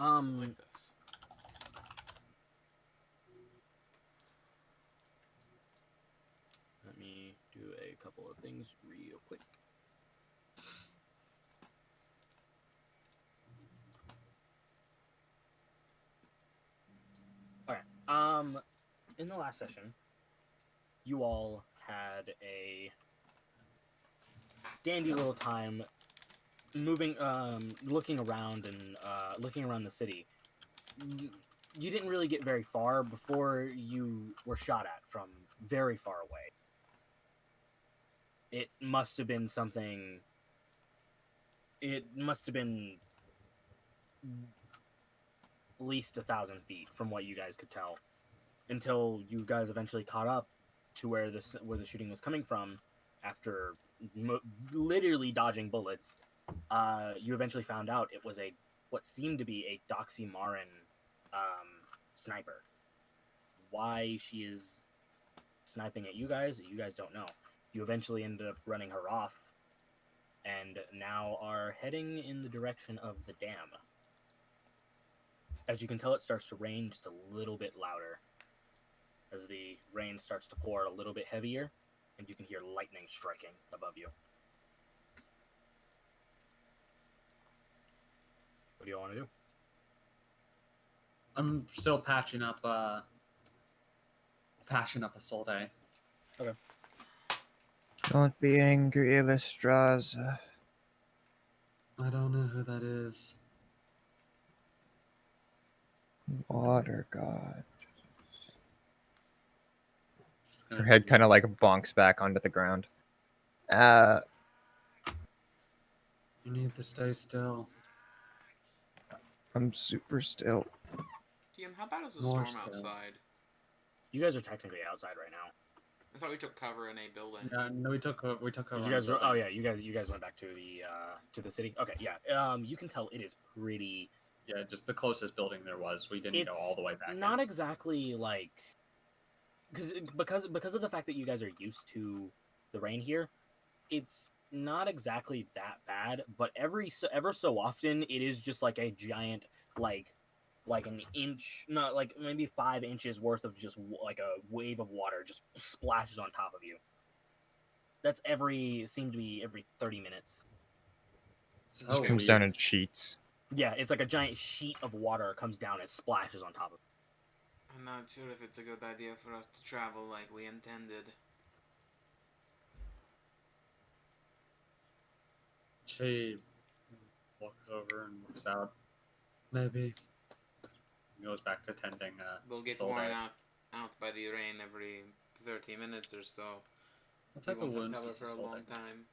like this. Let me do a couple of things real quick. All right. In the last session, you all had a dandy little time moving, looking around and looking around the city. You didn't really get very far before you were shot at from very far away. It must have been something. It must have been at least 1,000 feet from what you guys could tell, until you guys eventually caught up to where the shooting was coming from. After literally dodging bullets, you eventually found out it was what seemed to be a Doxymaran sniper. Why she is sniping at you guys don't know. You eventually ended up running her off, and now are heading in the direction of the dam. As you can tell, it starts to rain just a little bit louder. As the rain starts to pour a little bit heavier, and you can hear lightning striking above you. What do you all want to do? I'm still patching up a Solday. Okay. Don't be angry, Illustraza. I don't know who that is. Water god. Her head kind of like bonks back onto the ground. You need to stay still. I'm super still. DM, how bad is the More storm still. outside? You guys are technically outside right now. I thought we took cover in a building. No, we took over. Did you guys? Oh yeah, you guys went back to the ccity. Okay, yeah. You can tell it is pretty. Yeah, just the closest building there was. We didn't go all the way back. Not exactly like, because of the fact that you guys are used to the rain here, it's not exactly that bad. But ever so often, it is just like a giant like an inch, not like maybe 5 inches worth of just like a wave of water just splashes on top of you. That's seemed to be every 30 minutes. So Just comes down in sheets. Yeah, it's like a giant sheet of water comes down and splashes on top of it. I'm not sure if it's a good idea for us to travel like we intended. She walks over and looks out. Maybe. Goes back to tending. We'll get Solday. worn out by the rain every 30 minutes or so. What We type won't of have wounds cover does for a Solday long have? time.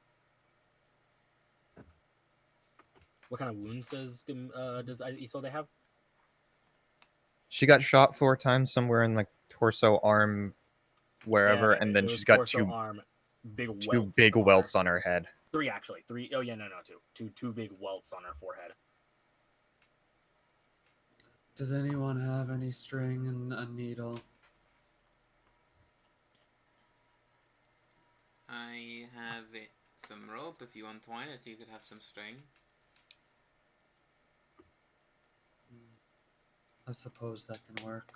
What kind of wounds does Isolde have? She got shot 4 times somewhere in like torso, arm, wherever, and then she's got torso, arm, two big welts on her head. 3 actually. 3. Oh yeah, no, 2. Two big welts on her forehead. Does anyone have any string and a needle? I have some rope. If you untwine it, you could have some string. I suppose that can work.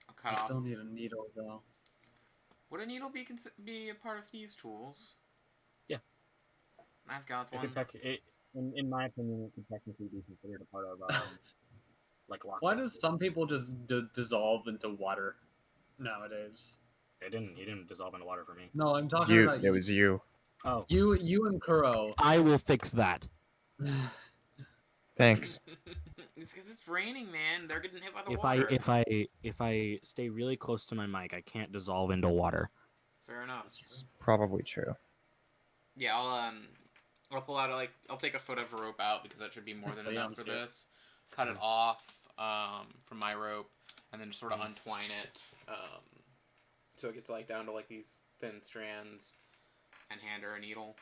I'll cut I off. still need a needle though. Would a needle be a part of these tools? Yeah. I've got one. In my opinion, it could technically be considered a part of like lock. Why does some people just dissolve into water nowadays? He didn't dissolve into water for me. No, I'm talking about you. It was you. Oh. You and Kuro. I will fix that. Thanks. It's because it's raining, man. They're getting hit by the If water. if I stay really close to my mic, I can't dissolve into water. Fair enough. It's probably true. Yeah, I'll pull out I'll take a foot of rope out because that should be more than enough for this. Cut it off from my rope, and then just sort of untwine it so it gets like down to like these thin strands, and hand her a needle.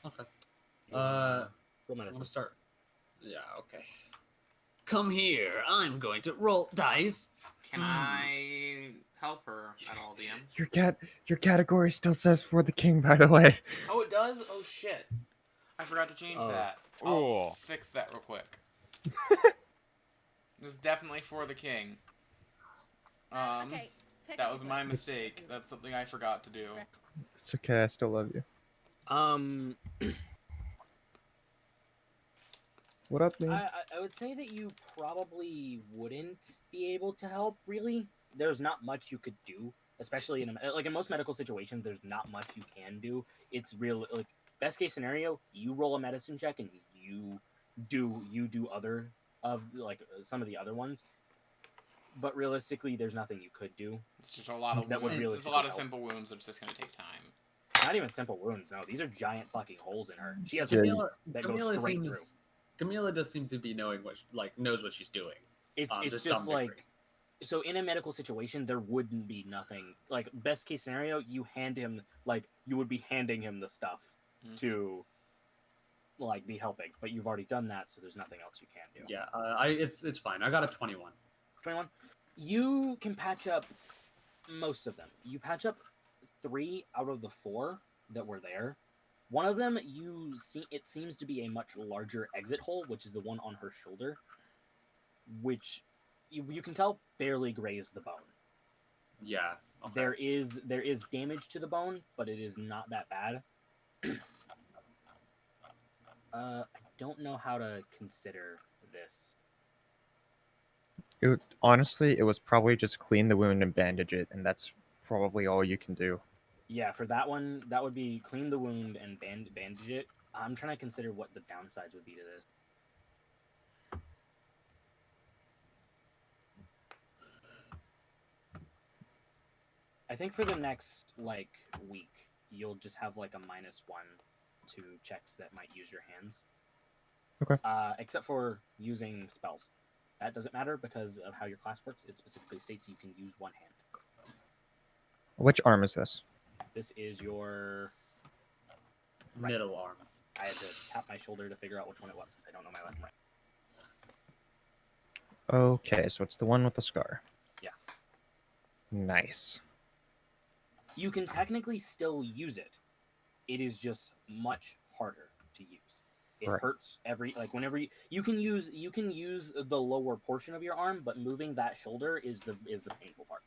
Okay. Roll I'm medicine. gonna start. Yeah. Okay. Come here. I'm going to roll dice. Can I help her at all, DM? Your category still says for the king, by the way. Oh, it does? Oh, shit. I forgot to change that. I'll fix that real quick. It was definitely for the king. Okay. That was my technically, mistake. That's something I forgot to do. It's okay. I still love you. What up, man? I would say that you probably wouldn't be able to help. Really, there's not much you could do, especially in most medical situations. There's not much you can do. It's real like best case scenario. You roll a medicine check and you do other of like some of the other ones. But realistically, there's nothing you could do. It's just a lot of that would wounds. There's a realistically lot of help. simple wounds. It's just gonna take time. Not even simple wounds. No, these are giant fucking holes in her. She has Yeah, holes that go straight through. Camila does seem to be knowing knows what she's doing. It's to just some like degree. so in a medical situation there wouldn't be nothing like best case scenario you hand him like you would be handing him the stuff to like be helping, but you've already done that, so there's nothing else you can do. Yeah, it's fine. I got a 21. 21. You can patch up most of them. You patch up 3 out of the 4 that were there. One of them it seems to be a much larger exit hole, which is the one on her shoulder, which you can tell barely grazed the bone. Yeah. Okay. There is damage to the bone, but it is not that bad. I don't know how to consider this. Honestly, it was probably just clean the wound and bandage it, and that's probably all you can do. Yeah, for that one, that would be clean the wound and bandage it. I'm trying to consider what the downsides would be to this. I think for the next week, you'll just have like a -1 to checks that might use your hands. Okay. Except for using spells. That doesn't matter because of how your class works. It specifically states you can use one hand. Which arm is this? This is your middle arm. I had to tap my shoulder to figure out which one it was because I don't know my left and right. Okay, so it's the one with the scar. Yeah. Nice. You can technically still use it. It is just much harder to use. It hurts whenever you can use the lower portion of your arm, but moving that shoulder is the painful part.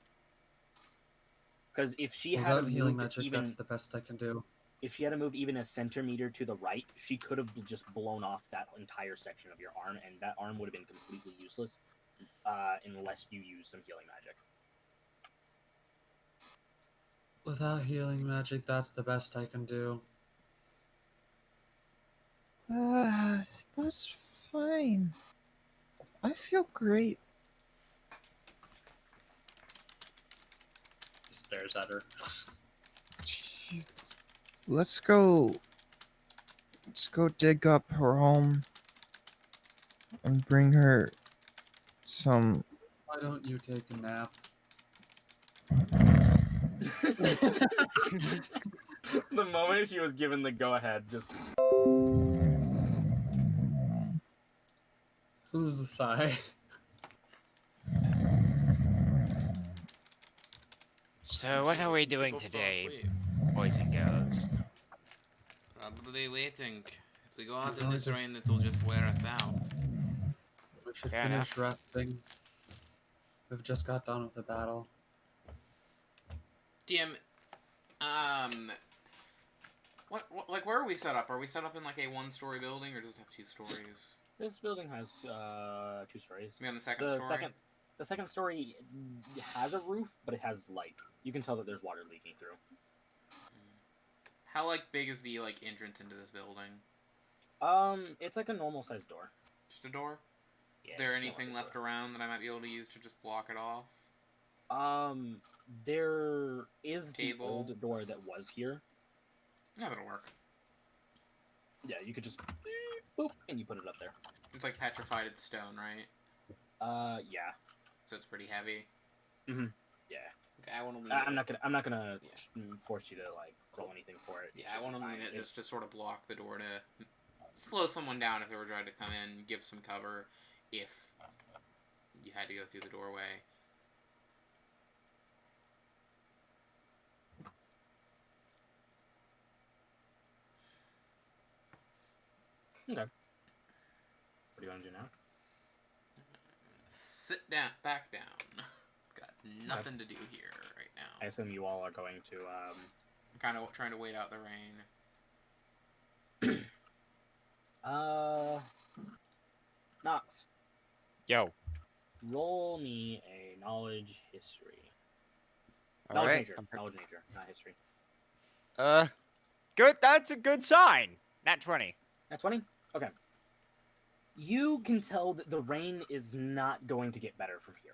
Because if she had Without healing moved magic, that's the best I can do. If she had to move even a centimeter to the right, she could have just blown off that entire section of your arm, and that arm would have been completely useless unless you use some healing magic. Without healing magic, that's the best I can do. That's fine. I feel great. Stares at her. Let's go dig up her home and bring her some. Why don't you take a nap? The moment she was given the go-ahead, just... Who's a sigh? So what are we doing today, boys and girls? Probably waiting. If we go out in this rain, it'll just wear us out. We should Fair finish enough. resting. We've just got done with the battle. DM, what, where are we set up? Are we set up in like a 1-story building, or does it have 2 stories? This building has 2 stories. Maybe on the second story? The second story has a roof, but it has light. You can tell that there's water leaking through. How big is the entrance into this building? It's like a normal sized door. Just a door? Yeah, Is there it's a anything normal-sized left door. around that I might be able to use to just block it off? There is Table. the old door that was here. Yeah, that'll work. Yeah, you could just boop and you put it up there. It's like petrified stone, right? Yeah. So it's pretty heavy. Mhm. Yeah. Okay, I want to lean I'm not gonna force you to roll anything for it. Yeah, I want to lean it just to sort of block the door to slow someone down if they were trying to come in, give some cover if you had to go through the doorway. Okay. going to do now? Sit down, back down. Got nothing to do here right now. I assume you all are going to. I'm kind of trying to wait out the rain. Knox, Yo. roll me a knowledge history. All Knowledge right. nature. Knowledge nature, not history. Good. That's a good sign. Nat 20. At 20? Okay. You can tell that the rain is not going to get better from here.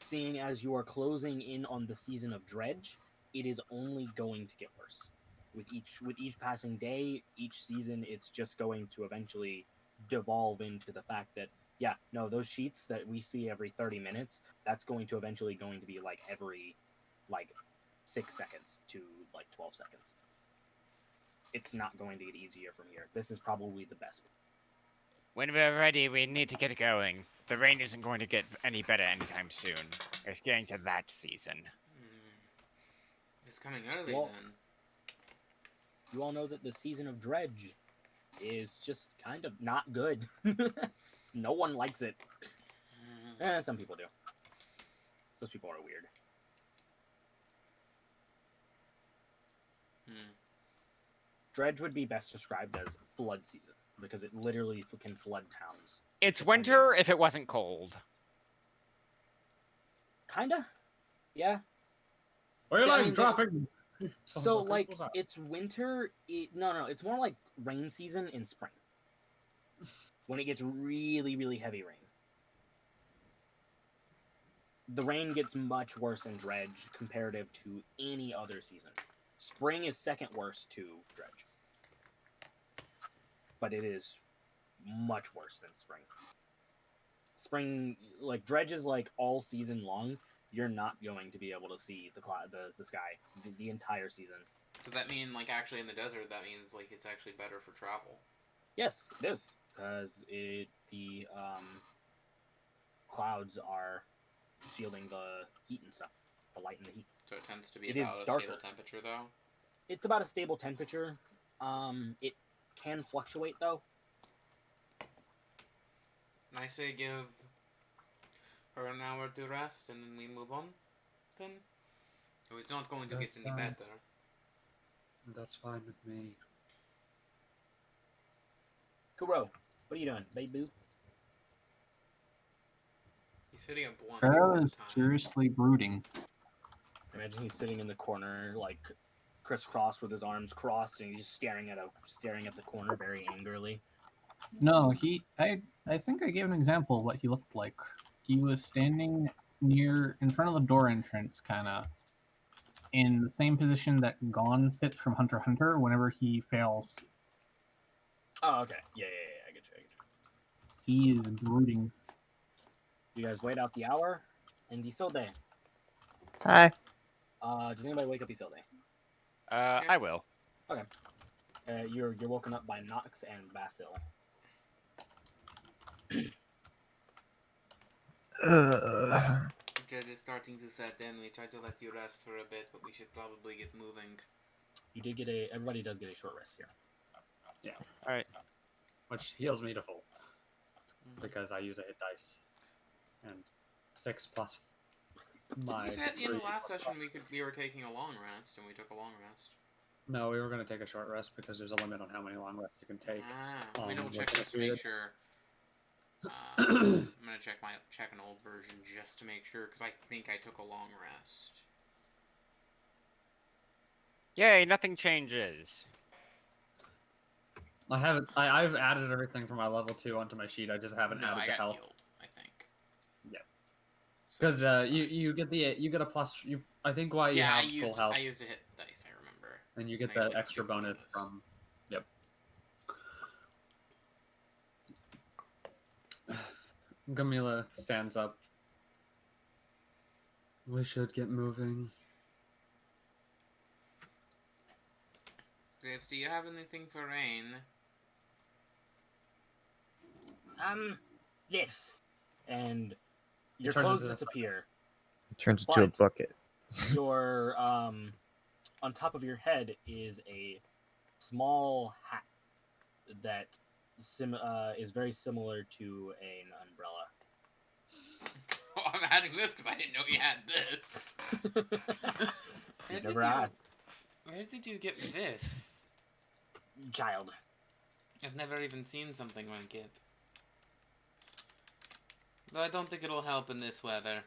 Seeing as you are closing in on the season of dredge, it is only going to get worse. With each passing day, each season, it's just going to eventually devolve into the fact that, yeah, no, those sheets that we see every 30 minutes, that's going to eventually going to be like every 6 seconds to 12 seconds. It's not going to get easier from here. This is probably the best. When we're ready, we need to get going. The rain isn't going to get any better anytime soon. It's getting to that season. It's coming early Well, then. You all know that the season of dredge is just kind of not good. No one likes it. Some people do. Those people are weird. Dredge would be best described as flood season because it literally can flood towns. It's winter if it wasn't cold. Kinda, yeah. Why are you Yeah, I like mean, dropping? So it's winter. No, it's more like rain season in spring when it gets really, really heavy rain. The rain gets much worse in dredge comparative to any other season. Spring is second worst to dredge, but it is much worse than spring. Spring, dredge is all season long. You're not going to be able to see the sky the entire season. Does that mean actually in the desert? That means it's actually better for travel. Yes, it is because the clouds are shielding the heat and stuff, the light and the heat. So it tends to be It is about a darker. stable temperature, though. It's about a stable temperature. It can fluctuate though. I say give her an hour to rest and then we move on. Then it's not going to get any better. That's fine with me. Kuro, what are you doing, baby? He's hitting a blunt. Farrell is seriously brooding. Imagine he's sitting in the corner, crisscross with his arms crossed, and he's just staring at the corner very angrily. No, I think I gave an example of what he looked like. He was standing in front of the door entrance, kind of, in the same position that Gon sits from Hunter x Hunter whenever he fails. Oh, okay. Yeah, I get you. He is brooding. You guys wait out the hour, and Isolde. Hi. Does anybody wake up Isolde? I will. Okay. You're woken up by Nox and Basil. Judge is starting to set in. We tried to let you rest for a bit, but we should probably get moving. You did get everybody does get a short rest here. Yeah. All right. Which heals me to full because I use a hit dice, and 6 plus my. You said at the end of 3 last plus session we were taking a long rest, and we took a long rest. No, we were going to take a short rest because there's a limit on how many long rests you can take. We don't check within a just to make period. sure. I'm gonna check an old version just to make sure because I think I took a long rest. Yay! Nothing changes. I've added everything from my level 2 onto my sheet. I just haven't No, added I the got health. healed. I think. Yeah. So, Because you get a plus. I think why you have full health, I used a hit dice. I remember. and you get I got, that extra bonus from. Yep. Gamila stands up. We should get moving. Grips, do you have anything for rain? Yes. And your turns clothes into disappear. It turns into a But- bucket. Your on top of your head is a small hat that is very similar to an umbrella. Oh, I'm adding this because I didn't know you had this. You never asked. Where did you get this? Child. I've never even seen something like it. Though I don't think it'll help in this weather.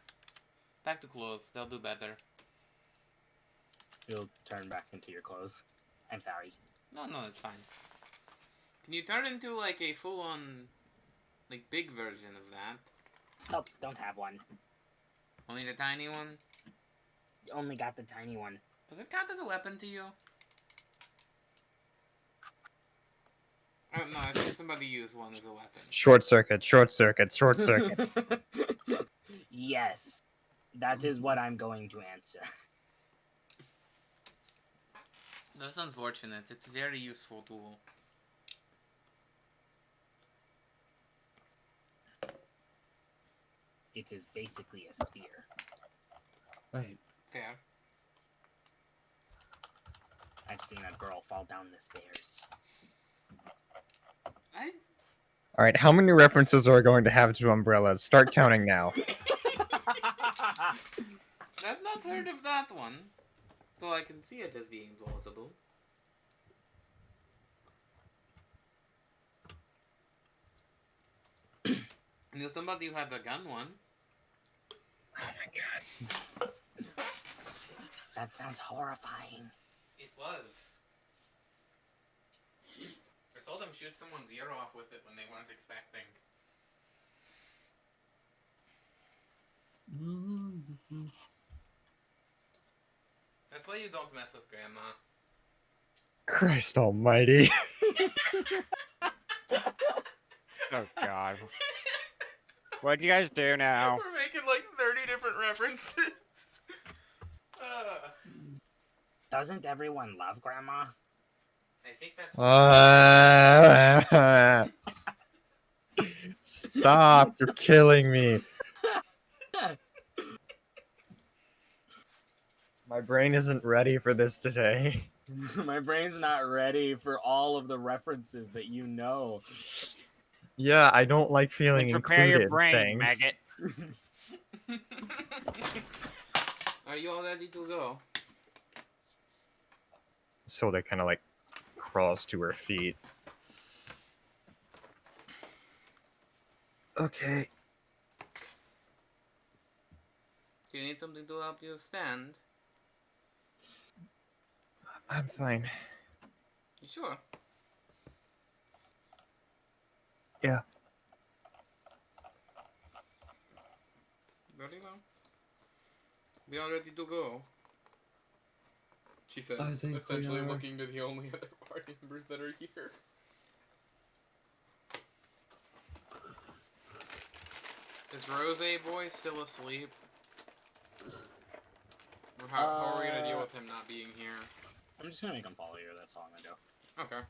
Back to clothes. They'll do better. You'll turn back into your clothes. I'm sorry. No, it's fine. Can you turn into, like, a full-on, like, big version of that? Nope, don't have one. Only the tiny one? You only got the tiny one. Does it count as a weapon to you? I don't know, I've seen somebody use one as a weapon. Short circuit, short circuit, short circuit. Yes. That is what I'm going to answer. That's unfortunate. It's a very useful tool. It is basically a spear. Wait. Fair. I've seen a girl fall down the stairs. All right, how many references are we going to have to umbrellas? Start counting now. I've not heard of that one. Though I can see it as being plausible. I knew somebody who had the gun one. Oh my god. That sounds horrifying. It was. I saw them shoot someone's ear off with it when they weren't expecting. That's why you don't mess with Grandma. Christ almighty. Oh god. What'd you guys do now? We're making like 30 different references. Doesn't everyone love Grandma? I think that's. Stop, you're killing me. My brain isn't ready for this today. My brain's not ready for all of the references that you know. Yeah, I don't like feeling Prepare included. your brain, Thanks. maggot. Are you all ready to go? So they kind of like crawls to her feet. Okay. Do you need something to help you stand? I'm fine. You sure? Yeah. Very well. We are ready to go. She says, I think we essentially are. looking to the only other party members that are here. Is Rose Boy still asleep? Or how are we gonna deal with him not being here? I'm just gonna make him follow you, that's all I'm gonna do. Okay.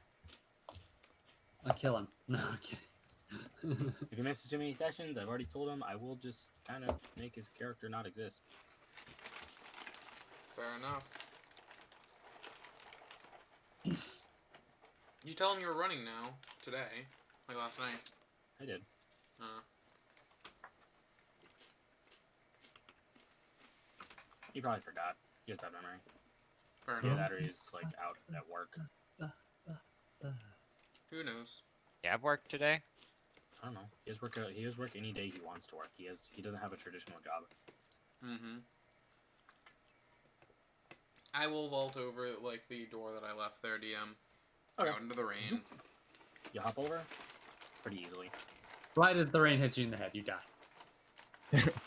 I'll kill him. No, I'm kidding. If he misses too many sessions, I've already told him I will just kind of make his character not exist. Fair enough. You tell him you were running now, today, like last night. I did. He probably forgot. He has bad memory. Fair Yeah, enough. that or he's like out at work. Who knows? You have work today? I don't know. He has work. He has work any day he wants to work. He doesn't have a traditional job. Mm-hmm. I will vault over, like, the door that I left there, DM. Okay. Out into the rain. You hop over pretty easily. Right as the rain hits you in the head, you die.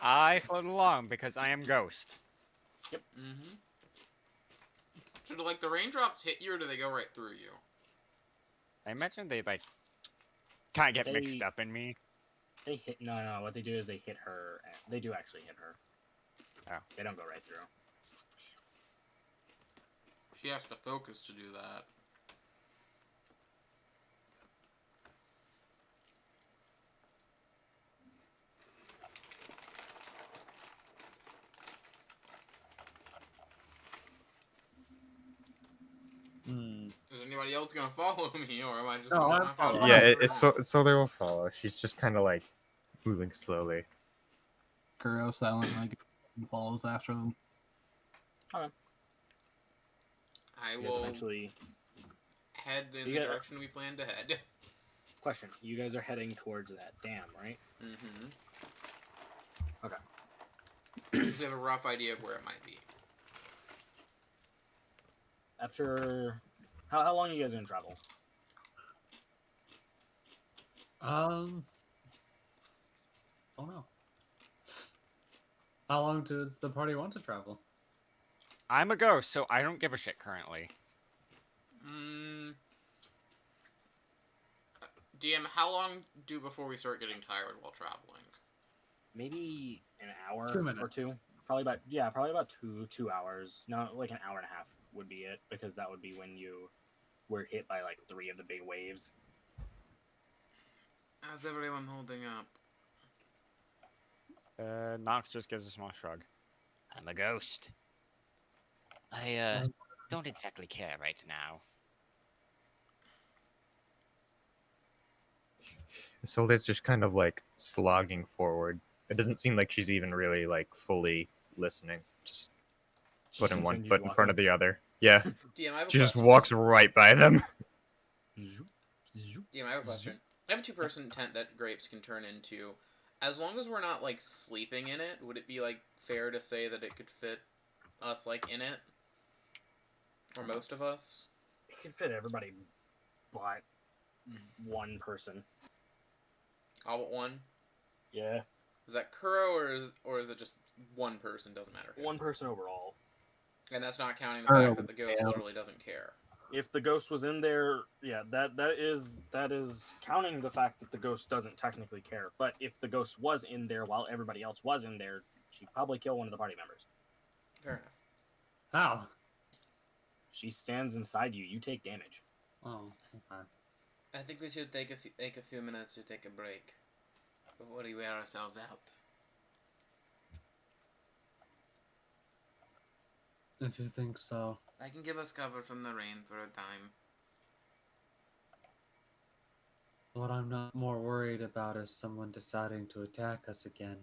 I float along because I am Ghost. Mm-hmm. So do, like, the raindrops hit you, or do they go right through you? I imagine they, like, kind of get They- mixed up in me. They hit. No. What they do is they hit her. They do actually hit her. Oh. They don't go right through. She has to focus to do that. Hmm. Does anybody anybody else gonna follow me, or am I just No, going I'm off? following. Yeah, so they will follow. She's just kind of like moving slowly. Kuro silently follows after them. I You guys will eventually. head in You the get- direction we plan to head. Question: you guys are heading towards that dam, right? Mm-hmm. Okay. Because we have a rough idea of where it might be. After how long are you guys gonna travel? Don't know. How long does the party want to travel? I'm a ghost, so I don't give a shit currently. DM, how long do before we start getting tired while traveling? Maybe an hour 2 or minutes. two. Probably about 2 hours. No, like an hour and a half would be it, because that would be when you were hit by like 3 of the big waves. How's everyone holding up? Nox just gives a small shrug. I'm a ghost. I don't exactly care right now. Isolde's just kind of like slogging forward. It doesn't seem like she's even really like fully listening. Just putting one Continues foot in front of walking. the other. Yeah, DM, I have a she just question. walks right by them. DM, I have a question. I have a 2-person tent that grapes can turn into. As long as we're not like sleeping in it, would it be like fair to say that it could fit us like in it, or most of us? It could fit everybody, but one person. All but one. Yeah, Is that Kuro or is it just one person? Doesn't matter. who? one person overall. And that's not counting the Kuro fact that the ghost would literally doesn't care. If the ghost was in there, yeah, that is counting the fact that the ghost doesn't technically care. But if the ghost was in there while everybody else was in there, she'd probably kill one of the party members. Fair enough. How? She stands inside you. You take damage. Oh, okay. I think we should take a few minutes to take a break before we wear ourselves out. If you think so. I can give us cover from the rain for a time. What I'm not more worried about is someone deciding to attack us again.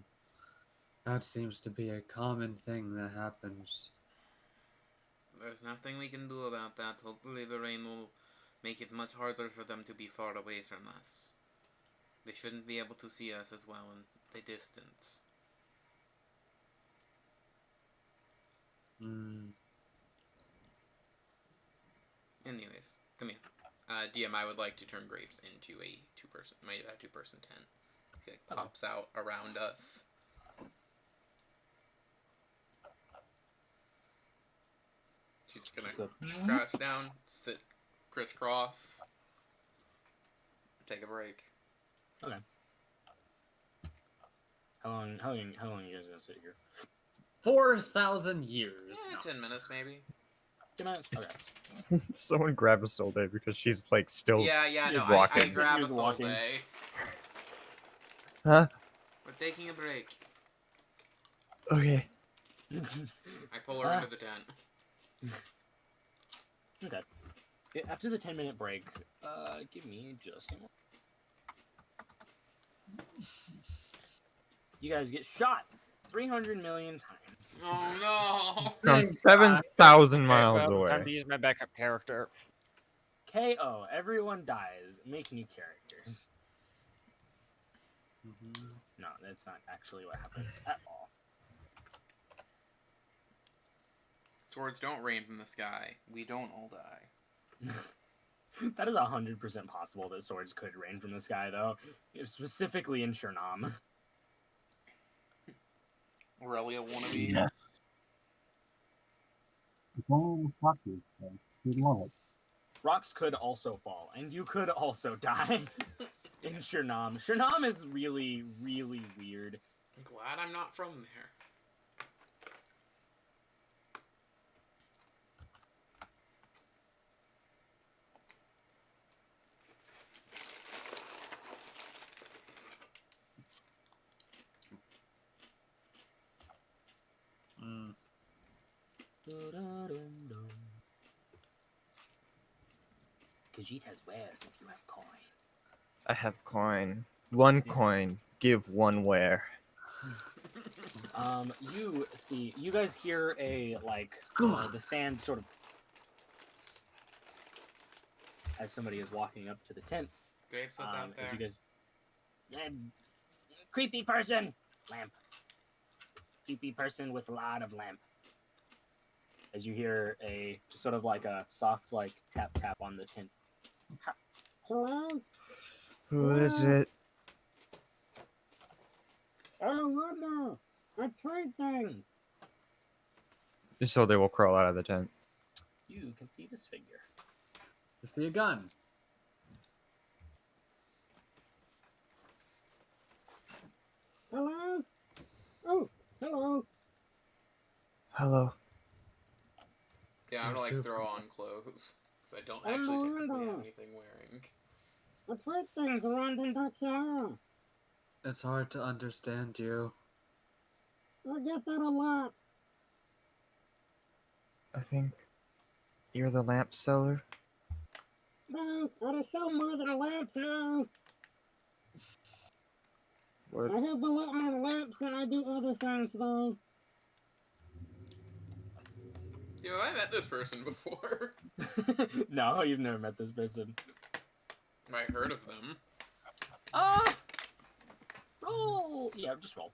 That seems to be a common thing that happens. There's nothing we can do about that. Hopefully the rain will make it much harder for them to be far away from us. They shouldn't be able to see us as well in the distance. Anyways, come here. DM, I would like to turn Grapes into a two-person tent. He like pops out around us. She's just gonna crouch down, sit crisscross, take a break. Okay. How long are you guys gonna sit here? 4,000 years. 10 minutes maybe. 2 minutes. Okay. Someone grab Isolde because she's like still. Yeah, no, I walking. grab a He's walking. Solday. Huh? We're taking a break. Okay. I pull her into the tent. Okay. After the 10-minute break, give me just a moment. You guys get shot 300 million times. Oh no! From 7,000 miles Time away. to use my backup character. KO. Everyone dies. Make new characters. No, that's not actually what happens at all. Swords don't rain from the sky. We don't all die. That is 100% possible that swords could rain from the sky, though. Specifically in Shernam. Aurelia wannabe. Yes. If only it was hockey, so we'd love it. Rocks could also fall, and you could also die in Shernam. Shernam is really, really weird. I'm glad I'm not from there. Vegeta has wares if you have coin. I have coin. One Yeah. coin. Give one ware. You guys hear a the sand sort of as somebody is walking up to the tent. Grapes, what's out there? As you guys, creepy person, lamp. Creepy person with a lot of lamp. As you hear a just sort of like a soft tap tap on the tent. Hello. Who is it? Oh, a trade thing. So they will crawl out of the tent. You can see this figure. I see a gun. Hello. Oh, hello. Hello. Yeah, I'm gonna like Super. throw on clothes because I don't actually technically have anything wearing. The trade things around in Daxara. It's hard to understand you. I get that a lot. I think you're the lamp seller. No, I sell more than lamps now. What? I have a lot more lamps than I do other things, though. Yo, I met this person before. No, you've never met this person. I heard of them. Roll. Yeah, just roll.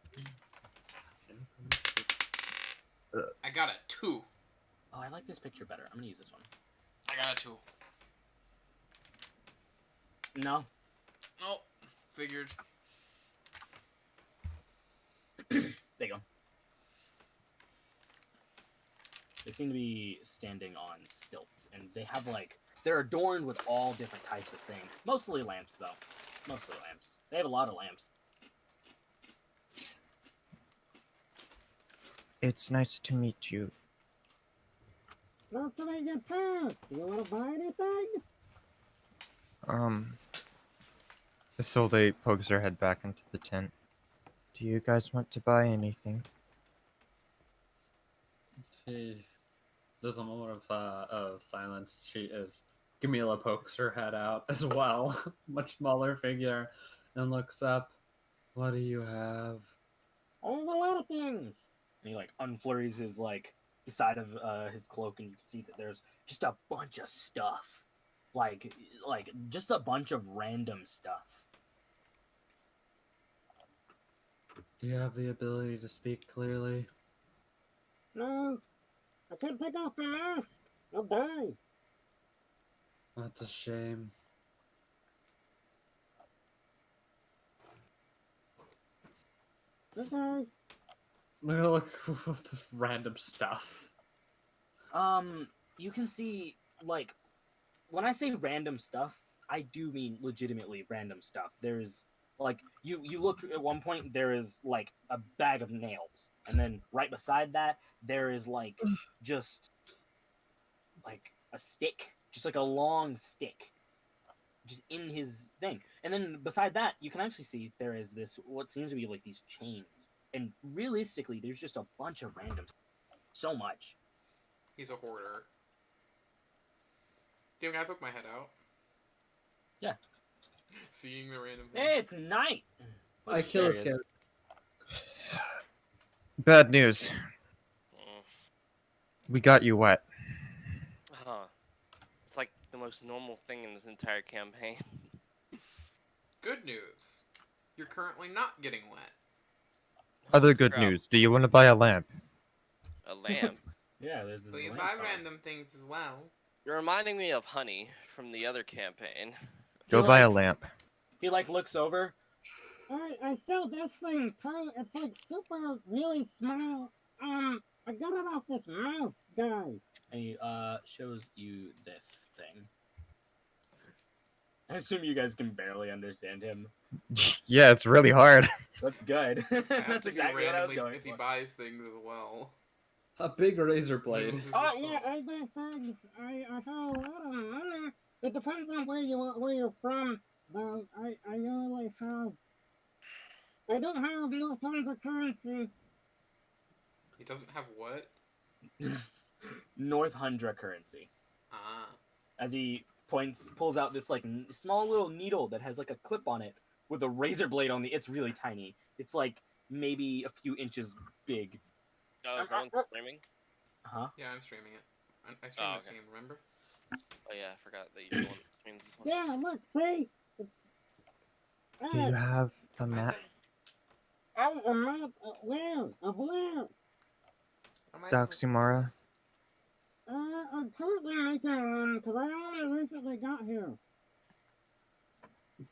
I got a 2. Oh, I like this picture better. I'm gonna use this one. I got a 2. No. Oh, figured. There you go. They seem to be standing on stilts, and they have they're adorned with all different types of things. Mostly lamps, though. Mostly lamps. They have a lot of lamps. It's nice to meet you. Not to make it too. You wanna buy anything? Isolde pokes her head back into the tent. Do you guys want to buy anything? There's a moment of silence. Gamila pokes her head out as well, much smaller figure, and looks up. What do you have? I have a lot of things. And he unflurries his the side of his cloak, and you can see that there's just a bunch of stuff, like just a bunch of random stuff. Do you have the ability to speak clearly? No, I can't take off my mask. I'll die. That's a shame. Okay. Look at the random stuff. You can see when I say random stuff, I do mean legitimately random stuff. There's you look at one point, there is a bag of nails, and then right beside that there is just a stick, just a long stick, just in his thing. And then beside that, you can actually see there is this what seems to be these chains, and realistically, there's just a bunch of random stuff. So much. He's a hoarder. Damn, I poke my head out. Yeah. Seeing the random thing. Hey, it's night. I kill his There he is. character. Bad news. We got you wet. Huh. It's like the most normal thing in this entire campaign. Good news. You're currently not getting wet. Other good Crap. news. Do you want to buy a lamp? A lamp. Yeah, there's this But you lamp buy farm. random things as well. You're reminding me of Honey from the other campaign. Go buy a lamp. He looks over. I sell this thing too. It's super really small. I got it off this mouse guy. And he shows you this thing. I assume you guys can barely understand him. Yeah, it's really hard. That's good. That's Asked if he exactly what I was going if he for. buys things as well. A big razor blade. Oh yeah, I buy things. I have a lot of money. It depends on where you're from. But I only have. I don't have no tons of currency. He doesn't have what? North Hundra currency. Ah. As he pulls out this like small little needle that has like a clip on it with a razor blade on the. It's really tiny. It's like maybe a few inches big. Oh, is someone streaming? Huh? Yeah, I'm streaming it. I stream this okay. game, remember? Oh yeah, I forgot that you one streams this one. Yeah, look, see? Do you have a Find map, Oh, a map, where? Where? How am I supposed to do Doxymara? this? I'm currently making one, because I only recently got here.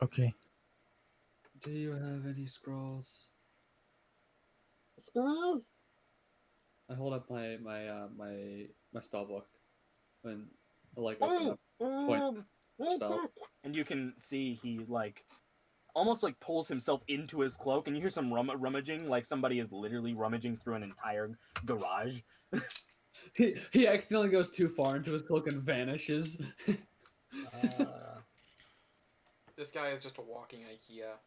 Okay. Do you have any scrolls? Scrolls? I hold up my spell book and like open up point spell. And you can see he like almost like pulls himself into his cloak, and you hear some rummaging, like somebody is literally rummaging through an entire garage. He accidentally goes too far into his cloak and vanishes. This guy is just a walking IKEA.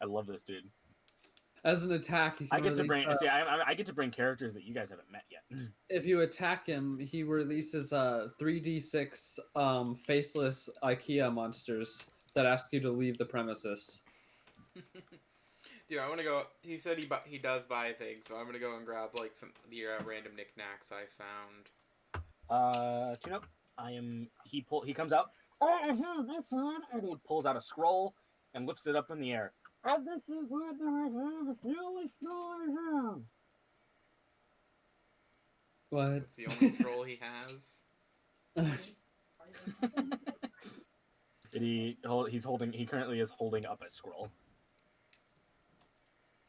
I love this dude. As an attack, you can I get to release, bring. See, I get to bring characters that you guys haven't met yet. if you attack him, he releases 3d6 faceless IKEA monsters that ask you to leave the premises. Dude, I want to go. He said he does buy things, so I'm gonna go and grab like some of the random knickknacks I found. Tune up. He comes out. Oh, this one, and he pulls out a scroll and lifts it up in the air. Oh, this is what I have. It's the only scroll I have. What? It's the only scroll he has. He currently is holding up a scroll.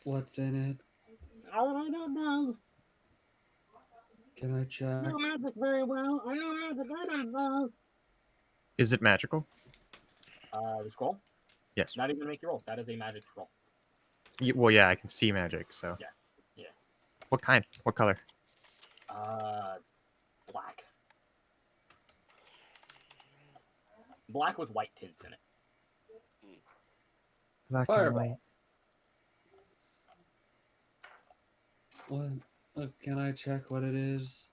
What's in it? Oh, I don't know. Can I check? I know magic very well. I know magic items, though. Is it magical? The scroll? Yes. Not even make your roll. That is a magic scroll. Well, yeah, I can see magic, so. Yeah. Yeah. What kind? What color? Black. Black with white tints in it. Black Fireball. and white. What? Can I check what it is?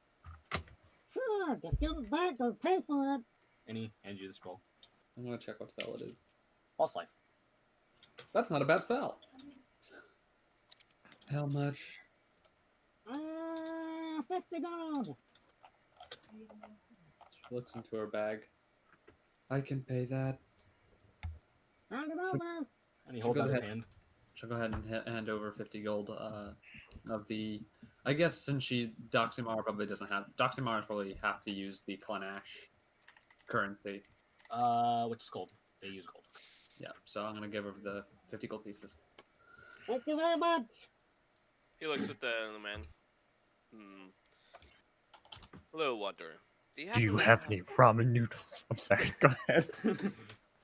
Sure, just give it back or pay for it. And he hands you the scroll. I'm gonna check what spell it is. False life. That's not a bad spell. How much? 50 gold. She looks into her bag. I can pay that. Hand it over. And he holds Go out his ahead. hand. She'll go ahead and hand over 50 gold of the... I guess since Doxymara probably doesn't have... Doxymara probably have to use the Clanash currency. Which is gold. They use gold. Yeah, so I'm going to give her the 50 gold pieces. Thank you very much. He looks at the man. Hello, Wanderer. Do you have any ramen noodles? I'm sorry, go ahead.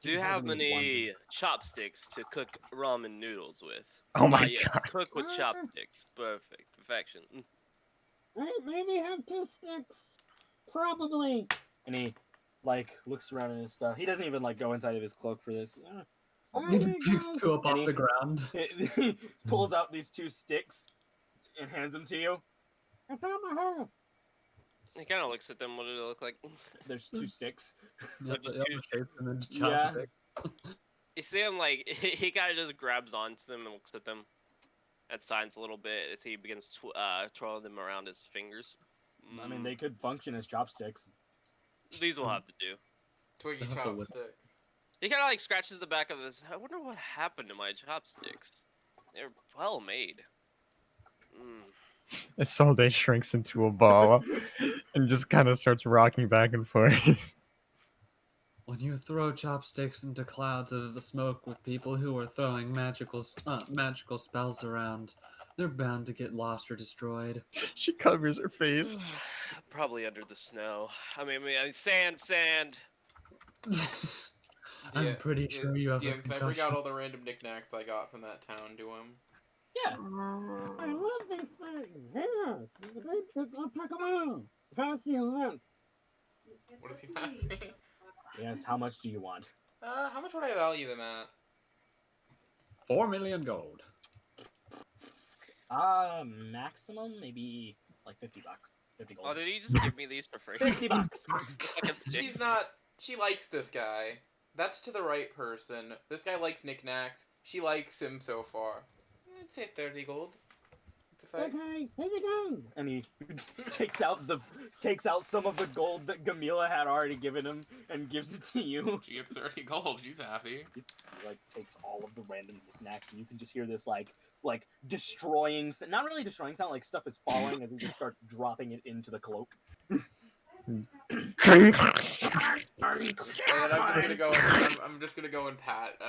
Do you have any chopsticks to cook ramen noodles with? Oh my Not yet. god. Cook with chopsticks. Perfect. Perfection. Maybe have 2 sticks. Probably. And he, like, looks around in his stuff. He doesn't even, like, go inside of his cloak for this. He just picks 2 up And off the ground. He pulls out these 2 sticks and hands them to you. It's on the house. He kind of looks at them. What do they look like? There's 2 sticks. Yep, just yep, two- shapes and then Yeah. chopsticks. You see him like he kind of just grabs onto them and looks at them. At signs a little bit as he begins twirling them around his fingers. I mean, they could function as chopsticks. These will have to do. Twiggy I'll have to whip. chopsticks. He kind of like scratches the back of his. I wonder what happened to my chopsticks. They're well made. Isolde shrinks into a ball and just kind of starts rocking back and forth. When you throw chopsticks into clouds of smoke with people who are throwing magical spells around, they're bound to get lost or destroyed. She covers her face. Probably under the snow. I mean, sand. I'm pretty sure you have a DM, can I bring concussion. out all the random knickknacks I got from that town to him? Yeah. I love these things. Here. I'll take them all. Pass you lunch. What does he pass me? Yes, how much do you want? How much would I value them at? 4 million gold. Maximum maybe like $50. 50 gold. Oh, did he just give me these for free? 50 bucks. Fucking stick. She's not. She likes this guy. That's to the right person. This guy likes knickknacks. She likes him so far. I'd say 30 gold. Okay, here you go. And he takes out some of the gold that Gamila had already given him and gives it to you. She gets 30 gold. She's happy. He like takes all of the random knickknacks, and you can just hear this like destroying, not really destroying sound, like stuff is falling, and he just starts dropping it into the cloak. And I'm just gonna go and pat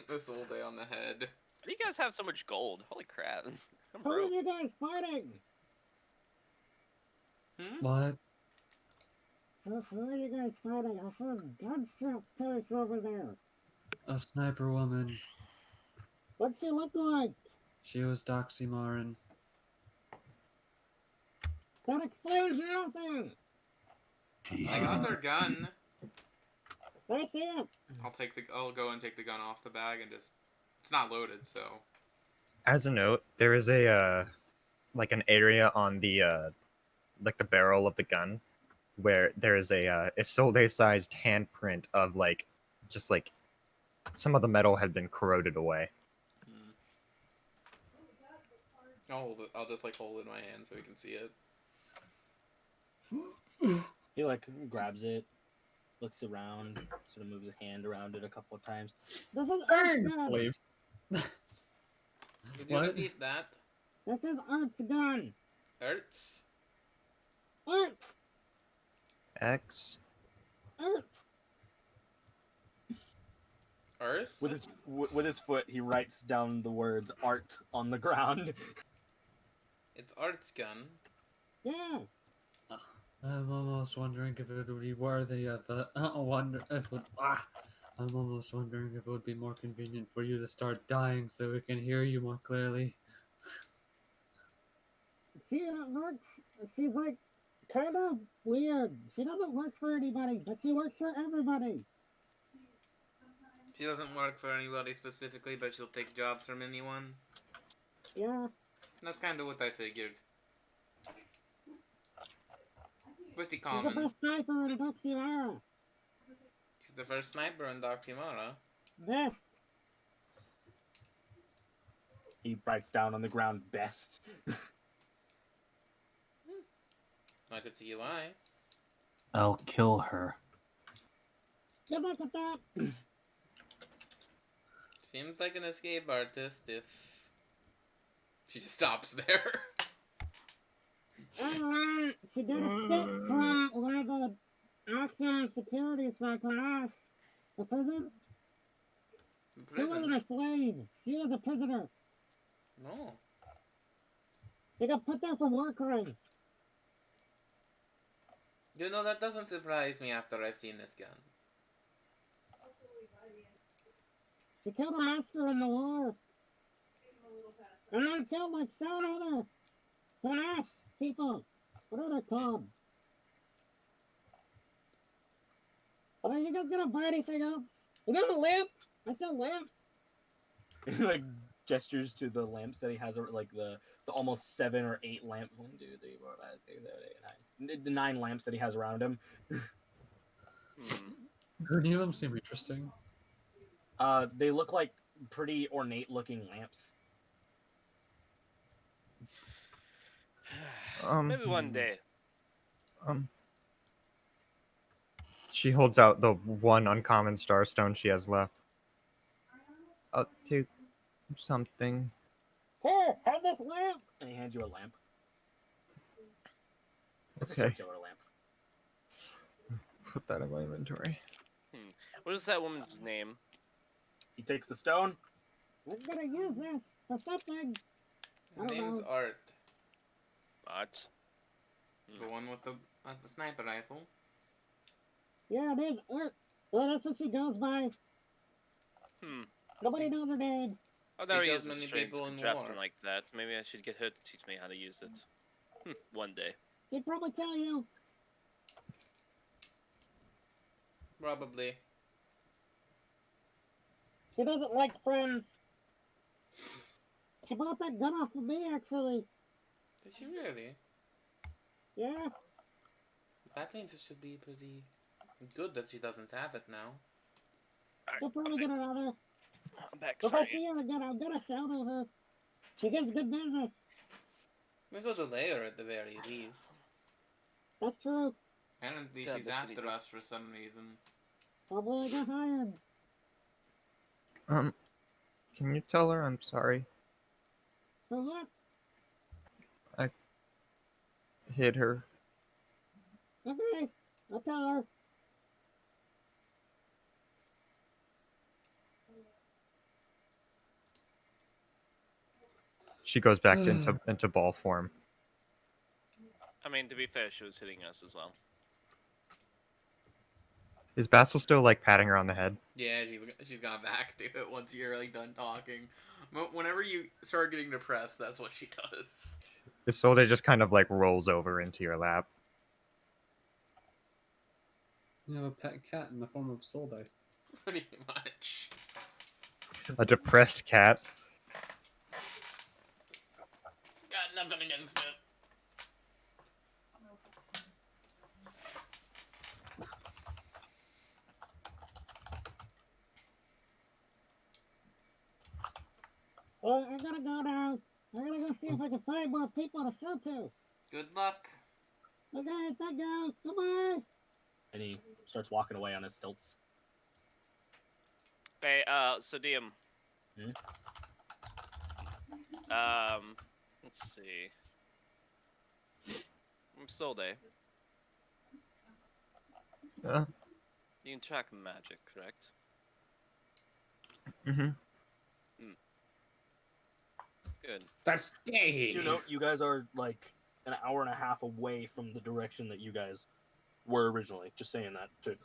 this old day on the head. How do you guys have so much gold? Holy crap! I'm Who are broke. you guys fighting? What? Who are you guys fighting? I heard gunshot turrets over there. A sniper woman. What's she look like? She was Doxymarin. That explains nothing. I got their gun. Let me see it. I'll go and take the gun off the bag and just. It's not loaded, so. As a note, there is a like an area on the like the barrel of the gun where there is a Isolde-sized handprint of like just like some of the metal had been corroded away. I'll just like hold it in my hand so we can see it. He like grabs it, looks around, sort of moves his hand around it a couple of times. This is Art's gun. Slaves. Did you What? eat that? This is Art's gun. Hurts. Art. X. Art. Earth? With his foot, he writes down the words "art" on the ground. It's Art's gun. Yeah. I'm almost wondering if it would be worthy of I'm almost wondering if it would be more convenient for you to start dying so we can hear you more clearly. She works. She's like kind of weird. She doesn't work for anybody, but she works for everybody. She doesn't work for anybody specifically, but she'll take jobs from anyone. Yeah. That's kind of what I figured. Pretty She's the common. best sniper in Doximara. She's the first sniper in Doximara. Best. He writes down on the ground "best." I could see why. I'll kill her. Good luck with that. Seems like an escape artist if... She just stops there. She did escape from where the maximum security cycle off. The prisons. She wasn't a slave. She was a prisoner. No. They got put there for war crimes. You know, that doesn't surprise me after I've seen this gun. She killed a master in the war. And then killed like 7 other FNAF people. What are they called? Are you guys gonna buy anything else? You got a lamp? I sell lamps. He like gestures to the lamps that he has, like the almost 7 or 8 lamp. 1, 2, 3, 4, 5, 6, 7, 8, 9. The 9 lamps that he has around him. Do any of them seem interesting? They look like pretty ornate looking lamps. Maybe one day. She holds out the one uncommon starstone she has left. I'll take something. Here, have this lamp. And he hands you a lamp. It's a Okay. circular lamp. Put that in my inventory. What is that woman's name? He takes the stone. I'm gonna use this for something. Her name's Art. What? The one with the sniper rifle. Yeah, it is Art. Well, that's what she goes by. Nobody knows her name. I've never She used kills a many strange people in contraption war. like that. Maybe I should get her to teach me how to use it. One day. She'd probably tell you. Probably. She doesn't like friends. She bought that gun off of me, actually. Did she really? Yeah, That means it should be pretty good that she doesn't have it now. she'll probably get another. I'm back. If I Sorry. see her again, I'm gonna sell to her. She gives good business. We go delay her at the very least. That's true. Apparently Yeah, she's but she after needs- us for some reason. Probably got hired. Can you tell her I'm sorry? For what? I hit her. Okay, I'll tell her. She goes back into ball form. I mean, to be fair, she was hitting us as well. Is Basil still like patting her on the head? Yeah, she's gone back to it once you're like done talking. Whenever you start getting depressed, that's what she does. Isolde just kind of like rolls over into your lap. You have a pet cat in the form of Solde. Pretty much. A depressed cat. She's got nothing against it. Well, I gotta go now. I gotta go see if I can find more people to sell to. Good luck. Okay, thank you. Goodbye. And he starts walking away on his stilts. Hey, so DM. Hmm? Let's see. I'm Solde. You can track magic, correct? Mm-hmm. Good. That's gay. You know, you guys are like an hour and a half away from the direction that you guys were originally. Just saying that to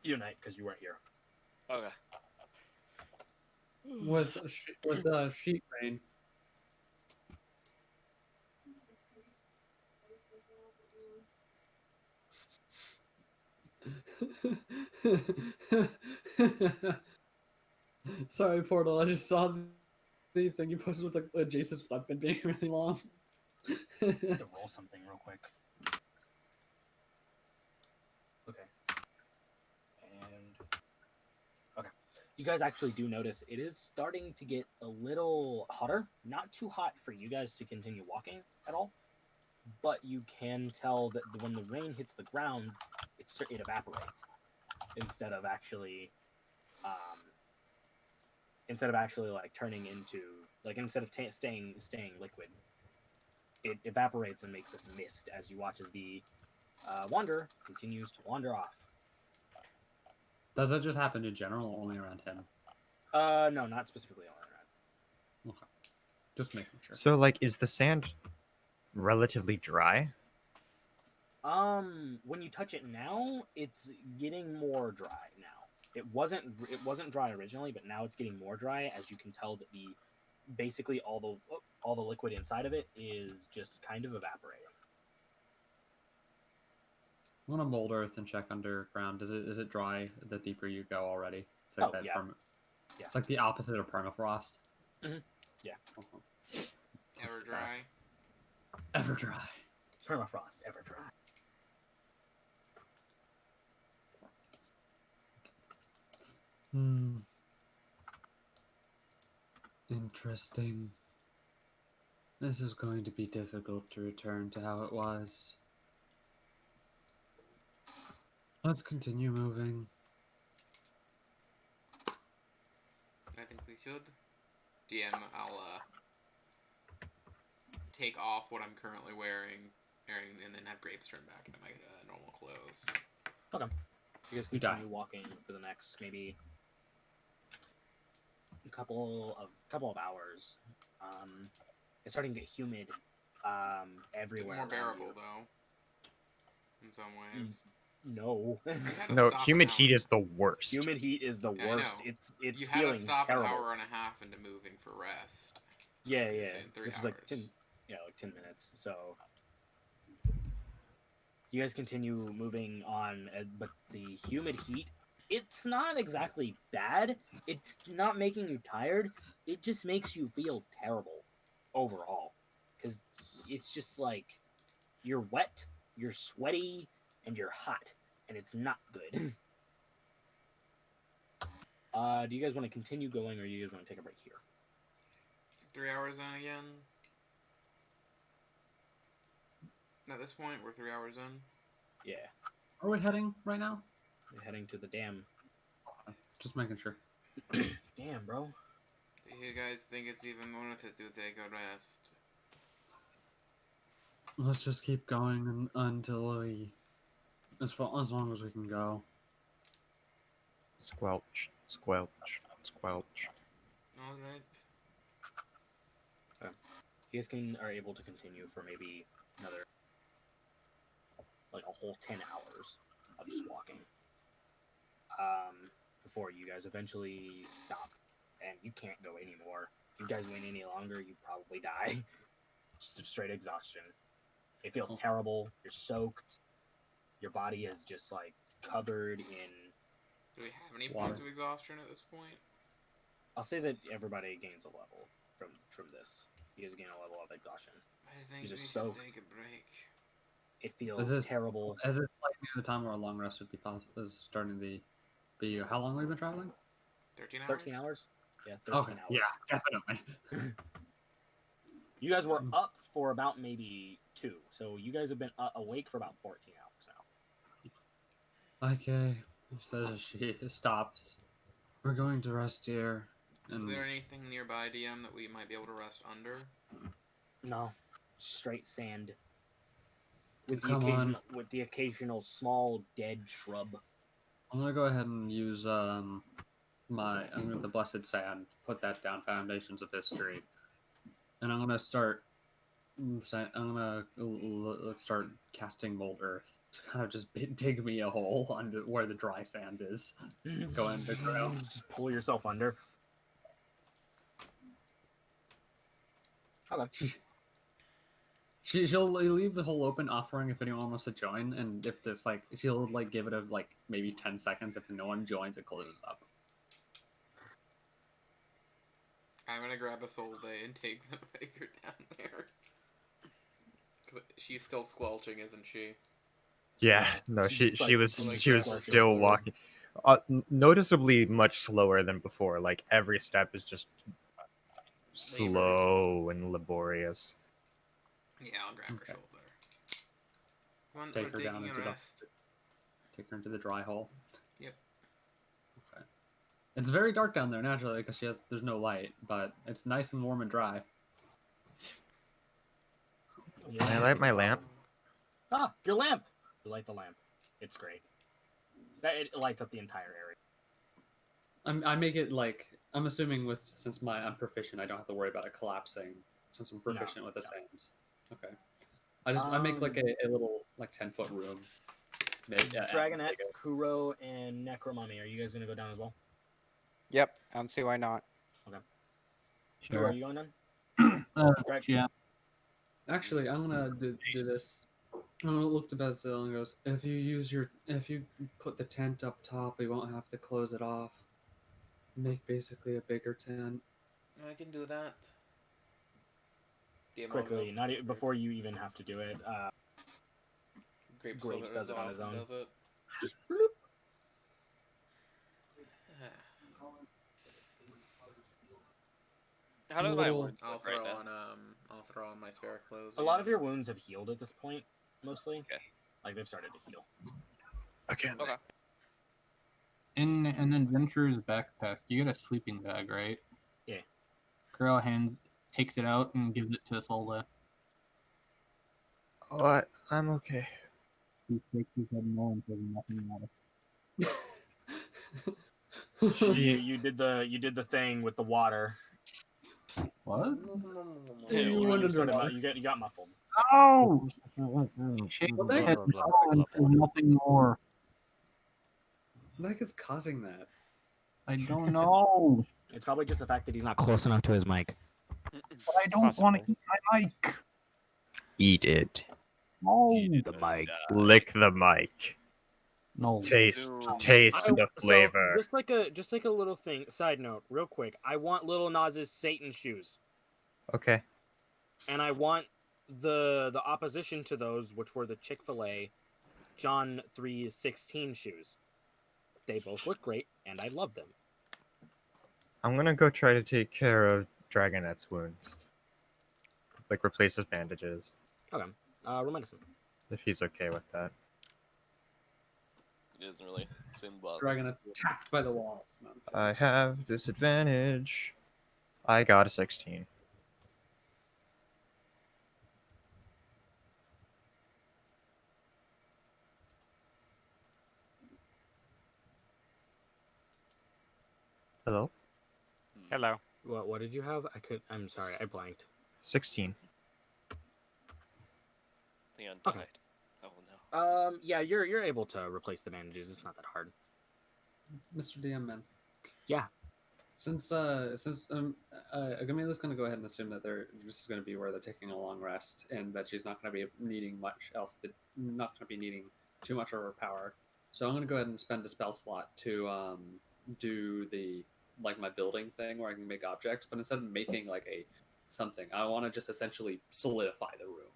unite because you weren't here. Okay. With sheep rain. Sorry, Portal. I just saw the thing you posted with the Jason's weapon being really long. I have to roll something real quick. Okay. And okay. You guys actually do notice it is starting to get a little hotter. Not too hot for you guys to continue walking at all, but you can tell that when the rain hits the ground, it evaporates instead of actually like turning into like instead of staying liquid. It evaporates and makes this mist as you watch as the wanderer continues to wander off. Does that just happen in general or only around him? No, not specifically on that. Okay. Just making sure. So like, is the sand relatively dry? When you touch it now, it's getting more dry now. It wasn't dry originally, but now it's getting more dry as you can tell that basically all the liquid inside of it is just kind of evaporating. I'm gonna mold earth and check underground. Is it dry the deeper you go already? It's like that yeah. Yeah. It's like the opposite of permafrost. Mm-hmm. Yeah. Ever dry. Ever dry. Permafrost, ever dry. Interesting. This is going to be difficult to return to how it was. Let's continue moving. I think we should. DM, I'll take off what I'm currently wearing, and then have Grapes turn back into my normal clothes. Okay. You guys continue walking for the next maybe a couple of hours. It's starting to get humid everywhere. More bearable though, in some ways. No. No, humid heat is the worst. Humid heat is the worst. It's you had to feeling stop terrible. an hour and a half into moving for rest. Yeah. Which is like 10 minutes. So you guys continue moving on, but the humid heat, it's not exactly bad. It's not making you tired. It just makes you feel terrible overall, because it's just like you're wet, you're sweaty and you're hot, and it's not good. Do you guys want to continue going, or do you guys want to take a break here? 3 hours in again. At this point, we're 3 hours in. Yeah. Are we heading right now? You're heading to the dam. Just making sure. Damn, bro. Do you guys think it's even worth it to take a rest? Let's just keep going until we, as long as we can go. Squelch, squelch, squelch. All right. You guys are able to continue for maybe another, like a whole 10 hours of just walking. Before you guys eventually stop, and you can't go anymore. If you guys wait any longer, you probably die. Just straight exhaustion. It feels terrible. You're soaked. Your body is just like covered in. Do we have any Water. points of exhaustion at this point? I'll say that everybody gains a level from this. You guys gain a level of exhaustion. I think You're we just should soaked. take a break. It feels terrible. Is this like near the time where a long rest would be possible? Is starting to be. How long have we been traveling? 13 hours? 13 hours? Yeah, 13 Okay. hours. Yeah, definitely. You guys were up for about maybe 2, so you guys have been awake for about 14 hours now. Okay, says she stops. We're going to rest here. Is there anything nearby, DM, that we might be able to rest under? No, straight sand. Come on. With the occasional small dead shrub. I'm gonna go ahead and use I'm gonna the blessed sand, put that down, foundations of history, and I'm gonna start. Let's start casting mold earth to kind of just dig me a hole under where the dry sand is. Go underground. Just pull yourself under. Okay. She'll leave the hole open, offering if anyone wants to join, and if this she'll give it maybe 10 seconds. If no one joins, it closes up. I'm gonna grab a soul day and take the figure down there. She's still squelching, isn't she? Yeah, no, she was squelching still through. walking, noticeably much slower than before. Like every step is just slow and laborious. Yeah, I'll grab her shoulder. Come on, Take we're her down taking a into rest. Take her into the dry hole. Yep. Okay. It's very dark down there naturally because there's no light, but it's nice and warm and dry. Can I light my lamp? Ah, your lamp! You light the lamp. It's great. It lights up the entire area. I make it I'm assuming since I'm proficient, I don't have to worry about it collapsing since I'm proficient with the sands. Okay. I make a little 10-foot room. Dragonette, Kuro, and Necromummy, are you guys gonna go down as well? Yep, I don't see why not. Okay. Sure. Kuro, are you going down? Yeah. Actually, I'm gonna do this. I'm gonna look to Basil and goes, if you put the tent up top, you won't have to close it off. Make basically a bigger tent. I can do that. Quickly, before you even have to do it. Grapes Grapes does it on his own. Does it? Just bloop. How do my wounds look right now? I'll throw on my spare clothes. A lot of your wounds have healed at this point, mostly. Okay. Like they've started to heal. Okay. Okay. In an adventurer's backpack, you get a sleeping bag, right? Yeah. Kuro takes it out and gives it to Solda. Oh, I'm okay. He shakes his head no and says nothing about it. You did the thing with the water. What? You got muffled. Oh! He shakes his head no and says nothing more. What is causing that? I don't know. It's probably just the fact that he's not close enough to his mic. But I don't want to eat my mic. Eat it. No. The mic. Lick the mic. No. Taste the flavor. So, just like a little thing. Side note, real quick. I want Little Nas's Satan shoes, Okay. and I want the opposition to those, which were the Chick-fil-A John 3:16 shoes. They both look great, and I love them. I'm gonna go try to take care of Dragonette's wounds. Like, replace his bandages. Okay. Roll medicine. If he's okay with that. It doesn't really seem to bother. Dragon attacked by the walls. No, I'm kidding. I have disadvantage. I got a 16. Hello? Hello. What did you have? I'm sorry, I blanked. 16. I think I died. Okay. Oh no. Yeah, you're able to replace the bandages. It's not that hard. Mr. DM man. Yeah. Since Gamila's gonna go ahead and assume that this is gonna be where they're taking a long rest, and that she's not gonna be needing much else. Not gonna be needing too much of her power. So I'm gonna go ahead and spend a spell slot to do the my building thing where I can make objects, but instead of making like a something, I want to just essentially solidify the room,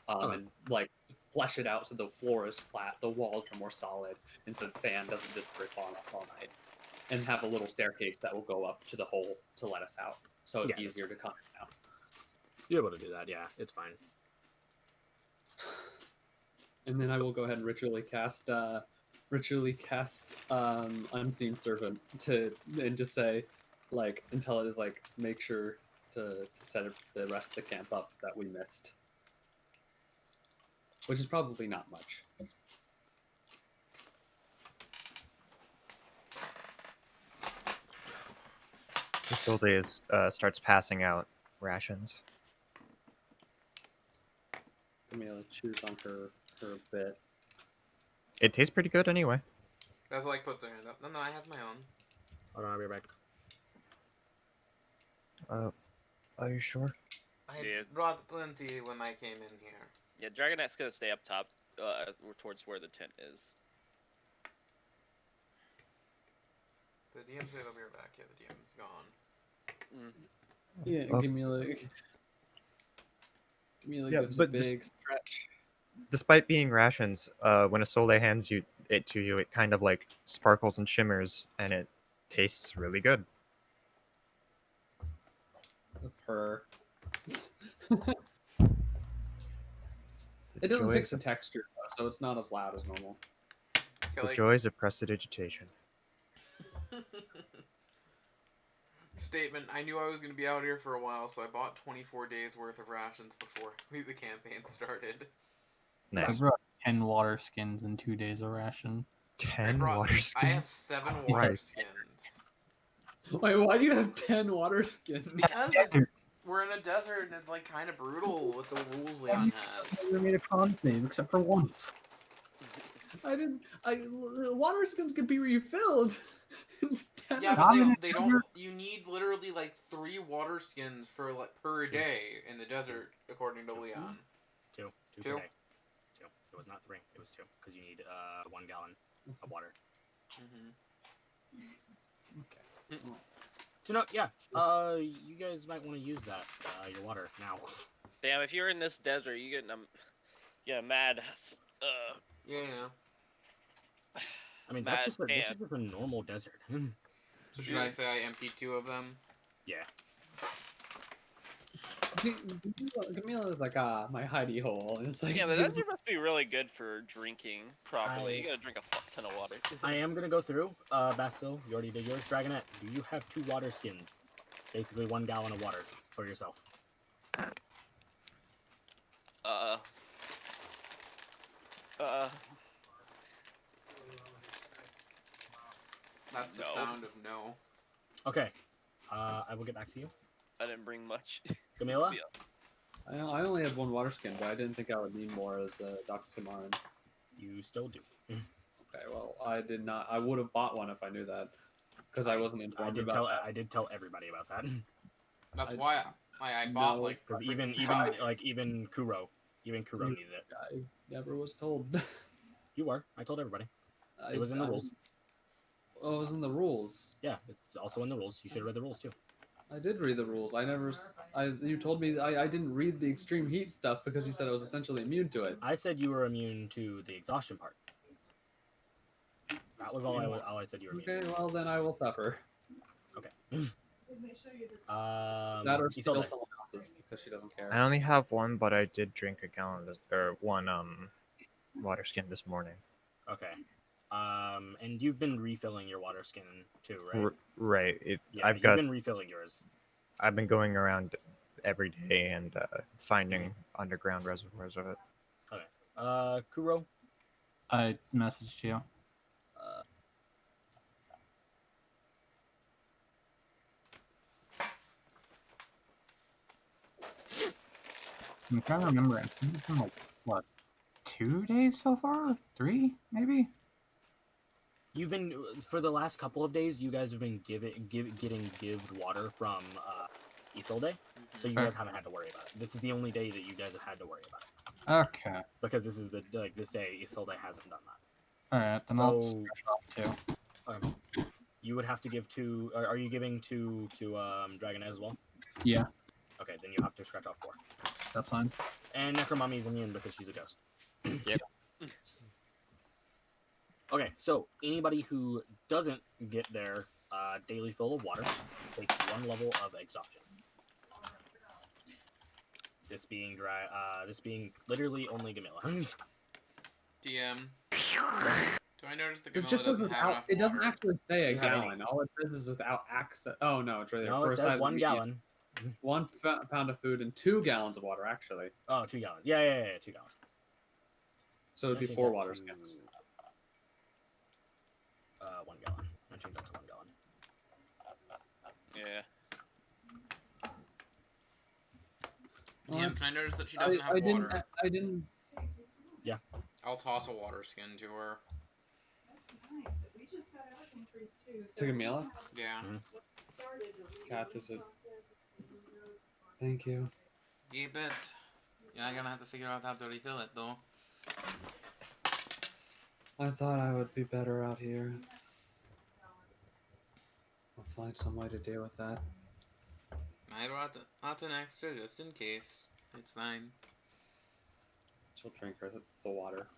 and like flesh it out so the floor is flat, the walls are more solid, and so the sand doesn't just drip on all night. And have a little staircase that will go up to the hole to let us out, so it's easier to come out. You're able to do that, yeah. It's fine. And then I will go ahead and ritually cast Unseen Servant and just say, until it is make sure to set the rest of the camp up that we missed, which is probably not much. Isolde starts passing out rations. Camila chews on her bit. It tastes pretty good anyway. That's like puts her hand up. No, I have my own. Hold on, I'll be back. Are you sure? I brought plenty when I came in here. Yeah, Dragonette's gonna stay up top, towards where the tent is. The DM said I'll be right back. Yeah, the DM's gone. Yeah, Camila gives a big stretch. Despite being rations, when Isolde hands it to you, it kind of sparkles and shimmers, and it tastes really good. The purr. It doesn't fix the texture, though, so it's not as loud as normal. The joys of prestidigitation. Statement: I knew I was going to be out here for a while, so I bought 24 days worth of rations before the campaign started. I Nice. brought 10 water skins and 2 days of ration. 10 water skins? I have 7 water skins. Wait, why do you have 10 water skins? Because we're in a desert and it's kind of brutal with the rules Leon has. I made a con save except for once. Water skins can be refilled. Yeah, but they don't. You need literally 3 water skins per day in the desert, according to Leon. Two per day. 2. It was not 3. It was 2 because you need 1 gallon of water. Okay. So no, yeah. You guys might want to use that your water now. Damn, if you're in this desert, you get mad. Yeah. I mean, this is just a normal desert. So should I say I emptied 2 of them? Yeah. Camila is my hidey hole. And it's yeah, the desert must be really good for drinking properly. You gotta drink a fuck ton of water. I am gonna go through. Basil, you already did yours. Dragonette, do you have 2 water skins? Basically 1 gallon of water for yourself. That's the sound of no. Okay. I will get back to you. I didn't bring much. Camila? I only had 1 water skin, but I didn't think I would need more as Dr. Samaran. You still do. Okay, well, I did not. I would have bought one if I knew that, because I wasn't informed about that. I did tell everybody about that. That's why I bought even Kuro needed it. I never was told. You were. I told everybody. It was in the rules. Oh, it was in the rules. Yeah, it's also in the rules. You should have read the rules too. I did read the rules. I never. You told me I didn't read the extreme heat stuff because you said I was essentially immune to it. I said you were immune to the exhaustion part. That was all I said you were immune. Okay, well then I will suffer. Okay. That or steal Isolde. someone else's because she doesn't care. I only have one, but I did drink a gallon or one water skin this morning. Okay. And you've been refilling your water skin too, right? Right. Yeah, I've been refilling yours. I've been going around every day and finding underground reservoirs of it. Okay. Kuro. I messaged you. I'm trying to remember. I think it's been like, what, 2 days so far? 3, maybe? You've been for the last couple of days. You guys have been getting water from Isolde, so you guys haven't had to worry about it. This is the only day that you guys have had to worry about it. Okay. Because this is this day Isolde hasn't done that. Alright, then I'll scratch off 2. Okay. You would have to give to. Are you giving to Dragonette as well? Yeah. Okay, then you have to scratch off 4. That's fine. And Necromami's immune because she's a ghost. Yep. Okay, so anybody who doesn't get their daily fill of water takes 1 level of exhaustion. This being this being literally only Gamilla. DM. Do I notice the It Gamilla just says doesn't have without. enough It doesn't water? actually say a Doesn't have any. gallon. All it says is without access. Oh no, it's right there. No, For it a says size 1 medium. gallon. 1 pound of food and 2 gallons of water, actually. Oh, 2 gallons. Yeah, 2 gallons. So it'd be Change 4 that water to, skins. 1 gallon. I changed that to 1 gallon. Yeah. DM, can I notice that she doesn't have water? I didn't. I'll toss a water skin to her. To Camila? Yeah. Catches it. Thank you. You bet. You're not gonna have to figure out how to refill it, though. I thought I would be better out here. I'll find some way to deal with that. I brought out an extra just in case. It's fine. She'll drink her the water.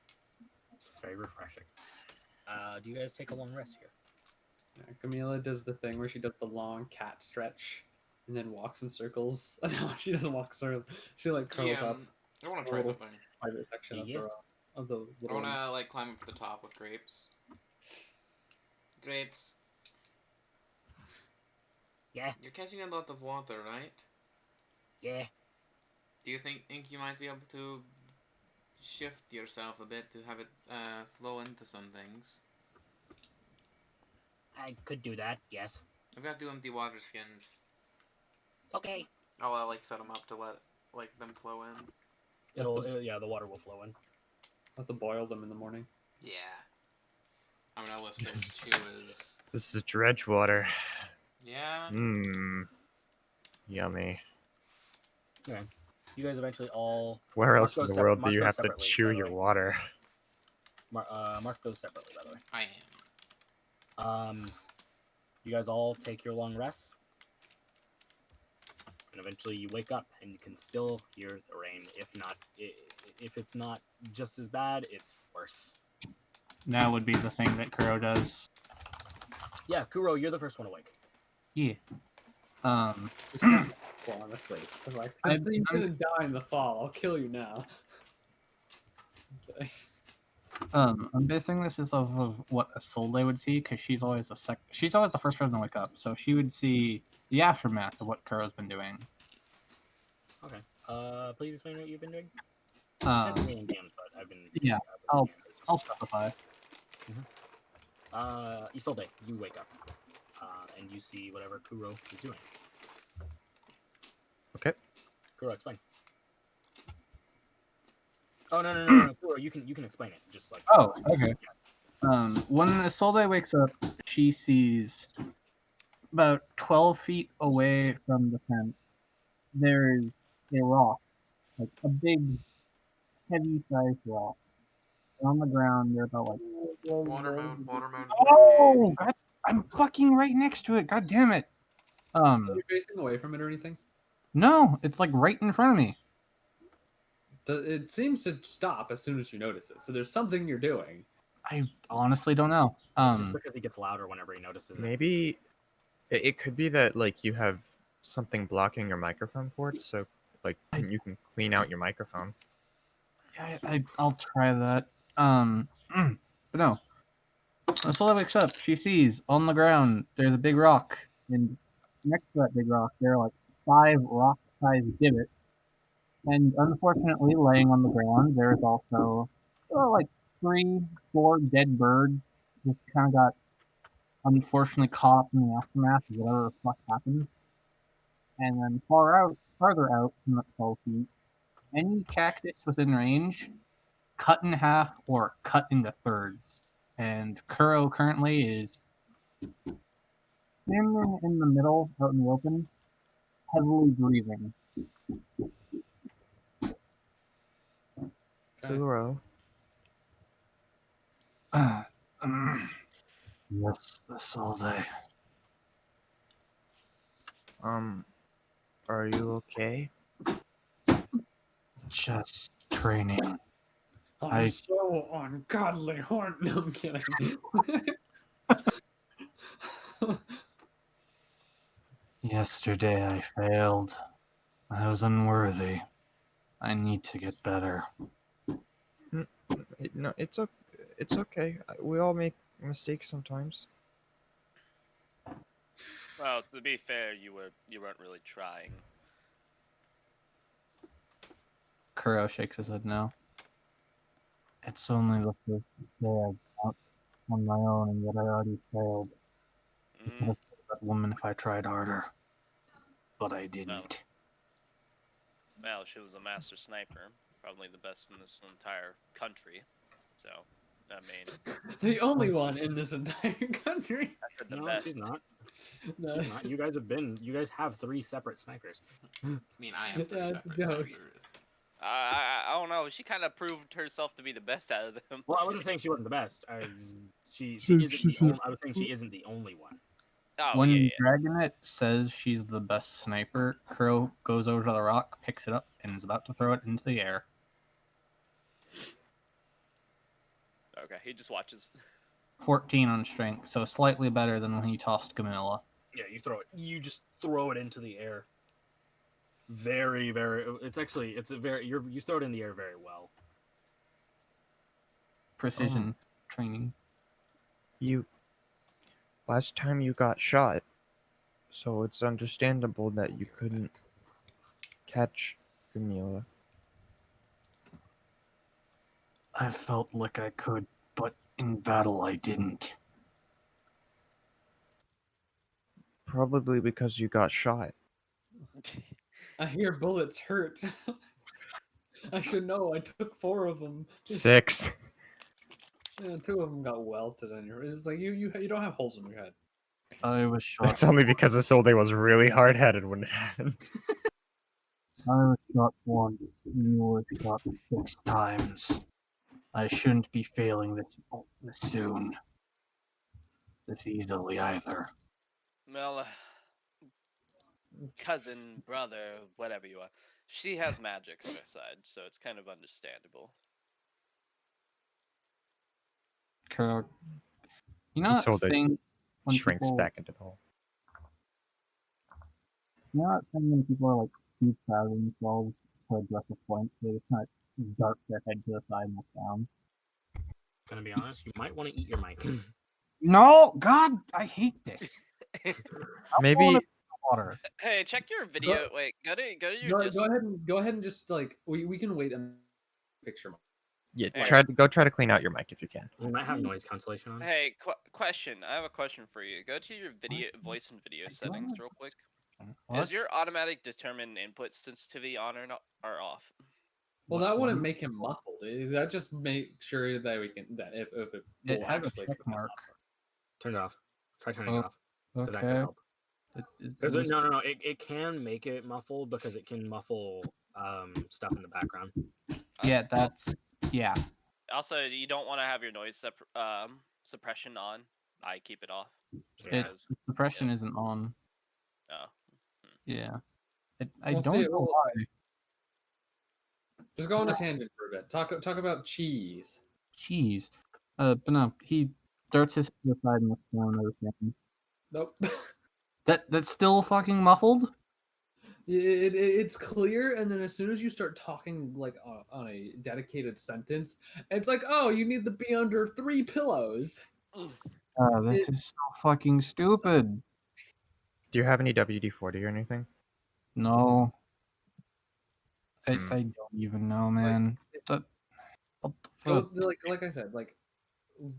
It's very refreshing. Do you guys take a long rest here? Yeah, Camila does the thing where she does the long cat stretch and then walks in circles. No, she doesn't walk in circles. She like curls up. I want to try little something. private section of the I little. want to like climb up to the top with grapes. Grapes. Yeah. You're catching a lot of water, right? Yeah. Do you think you might be able to shift yourself a bit to have it flow into some things? I could do that, yes. I've got 2 empty water skins. Okay. I'll like set them up to let like them flow in. Yeah, the water will flow in. Have to boil them in the morning. Yeah. I'm gonna list those 2 as. This is dredge water. Yeah. Mmm. Yummy. Okay. You guys eventually all. Where else in those the world do mark you those have to separately, chew by the your way. water? Mark those separately, by the way. I am. You guys all take your long rest, and eventually you wake up and you can still hear the rain. If it's not just as bad, it's worse. That would be the thing that Kuro does. Yeah, Kuro, you're the first one awake. Yeah. Well, honestly, it's like I'm- since you didn't die in the fall, I'll kill you now. Okay. I'm basing this off of what Isolde would see, because she's always the first person to wake up, so she would see the aftermath of what Kuro's been doing. Okay. Please explain what you've been doing. You said to me in DMs, but I've been. Yeah, I'll specify. Isolde, you wake up, and you see whatever Kuro is doing. Okay. Kuro, explain. Oh no, Kuro, you can explain it. Just like. Oh, okay. When Isolde wakes up, she sees about 12 feet away from the tent. There's a rock, like a big, heavy-sized rock. On the ground, they're about like. Water mode. Oh, God! I'm fucking right next to it. God damn it! Are you facing away from it or anything? No, it's like right in front of me. It seems to stop as soon as you notice it. So there's something you're doing. I honestly don't know. It's just because he gets louder whenever he notices it. Maybe it could be that like you have something blocking your microphone ports, so like you can clean out your microphone. Yeah, I'll try that. But no. When Sola wakes up, she sees on the ground there's a big rock, and next to that big rock there are like 5 rock-sized divots. And unfortunately, laying on the ground, there's also like 3, 4 dead birds. Just kind of got unfortunately caught up in the aftermath of whatever the fuck happened. And then farther out from the 12 feet, any cactus within range, cut in half or cut into thirds. And Kuro currently is standing in the middle, out in the open, heavily breathing. Kuro. Yes, this all day. Are you okay? Just training. I'm so ungodly horny. No, I'm kidding. Yesterday I failed. I was unworthy. I need to get better. No, it's okay. We all make mistakes sometimes. Well, to be fair, you weren't really trying. Kuro shakes his head no. It's only the first day I've out on my own, and yet I already failed. I could have killed that woman if I tried harder. But I didn't. Well, she was a master sniper, probably the best in this entire country. So, I mean, the only one in this entire country. No, she's not. No. She's not. You guys have 3 separate snipers. I mean, I have 3 separate joke. snipers. I don't know. She kind of proved herself to be the best out of them. Well, I wasn't saying she wasn't the best. She isn't the only. I was saying she isn't the only one. Oh, When yeah. Dragonet says she's the best sniper, Kuro goes over to the rock, picks it up, and is about to throw it into the air. Okay, he just watches. 14 on strength, so slightly better than when he tossed Camilla. Yeah, you just throw it into the air. Very, very. You throw it in the air very well. Precision training. Last time you got shot, so it's understandable that you couldn't catch Camilla. I felt like I could, but in battle I didn't. Probably because you got shot. I hear bullets hurt. I should know. I took 4 of them. 6. Yeah, 2 of them got welted on your. It's like you don't have holes in your head. I was shot. That's only because Isolde was really hard-headed when it happened. I was shot once. You were shot 6 times. I shouldn't be failing this soon. This easily either. Well, cousin, brother, whatever you are, she has magic on her side, so it's kind of understandable. Kuro, you know that Isolde thing when shrinks people, back into the hole. You know that thing when people are like too proud of themselves to address a point, they just kind of dart their head to the side and look down. Gonna be honest, you might want to eat your mic. No, God, I hate this. Maybe Water. Hey, check your video. Wait, go to your Discord. Go ahead and just like we can wait and picture. Yeah, Hey. try to clean out your mic if you can. You might have noise cancellation on. Hey, question. I have a question for you. Go to your voice and video settings real quick. What? Is your automatic determine input sensitivity on or not or off? Well, that wouldn't make him muffled. That just make sure that we can if it It will has a actually check mark. Turn it off. Try turning it off. Because that Okay. could help. No. It can make it muffled because it can muffle stuff in the background. Yeah. Also, you don't want to have your noise suppression on. I keep it off. Suppression isn't on. Oh. Yeah. I We'll don't see, know we'll- why. Just go on a tangent for a bit. Talk about cheese. Jeez. But no, he darts his head to the side and looks down at everything. Nope. That's still fucking muffled? It's clear, and then as soon as you start talking like on a dedicated sentence, it's like, oh, you need to be under 3 pillows. Oh, this is so fucking stupid. Do you have any WD-40 or anything? No. I Hmm. don't even know, man. What the Go fuck? like I said, like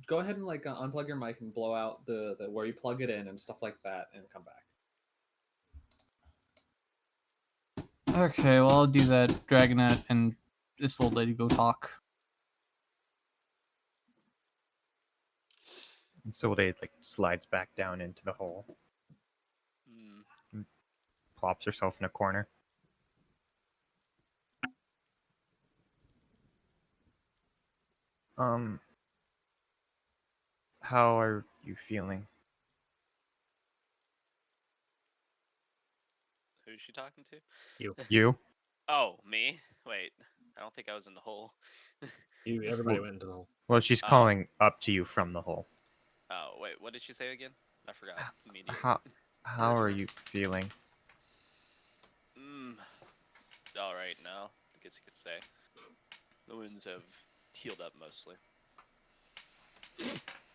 go ahead and like unplug your mic and blow out the where you plug it in and stuff like that, and come back. Okay, well, I'll do that. Dragonet and this old lady go talk. And so they like slides back down into the hole, Mm. plops herself in a corner. How are you feeling? Who's she talking to? You? Oh, me? Wait, I don't think I was in the hole. Everybody went into the hole. Well, she's Oh. calling up to you from the hole. Oh, wait, what did she say again? I forgot immediately. How are you feeling? All right now, I guess you could say. The wounds have healed up mostly.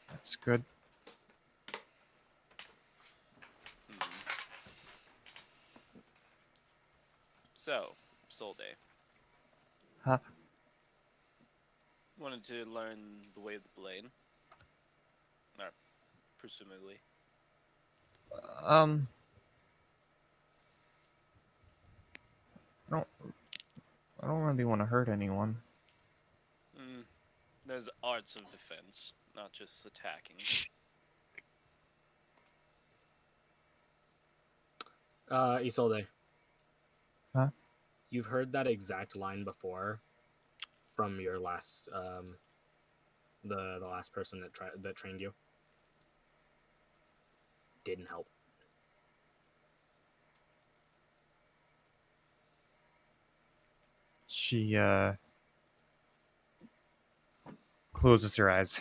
That's good. So, Soul Day. Huh? Wanted to learn the way of the blade. Or, presumably. I don't really want to hurt anyone. There's arts of defense, not just attacking. Isolde. Huh? You've heard that exact line before from your last, the last person that trained you. Didn't help. She closes her eyes.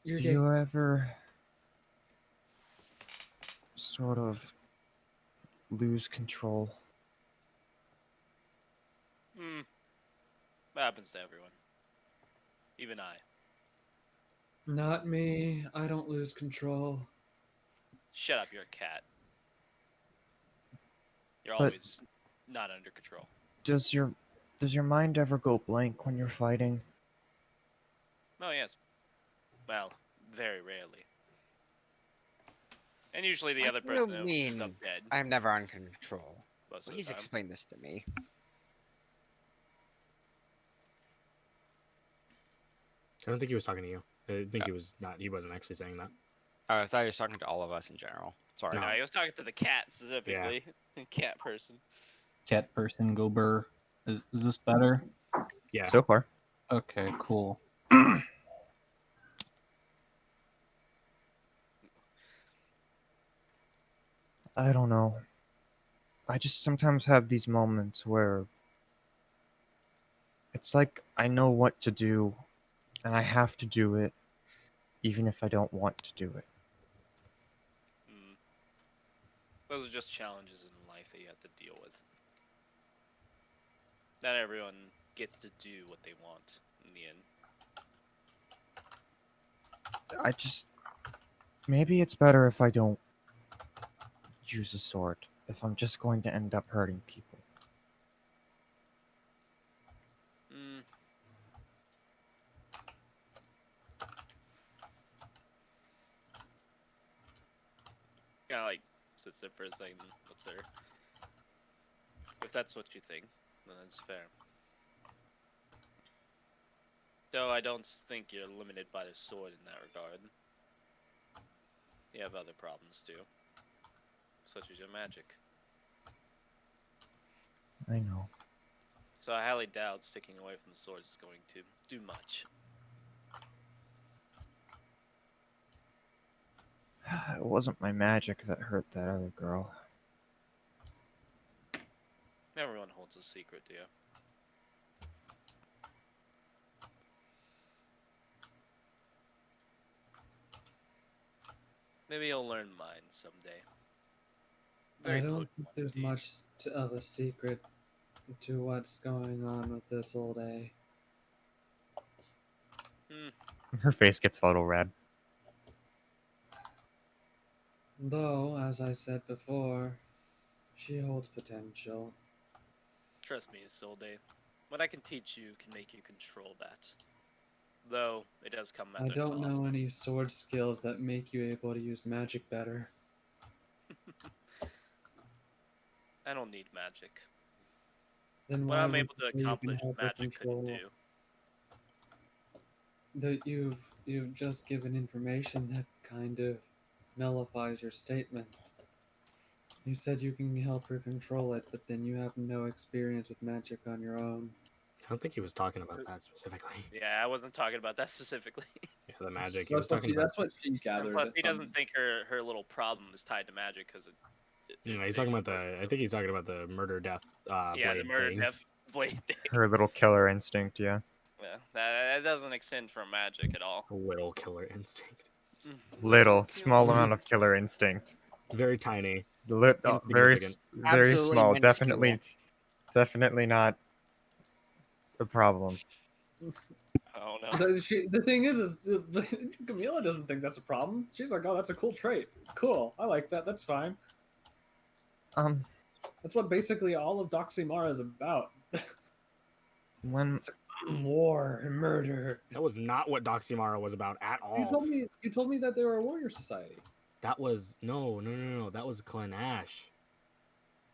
Do you ever sort of lose control? That happens to everyone. Even I. Not me. I don't lose control. Shut up, you're a cat. You're But- always not under control. Does your mind ever go blank when you're fighting? Oh, yes. Well, very rarely. And usually the other What do person you who mean ends up dead I'm never on control. most of the Please time. explain this to me. I don't think he was talking to you. I think he was not. He wasn't actually saying that. Oh, I thought he was talking to all of us in general. Sorry. No, he was talking to the cat specifically. Cat person. Cat person, go burr. Is this better? Yeah. So far. Okay, cool. I don't know. I just sometimes have these moments where it's like I know what to do and I have to do it even if I don't want to do it. Those are just challenges in life that you have to deal with. Not everyone gets to do what they want in the end. Maybe it's better if I don't use a sword, if I'm just going to end up hurting people. Kinda like sits there for a second and looks at her. If that's what you think, then that's fair. Though I don't think you're limited by the sword in that regard. You have other problems too. Such as your magic. I know. So I highly doubt sticking away from the sword is going to do much. It wasn't my magic that hurt that other girl. Everyone holds a secret, do you? Maybe you'll learn mine someday. I don't think there's much of a secret to what's going on with this old A. Her face gets a little red. Though, as I said before, she holds potential. Trust me, Isolde. What I can teach you can make you control that. Though, it does come at I a don't cost. know any sword skills that make you able to use magic better. I don't need magic. Then What why I'm would able to you say you can accomplish, help her magic couldn't control? do. That you've just given information that kind of nullifies your statement. You said you can help her control it, but then you have no experience with magic on your own. I don't think he was talking about that specifically. Yeah, I wasn't talking about that specifically. Yeah, the magic. He was That's what talking she, about. that's what she And gathered. plus, he doesn't think her little problem is tied to magic because it. Yeah, he's talking about the. I think he's talking about the murder death. Yeah, the blade murder thing. death blade thing. Her little killer instinct, yeah. Yeah, that doesn't extend from magic at all. A little killer instinct. Little, small amount of killer instinct. Very tiny. Very, Insignificant. very Absolutely small. minuscule. Definitely not a problem. Oh no. The thing is Camila doesn't think that's a problem. She's like, oh, that's a cool trait. Cool, I like that. That's fine. That's what basically all of Doximara is about. When War and murder. That was not what Doximara was about at all. You told me that they were a warrior society. That was no. That was Clan Ash.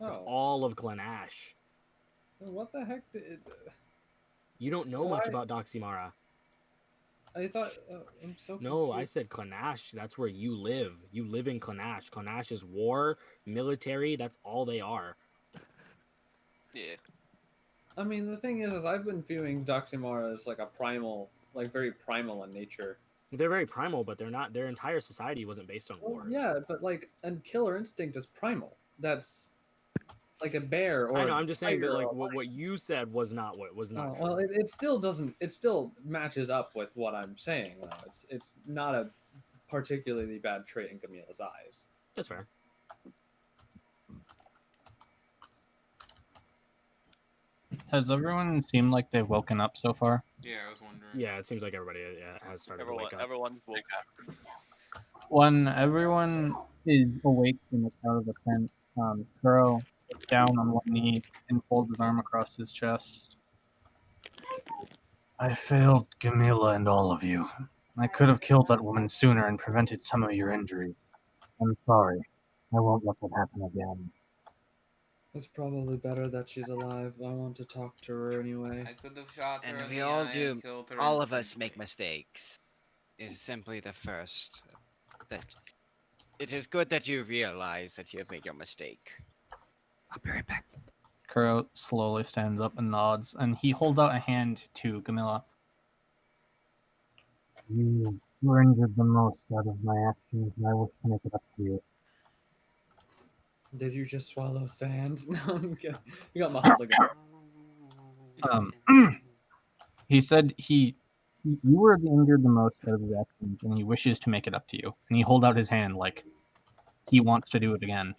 That's Oh. all of Clan Ash. What the heck did? You don't know much about Doximara. I thought. I'm so. No, I confused. said Clan Ash. That's where you live. You live in Clan Ash. Clan Ash is war, military. That's all they are. Yeah. I mean, the thing is I've been viewing Doximara as like a primal, like very primal in nature. They're very primal, but they're not. Their entire society wasn't based on war. Yeah, but like, and killer instinct is primal. That's like a bear or. I know. I'm just saying that tiger like or what you said was not what was not. Oh, well, it still doesn't. It still matches up with what I'm saying. Though it's not a particularly bad trait in Camila's eyes. That's fair. Has everyone seemed like they've woken up so far? Yeah, I was wondering. Yeah, it seems like everybody has started to wake up. Everyone's woke up. When everyone is awake in the crowd of the tent, Kuro gets down on one knee and folds his arm across his chest. I failed Camilla and all of you. I could have killed that woman sooner and prevented some of your injuries. I'm sorry. I won't let that happen again. It's probably better that she's alive. I want to talk to her anyway. I could have shot her And in we the all eye do. and killed her All of us instantly. make mistakes. Is simply the first. That it is good that you realize that you have made your mistake. I'll be right back. Kuro slowly stands up and nods, and he holds out a hand to Camilla. You were injured the most out of my actions, and I wish to make it up to you. Did you just swallow sand? No, I'm kidding. You got muffled again. He said you were the injured the most out of his actions, and he wishes to make it up to you. And he hold out his hand like he wants to do it again.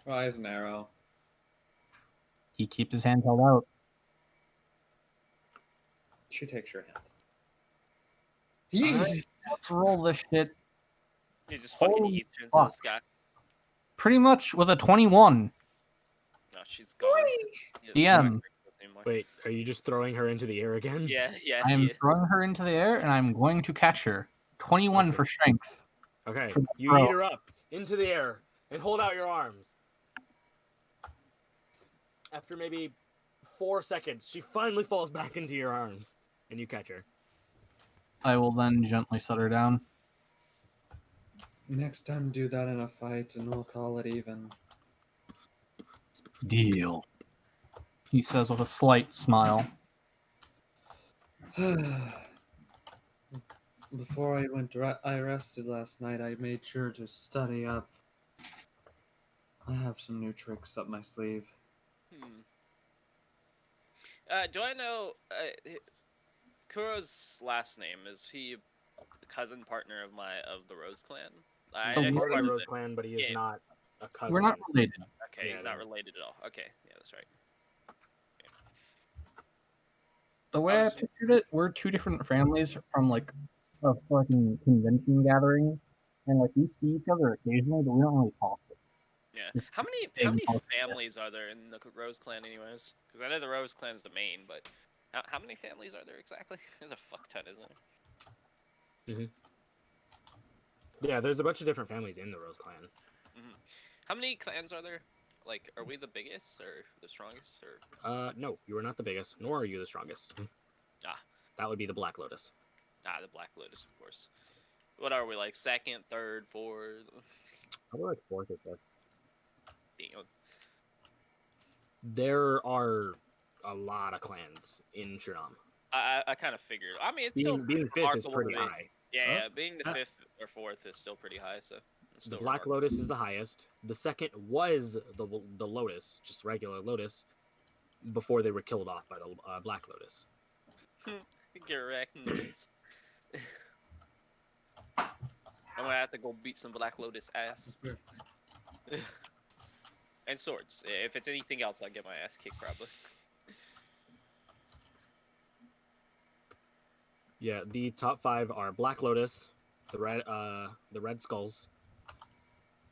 Rise and arrow. He keeps his hand held out. She takes your hand. Alright, let's roll this shit. He just fucking Holy eats her into fuck. the sky. Pretty much with a 21. No, she's gone. DM. Wait, are you just throwing her into the air again? Yeah. I am throwing her into the air, and I'm going to catch her. 21 for strength. Okay, For the you throw. eat her up into the air and hold out your arms. After maybe 4 seconds, she finally falls back into your arms, and you catch her. I will then gently set her down. Next time, do that in a fight, and we'll call it even. Deal. He says with a slight smile. Before I rested last night, I made sure to study up. I have some new tricks up my sleeve. Do I know Kuro's last name? Is he a cousin partner of the Rose Clan? I know He's he's part of part the of Rose the. Clan, but he is Yeah. not a cousin. We're not related. Okay, Yeah, he's they're not not. related at all. Okay, yeah, that's right. The way I pictured it, we're two different families from like a fucking convention gathering, and like we see each other occasionally, but we don't really talk. Yeah. It's How many big house families are there in the Rose Clan, anyways? Because I know the Rose Clan's the main, but how many families are there exactly? There's a fuck ton, isn't there? Yeah, there's a bunch of different families in the Rose Clan. How many clans are there? Like, are we the biggest or the strongest? Or No, you are not the biggest, nor are you the strongest. That would be the Black Lotus. The Black Lotus, of course. What are we, like, second, third, fourth? Probably like fourth or fifth. Damn. There are a lot of clans in Shinam. I kind of figured. I mean, it's still Being fifth is remarkable to pretty me. high. Yeah, being the fifth or fourth is still pretty high, so it's The still Black Lotus is the highest. The second was the Lotus, just regular Lotus, before they were killed off by the Black Lotus. Get wrecked, nerds. I'm gonna have to go beat some Black Lotus ass. And swords. If it's anything else, I'll get my ass kicked probably. Yeah, the top 5 are Black Lotus, the Red Skulls,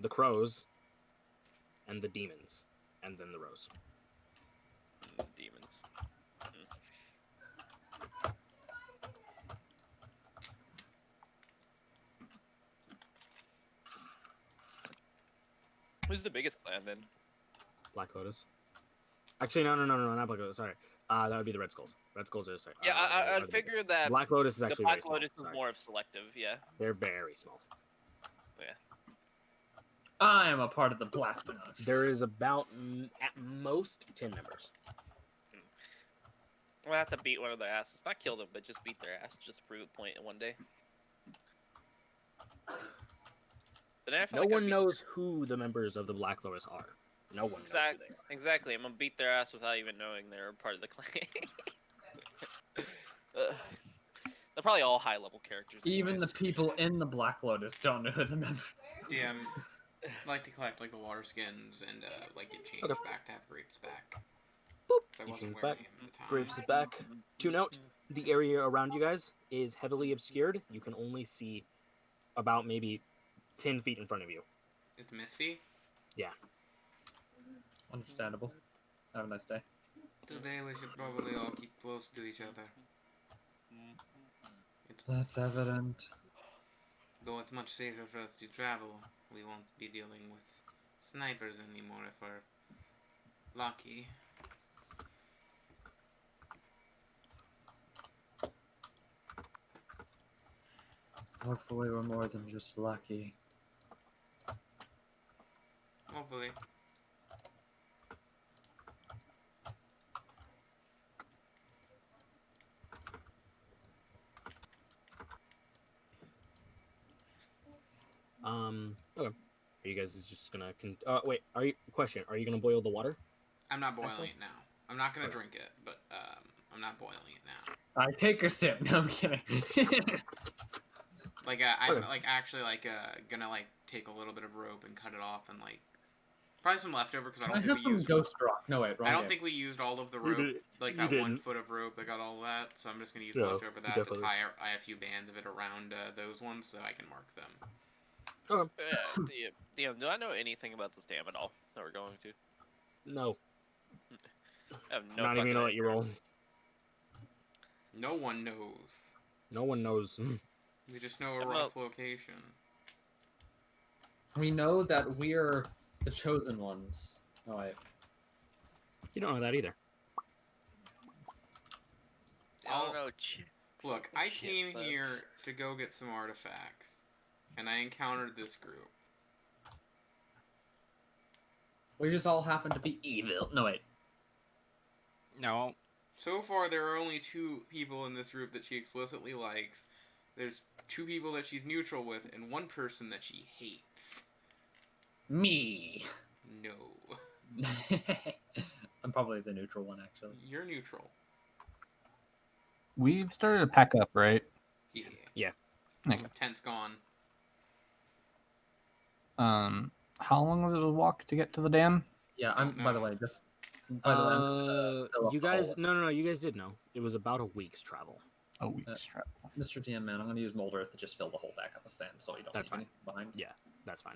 the Crows, and the Demons, and then the Rose. Demons. Who's the biggest clan then? Black Lotus. Actually, no, not Black Lotus. Sorry, that would be the Red Skulls. Red Skulls are second. Yeah, I figured that Black Lotus is actually the Black very small. Lotus is Sorry. more of selective. Yeah. They're very small. Yeah. I am a part of the Black Lotus. There is about at most 10 members. We'll have to beat one of their asses. Not kill them, but just beat their ass. Just to prove a point one day. But I feel No like one knows who the members of the Black Lotus are. No one knows who they are. Exactly. I'm gonna beat their ass without even knowing they're part of the clan. They're probably all high-level characters. Even the anyways. people in the Black Lotus don't know who the members. Yeah, I like to collect like the water skins and like get changed back to have grapes back. I wasn't wearing them at the time. Grapes is back. To note, the area around you guys is heavily obscured. You can only see about maybe 10 feet in front of you. It's misty. Yeah. Understandable. Have a nice day. Today we should probably all keep close to each other. That's evident. Though it's much safer for us to travel, we won't be dealing with snipers anymore if we're lucky. Hopefully we're more than just lucky. Hopefully. Okay. Are you guys just gonna wait, question, are you gonna boil the water? I'm not boiling it now. I'm not gonna drink it, but I'm not boiling it now. I take a sip. No, I'm kidding. Like I'm like actually like gonna like take a little bit of rope and cut it off and like probably some leftover because I don't think we used Ghost Rock. No wait, wrong I don't game. think we used all of the rope, like that 1 foot of rope that got all that. So I'm just gonna use leftover that to tie a few bands of it around those ones so I can mark them. Okay. DM, do I know anything about this dam at all that we're going to? No. I have no Not even gonna let you roll. No one knows. No one knows. We just know a rough location. We know that we're the chosen ones. Oh wait. You don't know that either. I don't know. Look, I came here to go get some artifacts, and I encountered this group. We just all happen to be evil. No wait. No. So far, there are only 2 people in this group that she explicitly likes, There's 2 people that she's neutral with and 1 person that she hates. Me. No. I'm probably the neutral one, actually. You're neutral. We've started to pack up, right? Yeah. Yeah. Okay. Tent's gone. How long was the walk to get to the dam? Yeah, Don't by the know. way, fill up You the guys, hole. no, you guys did know. It was about a week's travel. A week's travel. Mr. DM, man, I'm gonna use Molder to just fill the hole back up with sand, so you don't That's leave anything behind. Yeah, that's fine.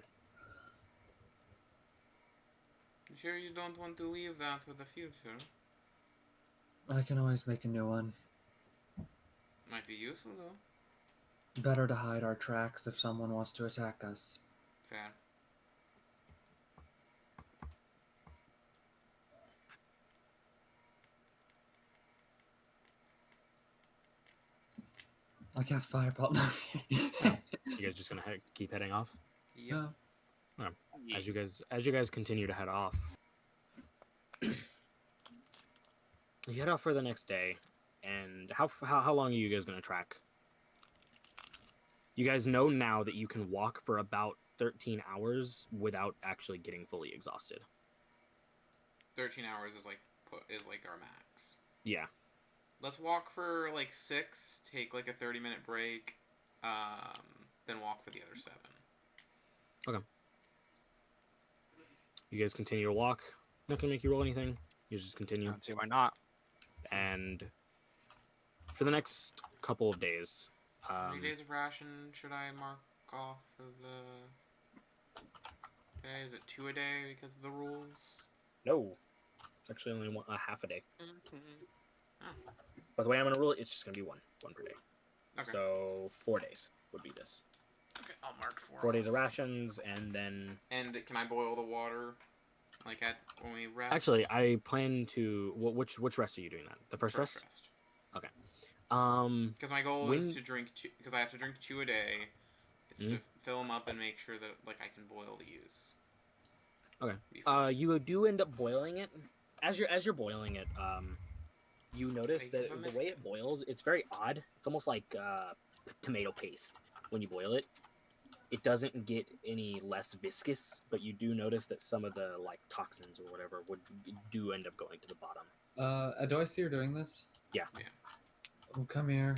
You sure you don't want to leave that for the future? I can always make a new one. Might be useful though. Better to hide our tracks if someone wants to attack us. Fair. I guess fireball. You guys just gonna keep heading off? Yep. As you guys continue to head off, you head off for the next day. And how long are you guys gonna track? You guys know now that you can walk for about 13 hours without actually getting fully exhausted. 13 hours is like our max. Yeah. Let's walk for like 6, take like a 30-minute break, then walk for the other 7. Okay. You guys continue to walk. Not gonna make you roll anything. You just continue. See why not? And for the next couple of days, How many days of ration should I mark off for the day? Is it 2 a day because of the rules? no, it's actually only a half a day. Oh. But the way I'm gonna rule it, it's just gonna be one per day. Okay. So 4 days would be this. Okay, I'll mark 4. 4 days of rations, and then And can I boil the water, like when we rest? actually I plan to. Which rest are you doing? That the first rest? Okay. Because my goal is when- to drink 2. Because I have to drink 2 a day. It's to fill them up and make sure that like I can boil to use. Okay. You do end up boiling it. As you're boiling it, you notice that the way it boils, it's very odd. It's almost like tomato paste when you boil it. It doesn't get any less viscous, but you do notice that some of the like toxins or whatever do end up going to the bottom. Do I see her doing this? Yeah. Oh, come here.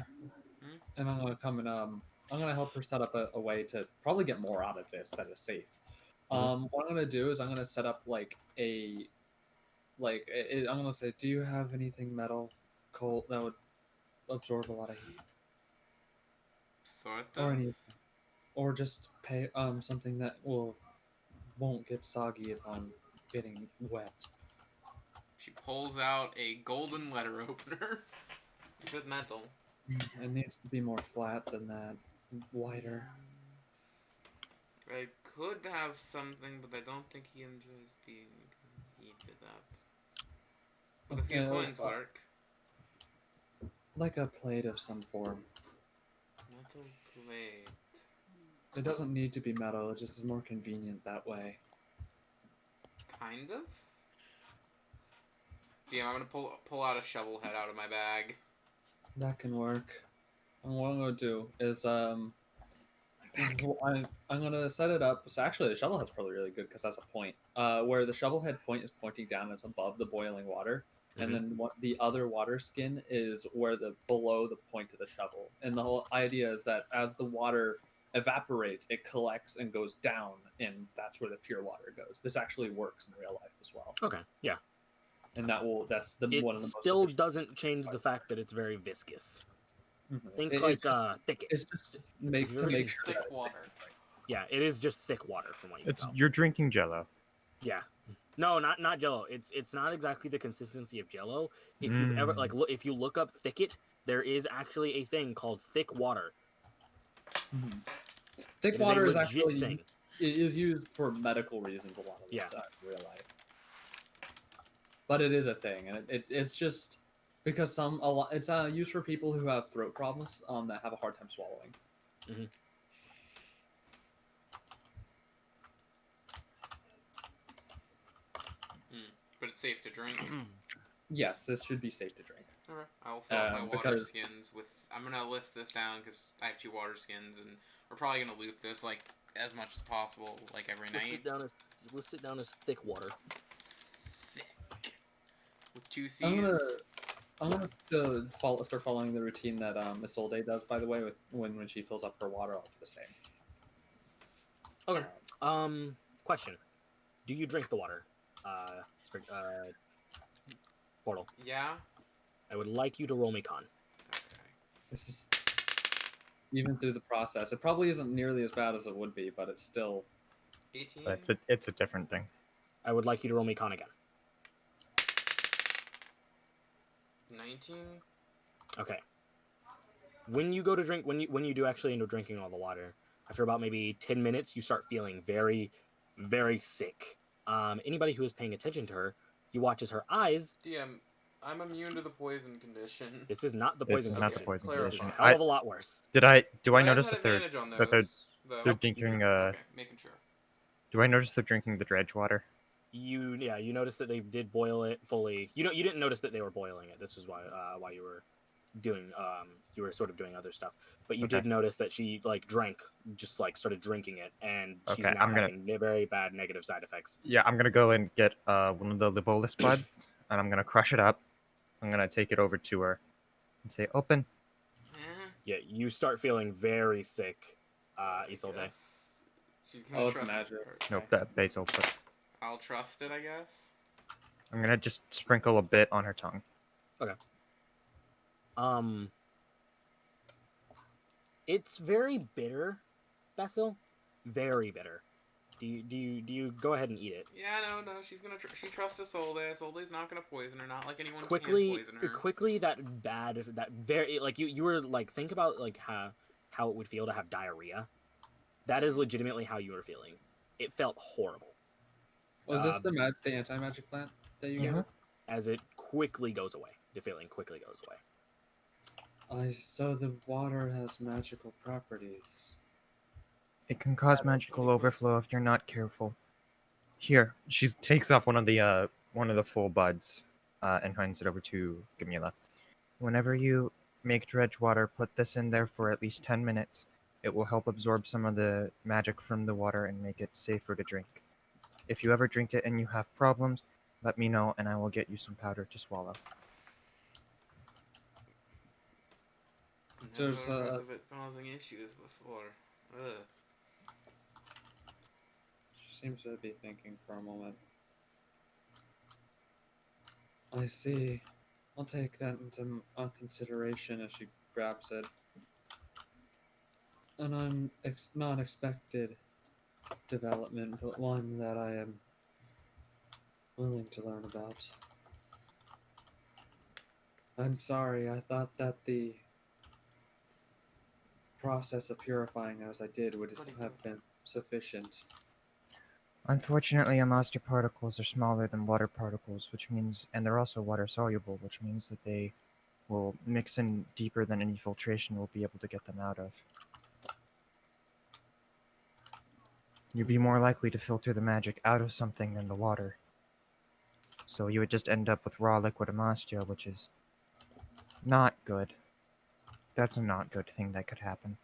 And I'm gonna come and I'm gonna help her set up a way to probably get more out of this that is safe. What I'm gonna do is I'm gonna set up I'm gonna say, do you have anything metal, cold that would absorb a lot of heat, Sort or of. anything, or just pay something that won't get soggy upon getting wet. She pulls out a golden letter opener. Is it metal? It needs to be more flat than that, wider. I could have something, but I don't think he enjoys being heated up. But a few Okay, coins work. Like a plate of some form. Metal plate. It doesn't need to be metal, it just is more convenient that way. Kind of? Yeah, I'm gonna pull out a shovel head out of my bag. That can work. And what I'm gonna do is I'm gonna set it up. So actually, the shovel head's probably really good because that's a point. Where the shovel head point is pointing down, it's above the boiling water, and then the other water skin is below the point of the shovel. And the whole idea is that as the water evaporates, it collects and goes down, and that's where the pure water goes. This actually works in real life as well. Okay. Yeah. And that's the It one of the most still efficient- doesn't change the fact that it's very viscous. Think It's like just- thicket. It's just to make sure Thick that water. Yeah, it is just thick water from what you can tell. You're drinking Jello. Yeah. No, not Jello. It's not exactly the consistency of Jello. If you've ever if you look up thicket, there is actually a thing called thick water. thick It is a water is legit actually thing. it is used for medical reasons a lot of the Yeah. time in real life. But it is a thing, and it's just because it's used for people who have throat problems that have a hard time swallowing. But it's safe to drink. Yes, this should be safe to drink. Okay. I'll fill up my water because- skins with. I'm gonna list this down because I have 2 water skins, and we're probably gonna loop this like as much as possible, like every night. List it down as thick water. Thick. With 2 I'm C's. gonna start following the routine that Isolde does. By the way, with when she fills up her water, I'll do the same. Okay. Question: do you drink the water? Portal. Yeah. I would like you to roll me con. Okay. This is even through the process. It probably isn't nearly as bad as it would be, but it's still. 18. But it's a different thing. I would like you to roll me con again. 19. Okay. When you go to drink, when you do actually end up drinking all the water, after about maybe 10 minutes, you start feeling very, very sick. Anybody who is paying attention to her, you watch as her eyes. DM, I'm immune to the poison condition. This is not the This poison is not condition. the poison Clarify. This is a condition. hell of a lot worse. Do I I notice have that advantage on they're those, though. drinking Okay, making sure. do I notice they're drinking the dredge water? You noticed that they did boil it fully. You didn't notice that they were boiling it. This is why you were doing you were sort of doing other stuff. But you did notice that she started drinking it, and she's Okay, now having very bad negative side effects. Yeah, I'm gonna go and get one of the Libolus buds, and I'm gonna crush it up. I'm gonna take it over to her and say, "Open." Yeah, you start feeling very sick, Isolde. She's gonna It's magic. Nope, that basil. But I'll trust it, I guess. I'm gonna just sprinkle a bit on her tongue. Okay. It's very bitter, Basil. Very bitter. Do you go ahead and eat it? Yeah, no, she's gonna. She trusts Isolde. Isolde's not gonna poison her. Not like anyone can Quickly, poison her. quickly. That very like you were like think about like how it would feel to have diarrhea. That is legitimately how you were feeling. It felt horrible. Was this the anti-magic plant that you gave her? As it quickly goes away, the feeling quickly goes away. So the water has magical properties. It can cause magical overflow if you're not careful. Here, she takes off one of the full buds, and hands it over to Gamila. Whenever you make dredge water, put this in there for at least 10 minutes. It will help absorb some of the magic from the water and make it safer to drink. If you ever drink it and you have problems, let me know and I will get you some powder to swallow. Never heard of it causing issues before. Ugh. She seems to be thinking for a moment. I see. I'll take that into consideration as she grabs it. An unexpected development, but one that I am willing to learn about. I'm sorry, I thought that the process of purifying as I did would have been sufficient. Unfortunately, Amaster particles are smaller than water particles, and they're also water soluble, which means that they will mix in deeper than any filtration will be able to get them out of. You'd be more likely to filter the magic out of something than the water. So you would just end up with raw liquid Amastia, which is not good. That's a not good thing that could happen.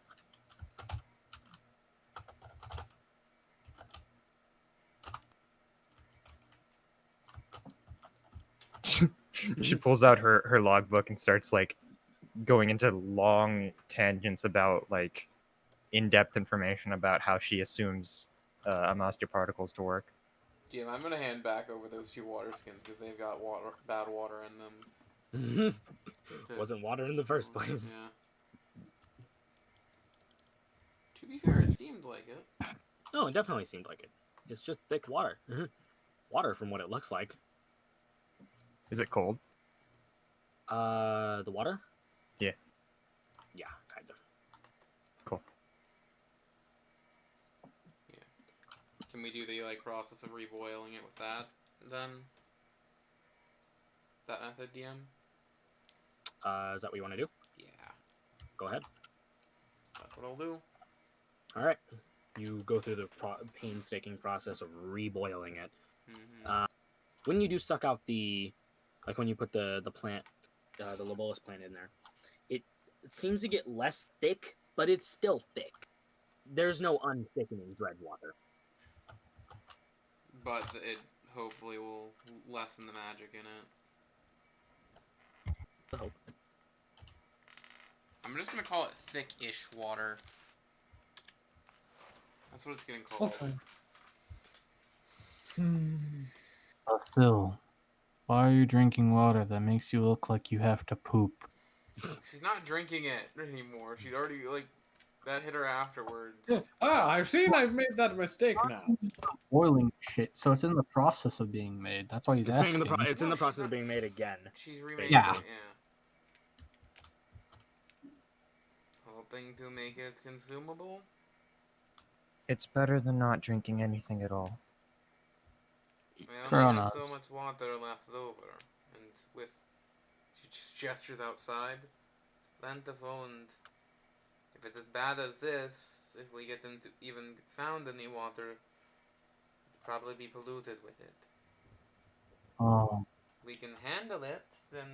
She pulls out her logbook and starts like going into long tangents about like in-depth information about how she assumes Amastia particles to work. DM, I'm gonna hand back over those 2 water skins because they've got bad water in them. Wasn't water in the first place. Yeah. To be fair, it seemed like it. No, it definitely seemed like it. It's just thick water. Water from what it looks like. Is it cold? The water? Yeah. Yeah, kind of. Cool. Yeah. Can we do the process of reboiling it with that then? That method, DM? Is that what you want to do? Yeah. Go ahead. That's what I'll do. All right. You go through the painstaking process of reboiling it. Mm-hmm. When you do suck out when you put the plant the Lobolus plant in there. It seems to get less thick, but it's still thick. There's no unthickening dredge water. But it hopefully will lessen the magic in it. I hope. I'm just gonna call it thick-ish water. That's what it's getting called. Okay. Phil, why are you drinking water that makes you look like you have to poop? She's not drinking it anymore. She already, like, that hit her afterwards. I've seen I've made that mistake now. Boiling shit, so it's in the process of being made. That's why he's asking. It's in the process of being made again. She's remaking Yeah. it, Hoping to make it consumable? It's better than not drinking anything at all. We only Coronas. have so much water left over, and she just gestures outside. It's plentiful, and if it's as bad as this, if we get into even found any water, it'll probably be polluted with it. Oh, We can handle it, then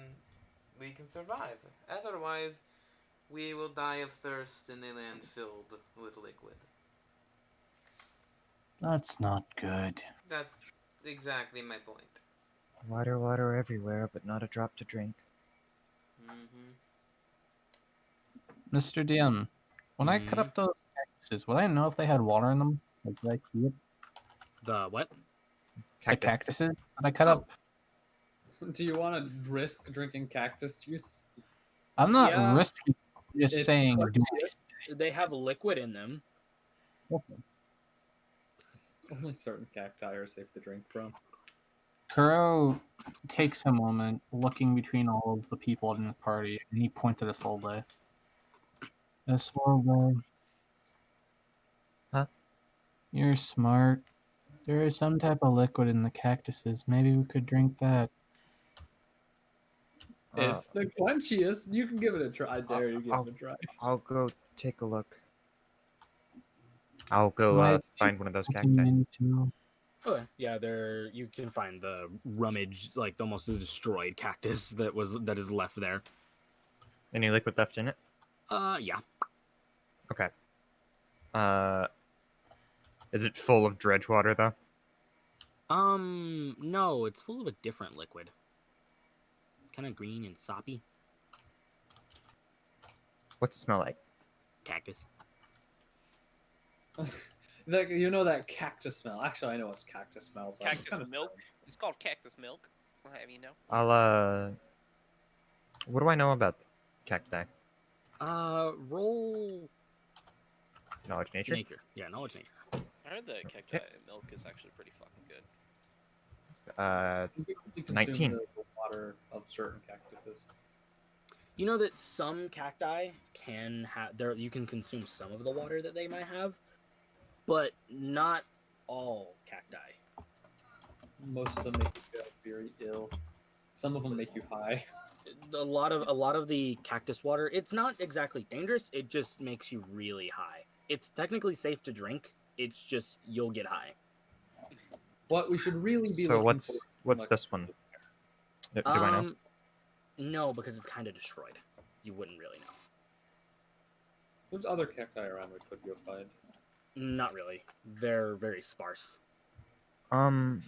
we can survive. Otherwise, we will die of thirst in a land filled with liquid. that's not good. That's exactly my point. Water everywhere, but not a drop to drink. Mm-hmm. Mr. DM, when I cut up those cactuses, would I know if they had water in them? Like, did I see it? The what? The cactuses that I cut up? Do you want to risk drinking cactus juice? I'm not Yeah. risking. I'm just It's saying. They have liquid in them. Only certain cacti are safe to drink from. Kuro takes a moment, looking between all of the people in the party, and he points at Isolde. Isolde. Huh? You're smart. There is some type of liquid in the cactuses. Maybe we could drink that. It's the quenchiest. You can give it a try. I dare you give it a try. I'll go take a look. I'll go Might find one of those looking cacti. into- Oh yeah, you can find the rummaged, like almost destroyed cactus that is left there. Any liquid left in it? Yeah. Okay. Is it full of dredge water though? No, it's full of a different liquid. Kind of green and soppy. What's it smell like? Cactus. You know that cactus smell. Actually, I know what cactus smells like. Cactus milk. It's called cactus milk. I'll have you know. What do I know about cacti? Roll Knowledge nature? Yeah, knowledge nature. I heard the cacti milk is actually pretty fucking good. You can consume 19. the water of certain cactuses. You know that some cacti can have you can consume some of the water that they might have, but not all cacti. Most of them make you feel very ill. Some of them make you high. A lot of the cactus water, it's not exactly dangerous, it just makes you really high. It's technically safe to drink, it's just you'll get high. What we should really be So looking what's this one? Do I know? No, because it's kind of destroyed. You wouldn't really know. There's other cacti around we could go find. Not really. They're very sparse. I'd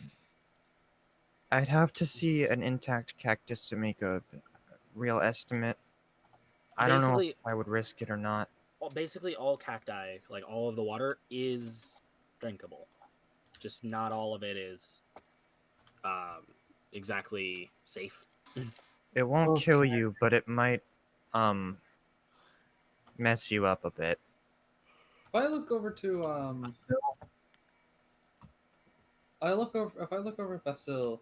have to see an intact cactus to make a real estimate. I don't know if I would risk it or not. Well, basically all cacti, like all of the water, is drinkable. Just not all of it is exactly safe. It won't kill you, but it might mess you up a bit. If I look over to if I look over at Basil,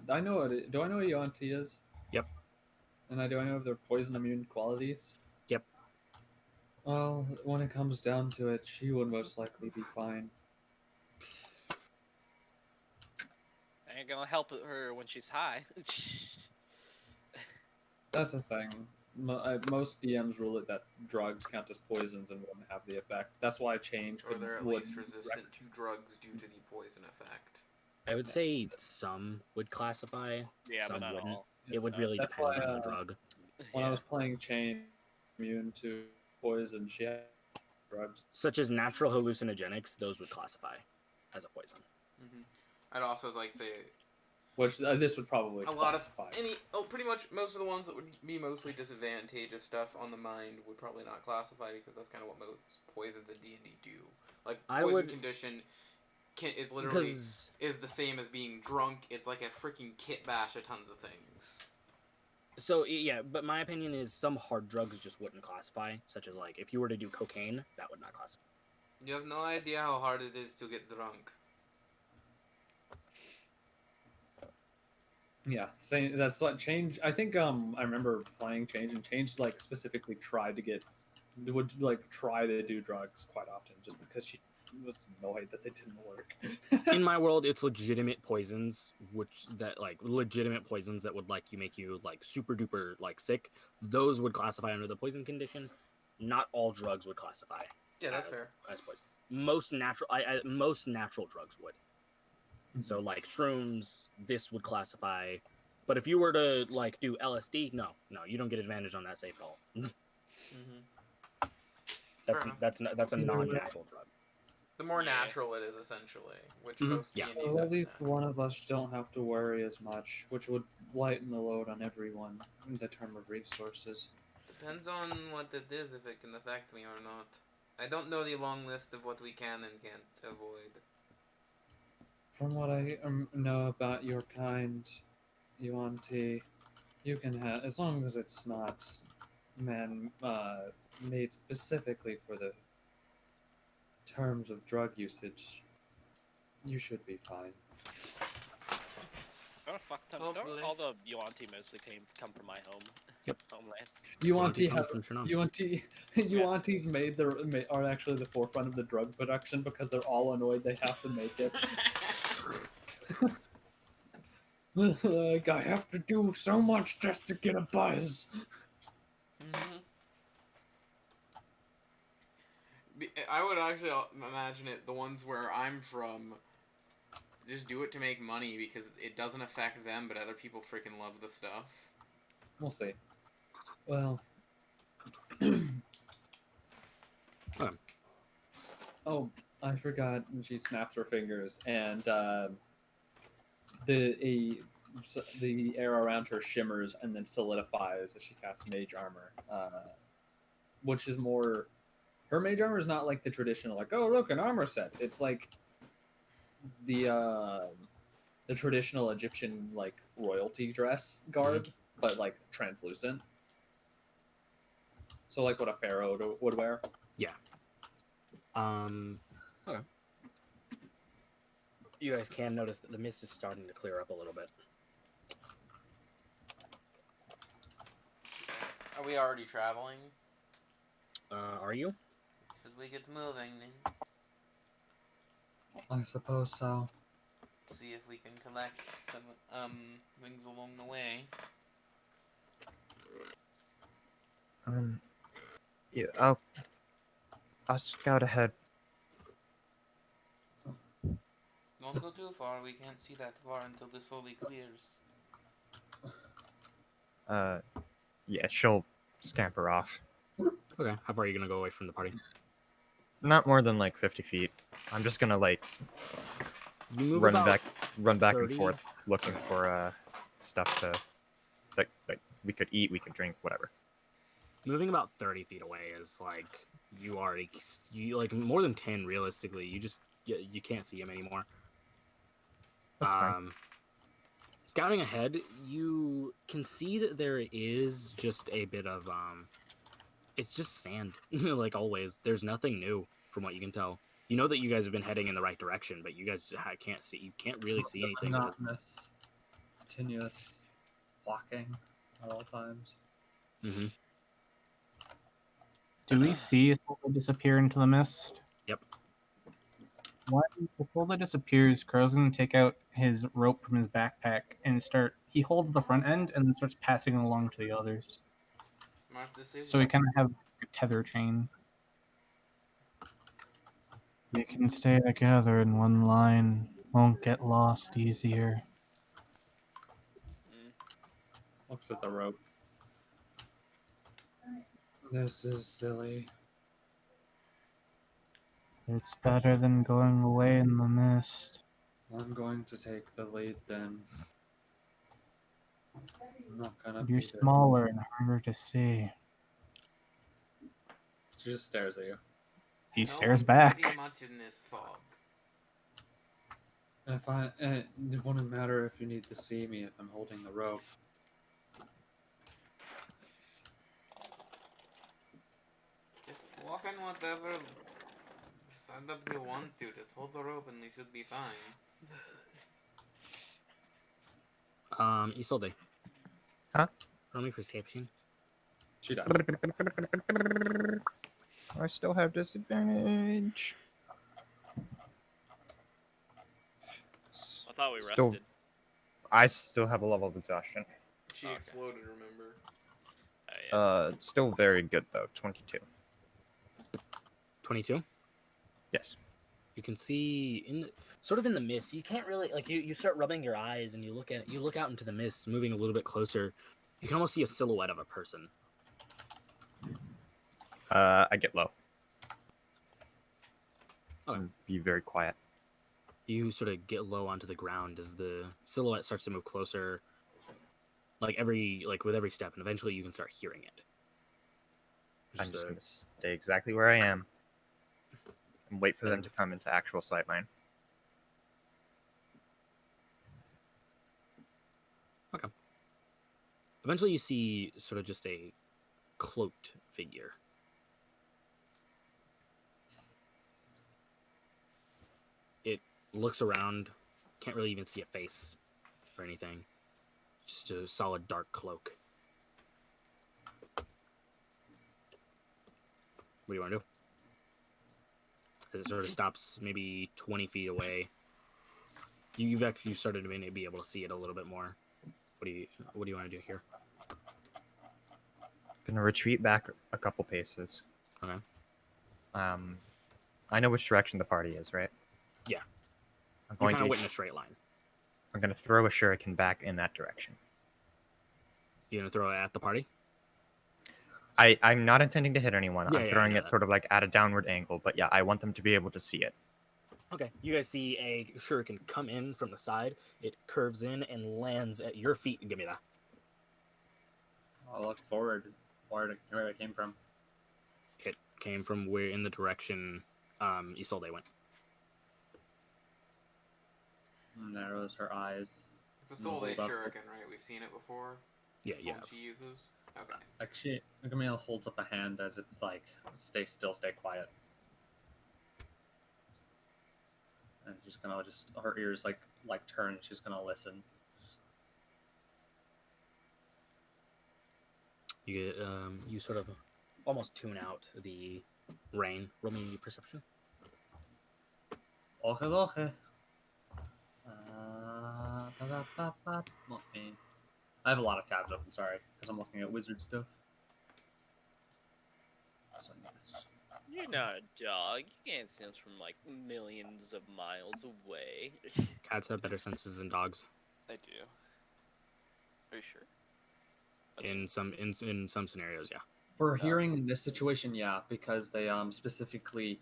I know what do I know what Yuan-Ti is? Yep. And do I know of their poison immune qualities? Yep. Well, when it comes down to it, she would most likely be fine. I ain't gonna help her when she's high. That's the thing. Most DMs rule it that drugs count as poisons and wouldn't have the effect. That's why change Or they're at least resistant to drugs due to the poison effect. I would say some would classify, Yeah, some but not wouldn't. all. It would really That's depend why, on the drug. When I Yeah. was playing Chain, immune to poison, she had drugs. Such as natural hallucinogenics, those would classify as a poison. I'd also like say Which this would probably a lot classify. of pretty much most of the ones that would be mostly disadvantageous stuff on the mind would probably not classify because that's kind of what most poisons in D&D do. Like poison condition is literally is the same as being drunk. It's like a freaking kit bash of tons of things. So yeah, but my opinion is some hard drugs just wouldn't classify, such as like if you were to do cocaine, that would not classify. You have no idea how hard it is to get drunk. Yeah, saying that's what Change. I think I remember playing Change, and Change like specifically tried to would like try to do drugs quite often just because she was annoyed that they didn't work. In my world, it's legitimate poisons, legitimate poisons that would make you like super duper like sick. Those would classify under the poison condition. Not all drugs would classify. Yeah, that's fair. As poison. Most natural drugs would. So like shrooms, this would classify. But if you were to like do LSD, no, you don't get advantage on that save at all. That's a non-natural drug. The more natural it is, essentially, which most D&D So at least one of us don't have to worry as much, which would lighten the load on everyone in the term of resources. Depends on what it is, if it can affect me or not. I don't know the long list of what we can and can't avoid. From what I know about your kind, Yuan-Ti, you can have, as long as it's not made specifically for the terms of drug usage, you should be fine. Oh fuck! Don't all the Yuan-Ti mostly come from my homeland. Yuan-Ti's are actually the forefront of the drug production because they're all annoyed they have to make it. Like, I have to do so much just to get a buzz. I would actually imagine it, the ones where I'm from, just do it to make money because it doesn't affect them, but other people freaking love the stuff. We'll see. Well. Oh, I forgot. She snaps her fingers, and the air around her shimmers and then solidifies as she casts Mage Armor, which is more. Her Mage Armor is not like the traditional, like, oh look, an armor set. It's like the traditional Egyptian like royalty dress garb, but like translucent. So like what a pharaoh would wear. Yeah. Okay. You guys can notice that the mist is starting to clear up a little bit. Are we already traveling? Are you? Should we get moving then? I suppose so. See if we can collect some things along the way. Yeah, I'll scout ahead. Don't go too far, we can't see that far until this fully clears. Yeah, she'll scamper off. Okay, how far are you gonna go away from the party? Not more than like 50 feet. I'm just gonna like run back 30? And forth, looking for stuff to like we could eat, we could drink, whatever. Moving about 30 feet away is like you like more than 10 realistically. You can't see him anymore. That's fine. Scouting ahead, you can see that there is just a bit of it's just sand. Like always, there's nothing new from what you can tell. You know that you guys have been heading in the right direction, but you guys can't really see anything. Monotonous, continuous walking at all times. Mm-hmm. Do we see Isolde disappear into the mist? Yep. When Isolde disappears, Crow's gonna take out his rope from his backpack and he holds the front end and then starts passing it along to the others. Smart decision. So we kind of have a tether chain. We can stay together in one line. Won't get lost easier. Looks at the rope. This is silly. It's better than going away in the mist. I'm going to take the lead then. I'm not gonna You're be there. smaller and harder to see. She just stares at you. He No stares one back. can see much in this fog. It wouldn't matter if you need to see me if I'm holding the rope. Just walk in whatever setup you want to. Just hold the rope and we should be fine. Isolde. Huh? Roll me perception. She does. I still have disadvantage. I thought we Still- rested. I still have a level of exhaustion. She Okay. exploded, remember? Oh, yeah. It's still very good though. 22. 22. Yes. You can see sort of in the mist. You can't really like you start rubbing your eyes and you look out into the mist, moving a little bit closer. You can almost see a silhouette of a person. I get low. Okay. And be very quiet. You sort of get low onto the ground as the silhouette starts to move closer. With every step, and eventually you can start hearing it. I'm just gonna stay exactly where I am and wait for them to come into actual sightline. Okay. Eventually you see sort of just a cloaked figure. It looks around, can't really even see a face or anything. Just a solid dark cloak. What do you want to do? As it sort of stops maybe 20 feet away. You've actually started to be able to see it a little bit more. What do you want to do here? Gonna retreat back a couple paces. Okay. I know which direction the party is, right? Yeah. I'm You're going kind of to. went in a straight line. I'm gonna throw a shuriken back in that direction. You gonna throw it at the party? I'm not intending to hit anyone. Yeah, I'm yeah, I throwing know it that. sort of like at a downward angle, but yeah, I want them to be able to see it. Okay. You guys see a shuriken come in from the side. It curves in and lands at your feet. Give me that. I'll look forward where it came from. It came from where in the direction Isolde went. Narrows her eyes. It's a Soul Day Hold up. Shuriken, right? We've seen it before. Yeah, The yeah. one she uses. Okay. Actually, Camille holds up a hand as if like, stay still, stay quiet. And she's gonna her ears like turn. She's gonna listen. You you sort of almost tune out the rain. Roll me perception. Okay. Okay. I have a lot of tabs open, sorry, because I'm looking at wizard stuff. So, yes. You're not a dog. You can't sense from like millions of miles away. Cats have better senses than dogs. I do. Are you sure? In some scenarios, yeah. For hearing in this situation, yeah, because they specifically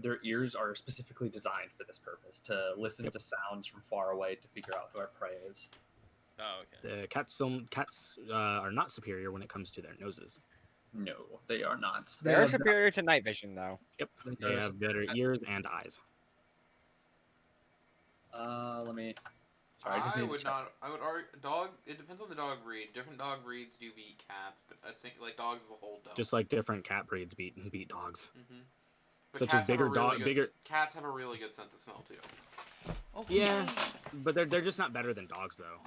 their ears are specifically designed for this purpose, to listen to sounds from far away to figure out who our prey is. Oh, okay. The cats are not superior when it comes to their noses. No, they are not. They are superior to night vision, though. Yep, they have better ears and eyes. Let me. I Sorry, just need to would check. not. I would argue dog. It depends on the dog breed. Different dog breeds do beat cats, but I think like dogs as a whole don't. Just like different cat breeds beat dogs. Mm-hmm. But Such cats as bigger have a really dog, good, bigger. Cats have a really good sense of smell too. Oh, Yeah, but they're just not better than dogs though.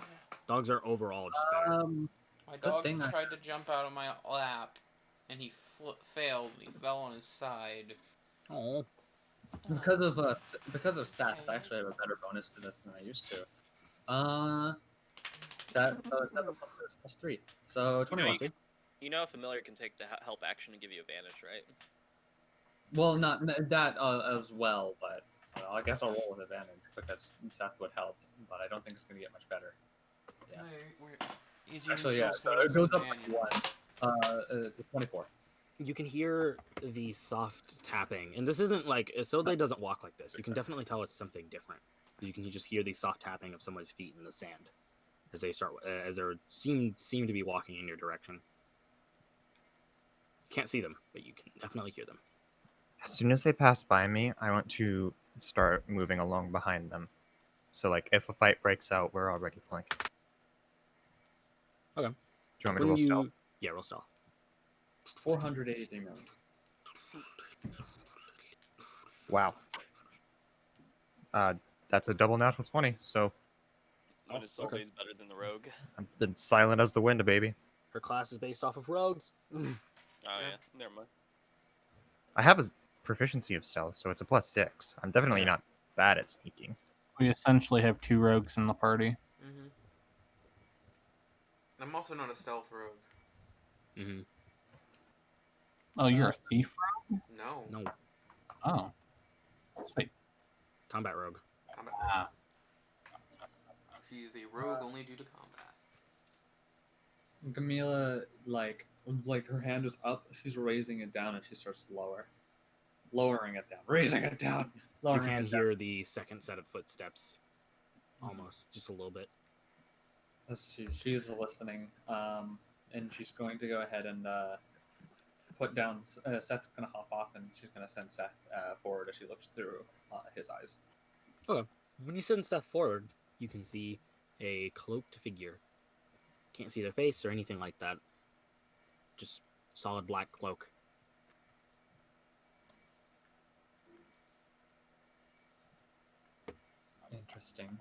Dogs are overall just better. My dog thing I- tried to jump out of my lap, and he failed. And he fell on his side. Oh. Because of stats, I actually have a better bonus to this than I used to. That is 7 plus 3, so 21. You know, a familiar can take the help action and give you advantage, right? Well, not that as well, but I guess I'll roll with advantage because Seth would help, but I don't think it's gonna get much better. Yeah. He's using Actually, yeah, source code it goes up companion. by 1. 24. You can hear the soft tapping, and this isn't like Isolde doesn't walk like this. You can definitely tell it's something different. You can just hear the soft tapping of someone's feet in the sand as they seem to be walking in your direction. Can't see them, but you can definitely hear them. As soon as they pass by me, I want to start moving along behind them. So, like, if a fight breaks out, we're already flanking. Okay. Do you want me to roll stealth? Yeah, roll stealth. 483 million. Wow. That's a double natural 20, so But it's okay. always better than the rogue. I'm silent as the wind, baby. Her class is based off of rogues. Oh yeah, never mind. I have a proficiency of stealth, so it's a +6. I'm definitely not bad at sneaking. We essentially have 2 rogues in the party. Mm-hmm. I'm also not a stealth rogue. Mm-hmm. Oh, you're a thief rogue? No. No. Oh. Sweet. Combat rogue. Combat rogue. Ah. She is a rogue only due to combat. Gamila, like her hand is up, she's raising it down, and she starts lowering it down, raising it down. You can hear the second set of footsteps, almost, just a little bit. She's listening, and she's going to go ahead and put down. Seth's gonna hop off, and she's gonna send Seth forward as she looks through his eyes. Okay. When you send Seth forward, you can see a cloaked figure. Can't see their face or anything like that. Just solid black cloak. Interesting.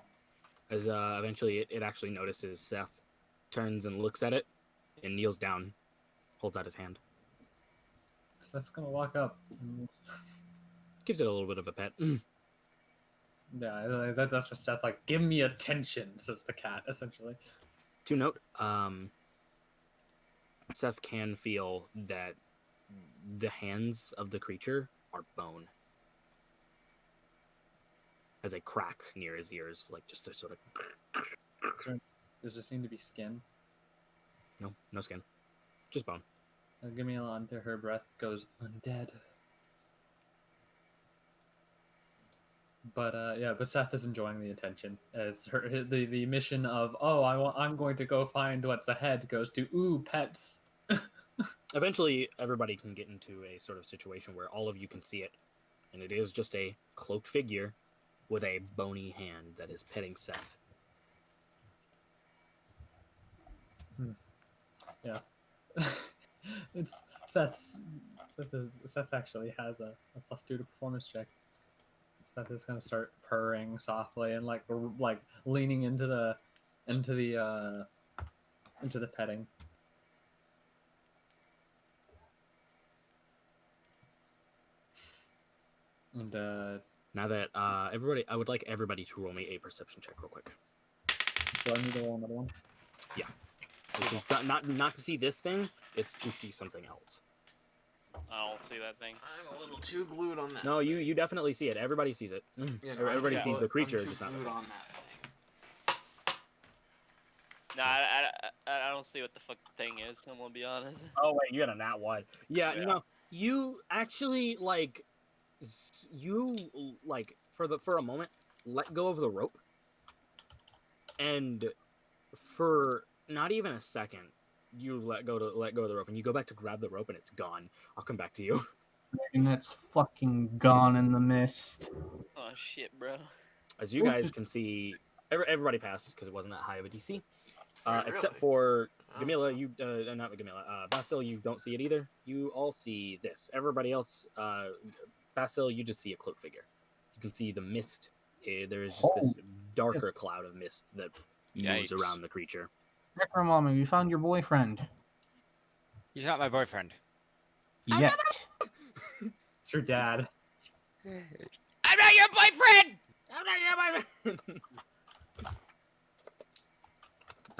As eventually it actually notices Seth, turns and looks at it, and kneels down, holds out his hand. Seth's gonna walk up. Gives it a little bit of a pet. Yeah, that's what Seth like. Give me attention, says the cat, essentially. To note, Seth can feel that the hands of the creature are bone. As a crack near his ears, like just a sort of. Does there seem to be skin? No skin, just bone. Gamila, under her breath, goes undead. But but Seth is enjoying the attention as the mission of I'm going to go find what's ahead goes to pets. Eventually, everybody can get into a sort of situation where all of you can see it, and it is just a cloaked figure with a bony hand that is petting Seth. Yeah, it's Seth actually has a +2 to performance check. Seth is gonna start purring softly and like leaning into the petting. And now that everybody, I would like everybody to roll me a perception check real quick. do I need to roll another one? Yeah, this is not to see this thing; it's to see something else. I don't see that thing. I'm a little too glued on that. No, you definitely see it. Everybody sees it. Yeah, no, Everybody sees the creature, I'm too just not. glued on that thing. Nah, I don't see what the fuck the thing is. I'm gonna be honest. Oh wait, you got a nat one. Yeah, Yeah. You actually for a moment let go of the rope, and for not even a second, you let go of the rope, and you go back to grab the rope, and it's gone. I'll come back to you. And it's fucking gone in the mist. Oh shit, bro. As you guys can see, everybody passed because it wasn't that high of a DC. Except Really? for Gamila, you not Gamila, Basil, you don't see it either. You all see this. Everybody else, Basil, you just see a cloaked figure. You can see the mist. There is just this darker cloud of mist that moves Yikes. around the creature. Necromommy, we found your boyfriend. He's not my boyfriend. Yet. It's your dad. I'm not your boyfriend! I'm not your boyfriend!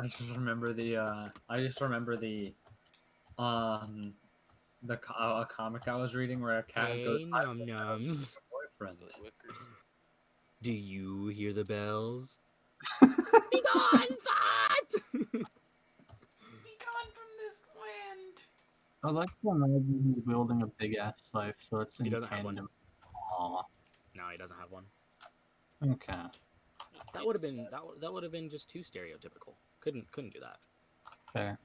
I just remember a comic I was reading where a cat goes, Hey, "I num nums. boyfriend." Wickers. Do you hear the bells? Be gone, thought! I like to imagine he's wielding a big ass scythe, so it's He in doesn't have one. tandem. Aw, No, he doesn't have one. okay. That would have been that would have been just too stereotypical. Couldn't do that. Fair.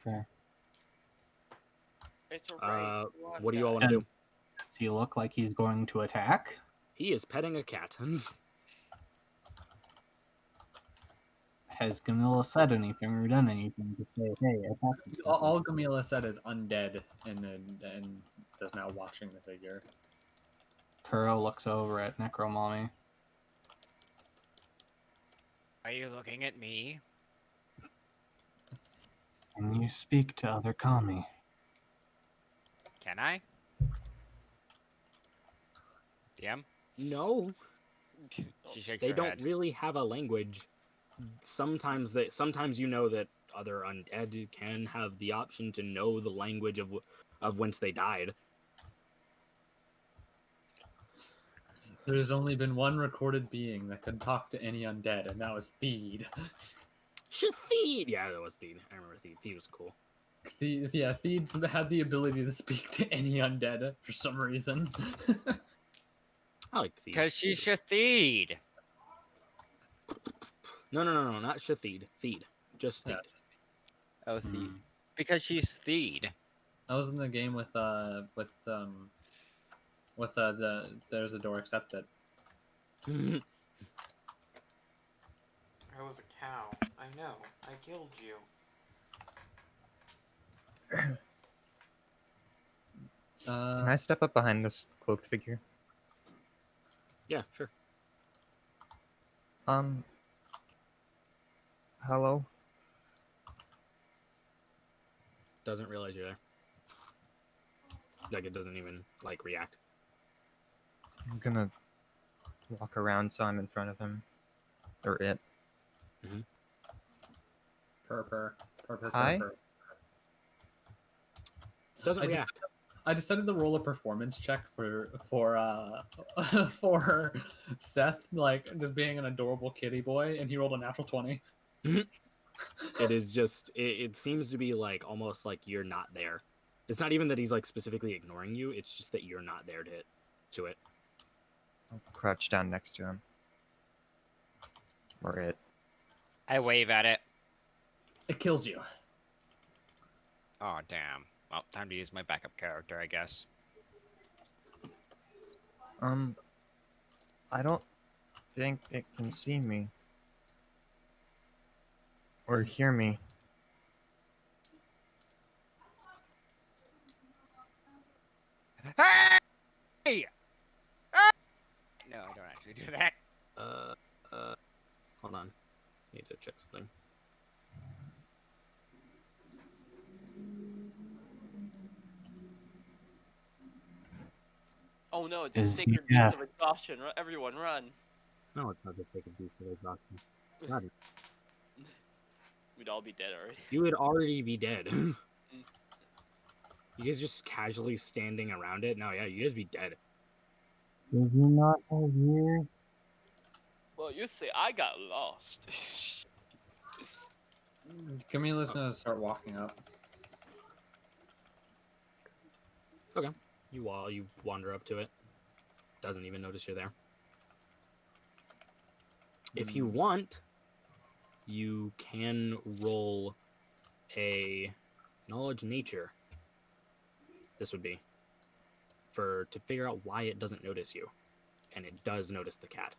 It's alright. What do you all want to do? Does he look like he's going to attack? He is petting a cat. Has Camilla said anything or done anything to say, hey, attack me? All Gamila said is undead, and is now watching the figure. Kuro looks over at Necromommy. Are you looking at me? Can you speak to other kami? Can I? DM? No, She shakes they her don't head. really have a language. Sometimes you know that other undead can have the option to know the language of whence they died. There's only been one recorded being that could talk to any undead, and that was Theed. Shatheed! Yeah, that was Theed. I remember Theed. Theed was cool. Theed had the ability to speak to any undead for some reason. I liked Theed. Because she's Shatheed. No, not Shatheed. Theed. Just Theed. Yeah. Oh, Theed. Because she's Theed. I was in the game with the there's a door accepted. I was a cow. I know. I killed you. Can I step up behind this cloaked figure? Yeah, sure. Hello? Doesn't realize you're there. Like, it doesn't even, like, react. I'm gonna walk around so I'm in front of him. Or it. Purr. Hi? Doesn't react. I decided to roll a performance check for Seth, like just being an adorable kitty boy, and he rolled a natural 20. It is just, it seems to be, like, almost like you're not there. It's not even that he's, like, specifically ignoring you, it's just that you're not there to it. I'll crouch down next to him. Or it. I wave at it. It kills you. Oh, damn. Well, time to use my backup character, I guess. I don't think it can see me. Or hear me. Hey! Ah! No, I don't actually do that. Hold on. Need to check something. Oh no, it's Is sacred he beast of exhaustion. Everyone run. No, it's not just like a beast of exhaustion. God, We'd all be dead already. you would already be dead. You guys just casually standing around it? No, yeah, you guys be dead. Does he not have ears? Well, you say I got lost. Camila's gonna start walking up. Okay. You wander up to it. Doesn't even notice you're there. If you want, you can roll a knowledge nature. This would be to figure out why it doesn't notice you, and it does notice the cat.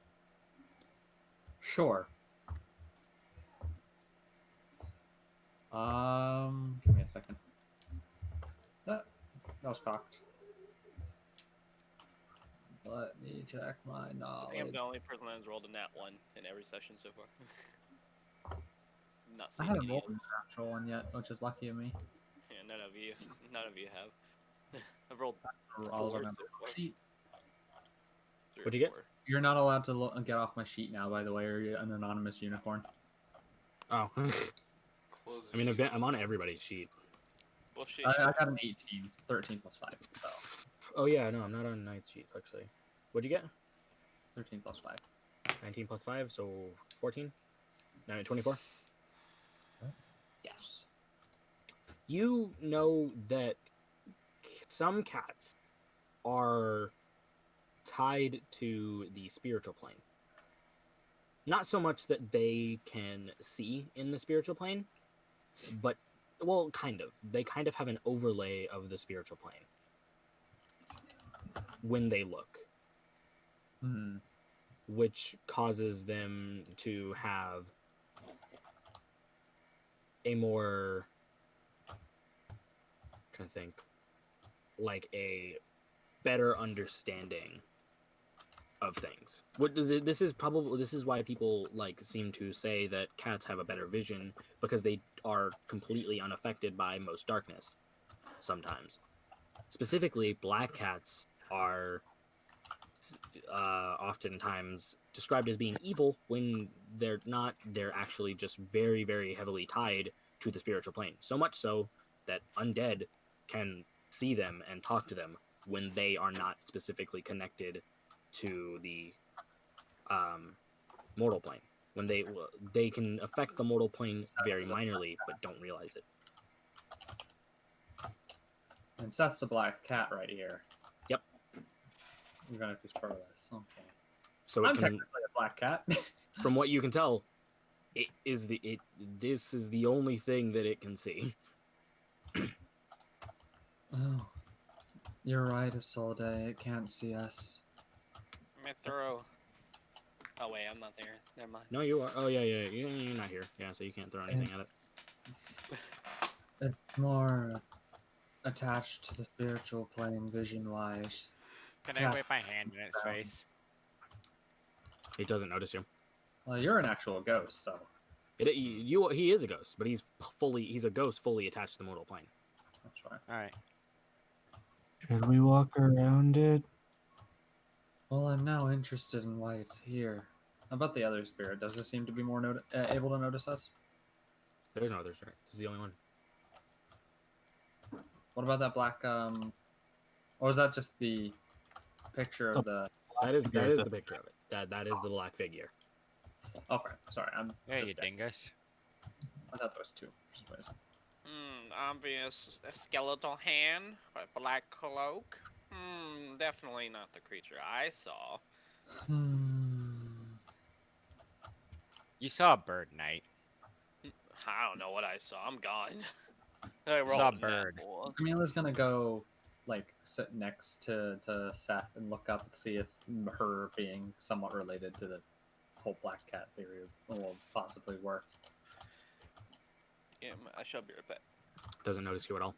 Sure. Give me a second. That was cocked. Let me check my I think I'm knowledge. the only person that has rolled a nat 1 in every session so far. Not I seeing haven't any rolled a others. natural one yet, which is lucky of me. Yeah, none of you have. I've rolled All of 4 them. so far. Sheet. 3 or What'd you get? 4. You're not allowed to get off my sheet now, by the way, or you're an anonymous unicorn. Oh. Close I mean, I'm on everybody's sheet. Well, shit. I got an 18, 13 plus 5, so Oh yeah, no, I'm not on Knight's sheet, actually. What'd you get? 13 plus 5. 19 plus 5, so 14? 24? Yes. You know that some cats are tied to the spiritual plane. Not so much that they can see in the spiritual plane, but, well, kind of. They kind of have an overlay of the spiritual plane when they look, which causes them to have a more, I'm trying to think, like a better understanding of things. This is why people like seem to say that cats have a better vision, because they are completely unaffected by most darkness. Sometimes, specifically, black cats are oftentimes described as being evil when they're not. They're actually just very, very heavily tied to the spiritual plane. So much so that undead can see them and talk to them when they are not specifically connected to the mortal plane. When they can affect the mortal plane very minorly, but don't realize it. And Seth's the black cat right here. Yep. We're gonna explore this. Okay. So I'm technically a black cat. From what you can tell, this is the only thing that it can see. Oh, you're right, Ascenderia. It can't see us. I'm gonna throw. Oh wait, I'm not there. Never mind. No, you are. Oh yeah, you're not here. Yeah, so you can't throw anything at it. It's more attached to the spiritual plane, vision-wise. Can I whip my hand in its face? It doesn't notice you. Well, you're an actual ghost, so. He is a ghost, but he's a ghost fully attached to the mortal plane. That's fine. All right. Should we walk around it? Well, I'm now interested in why it's here. How about the other spirit? Does it seem to be more able to notice us? There's no other spirit. This is the only one. What about that black, or is that just the picture of the... That is the picture of it. That is the black figure. Okay, sorry, I'm There just you dingus. I thought there was two. For some reason. Obvious skeletal hand, a black cloak. Definitely not the creature I saw. You saw a bird, Knight. I don't know what I saw. I'm gone. I saw a bird. Camila's gonna go, like, sit next to Seth and look up and see if her being somewhat related to the whole black cat theory will possibly work. Yeah, I shall be right back. Doesn't notice you at all.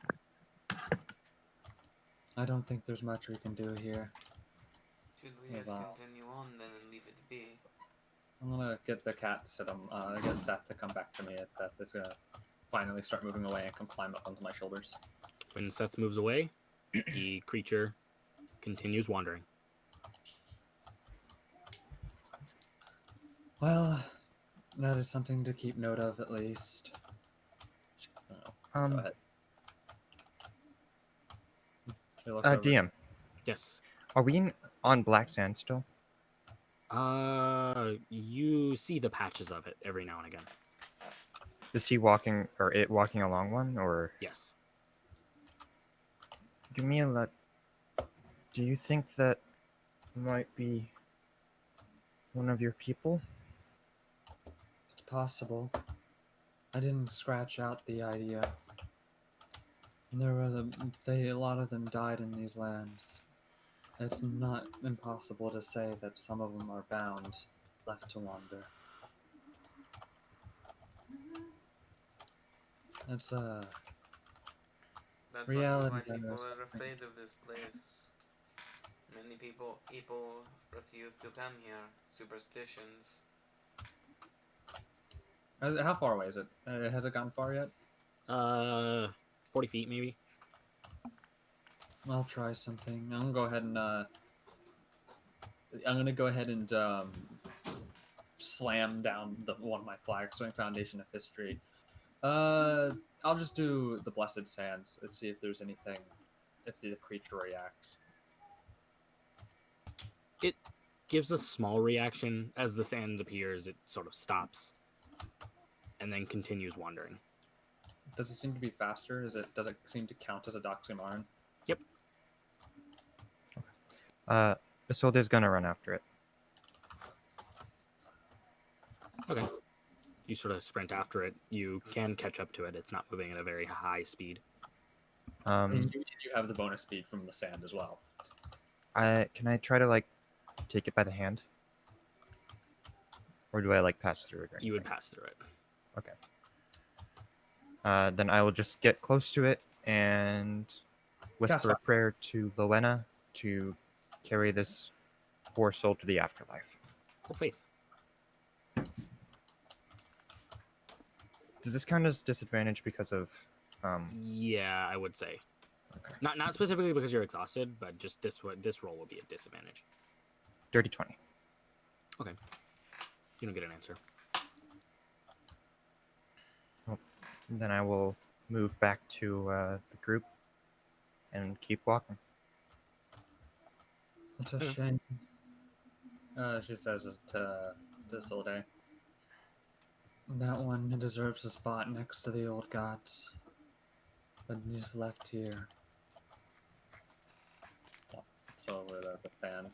I don't think there's much we can do here. Should we just continue on then and leave it be? I'm gonna get the cat to sit get Seth to come back to me. Seth is gonna finally start moving away and come climb up onto my shoulders. When Seth moves away, the creature continues wandering. Well, that is something to keep note of, at least. Go ahead. DM. Yes. Are we on black sand still? You see the patches of it every now and again. Is he walking, or it walking along one, or? Yes. Give me a let. Do you think that might be one of your people? It's possible. I didn't scratch out the idea. There were a lot of them died in these lands. It's not impossible to say that some of them are bound, left to wander. That's That reality. must be why people are afraid of this place. Many people refuse to come here. Superstitions. How far away is it? Has it gone far yet? 40 feet maybe. I'll try something. I'm gonna go ahead and slam down one of my flags, Swing Foundation of History. I'll just do the Blessed Sands and see if there's anything, if the creature reacts. It gives a small reaction. As the sand appears, it sort of stops and then continues wandering. Does it seem to be faster? Does it seem to count as a Doxymarn? Yep. Isolde's gonna run after it. Okay. You sort of sprint after it. You can catch up to it. It's not moving at a very high speed. And you have the bonus speed from the sand as well. Can I try to like take it by the hand, or do I like pass through it? You would pass through it. Okay. Then I will just get close to it and whisper a prayer to Lowena to carry this poor soul to the afterlife. Full faith. Does this count as disadvantage because of? Yeah, I would say. Okay. Not specifically because you're exhausted, but just this roll will be a disadvantage. Dirty 20. Okay. You don't get an answer. Well, then I will move back to the group and keep walking. It's a shame. She says it to Solday. That one deserves a spot next to the old gods. But he's left here. So over there, the sand.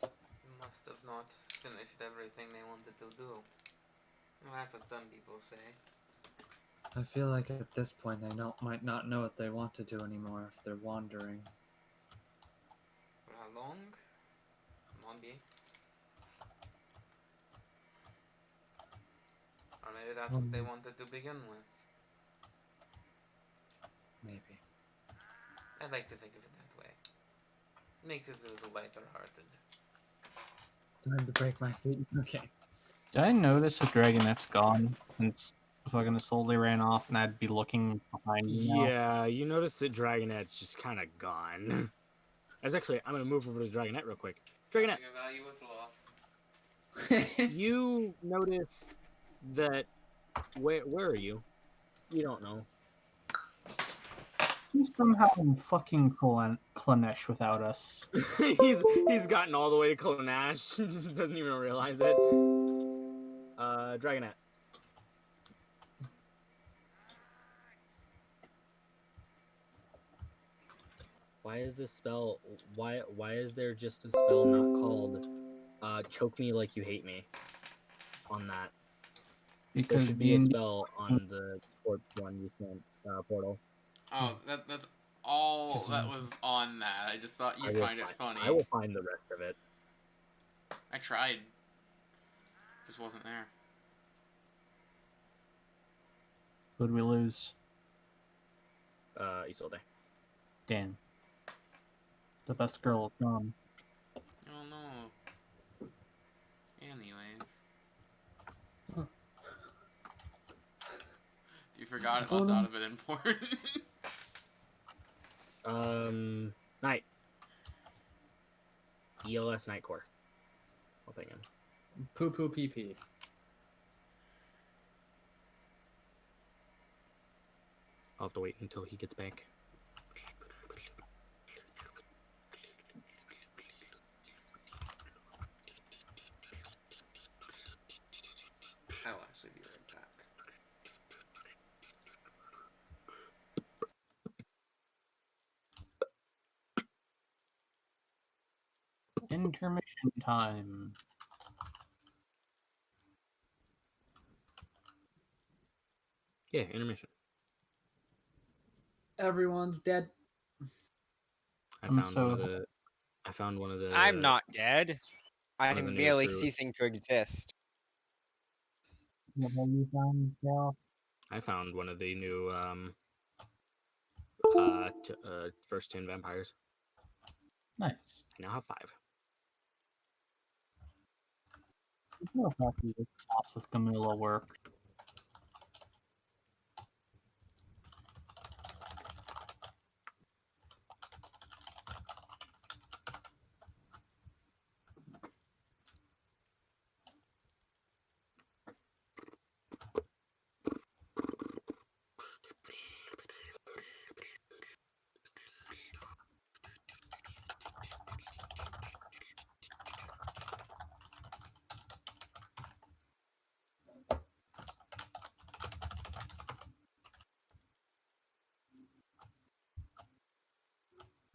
Must have not finished everything they wanted to do. Well, that's what some people say. I feel like at this point they might not know what they want to do anymore if they're wandering. For how long? Not be. Or maybe that's what they wanted to begin with. Maybe. I like to think of it that way. Makes it a little lighter hearted. Time to break my feet. Okay. Did I notice a dragonette's gone since fucking Isolde ran off and I'd be looking behind me now? Yeah, you notice that Dragonette's just kind of gone. I'm going to move over to the Dragonette real quick. Dragonette! Your value was lost. You notice that... Where are you? You don't know. He's somehow in fucking Clanesh without us. he's gotten all the way to Clanesh. Just doesn't even realize it. Dragonette. Why is this spell? Why is there just a spell not called "Choke Me Like You Hate Me" on that? Because there should be a spell on the one you sent portal. Oh, that's all that was on that. I just thought you'd find it funny. I will find the rest of it. I tried. Just wasn't there. Who'd we lose? Isolde. Damn. The best girl is gone. Oh no. Anyways. You forgot it, left out of it important. Night. ELS Night Core. I'll take him. Poo poo pee pee. I'll have to wait until he gets back. I'll actually be right back. Intermission time. Yeah, intermission. Everyone's dead. I found one of the. I'm not dead. I one of the am new merely recruit. ceasing to exist. What have you found, Cal? I found one of the new first 10 vampires. Nice. I now have 5. I feel happy this class with Camilla work.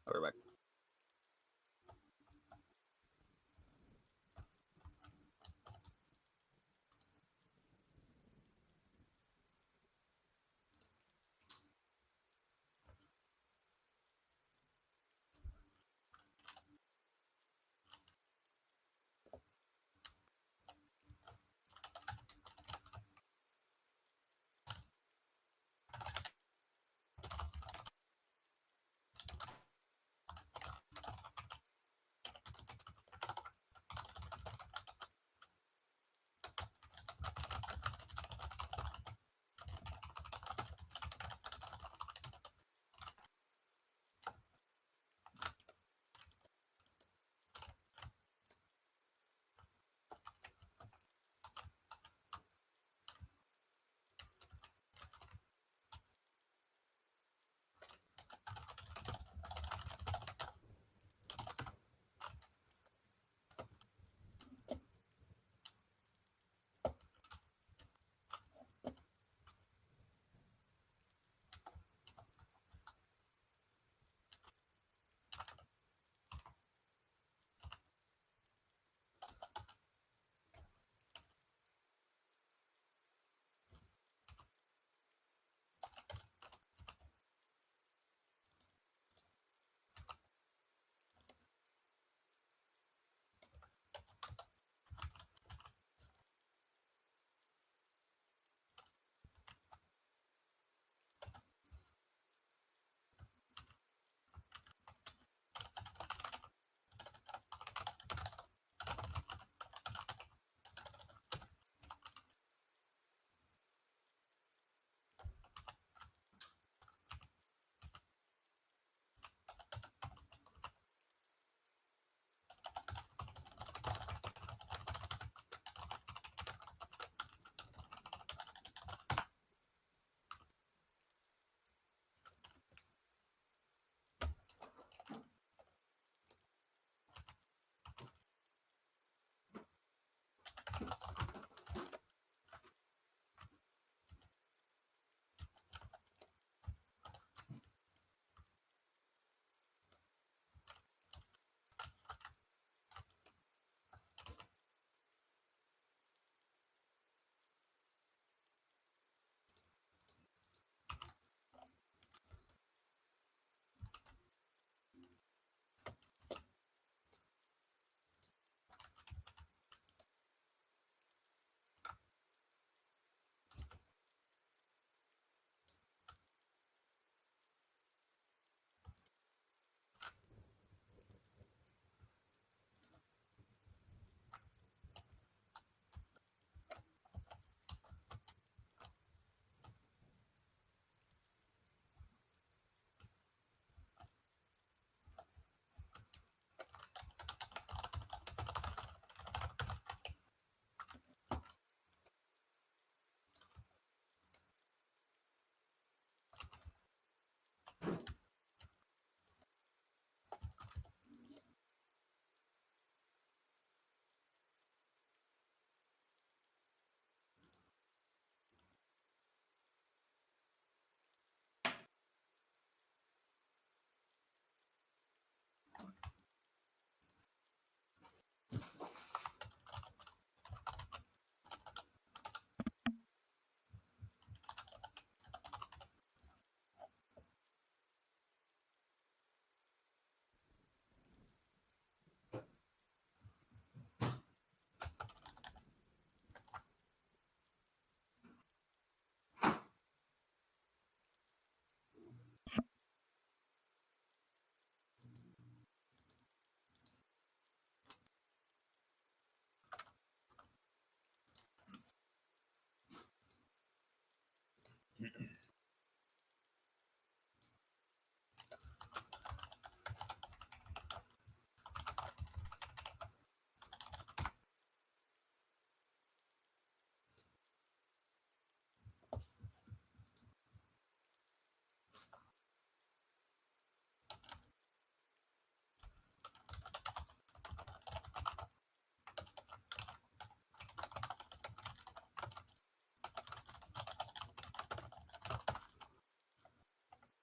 I'll be back.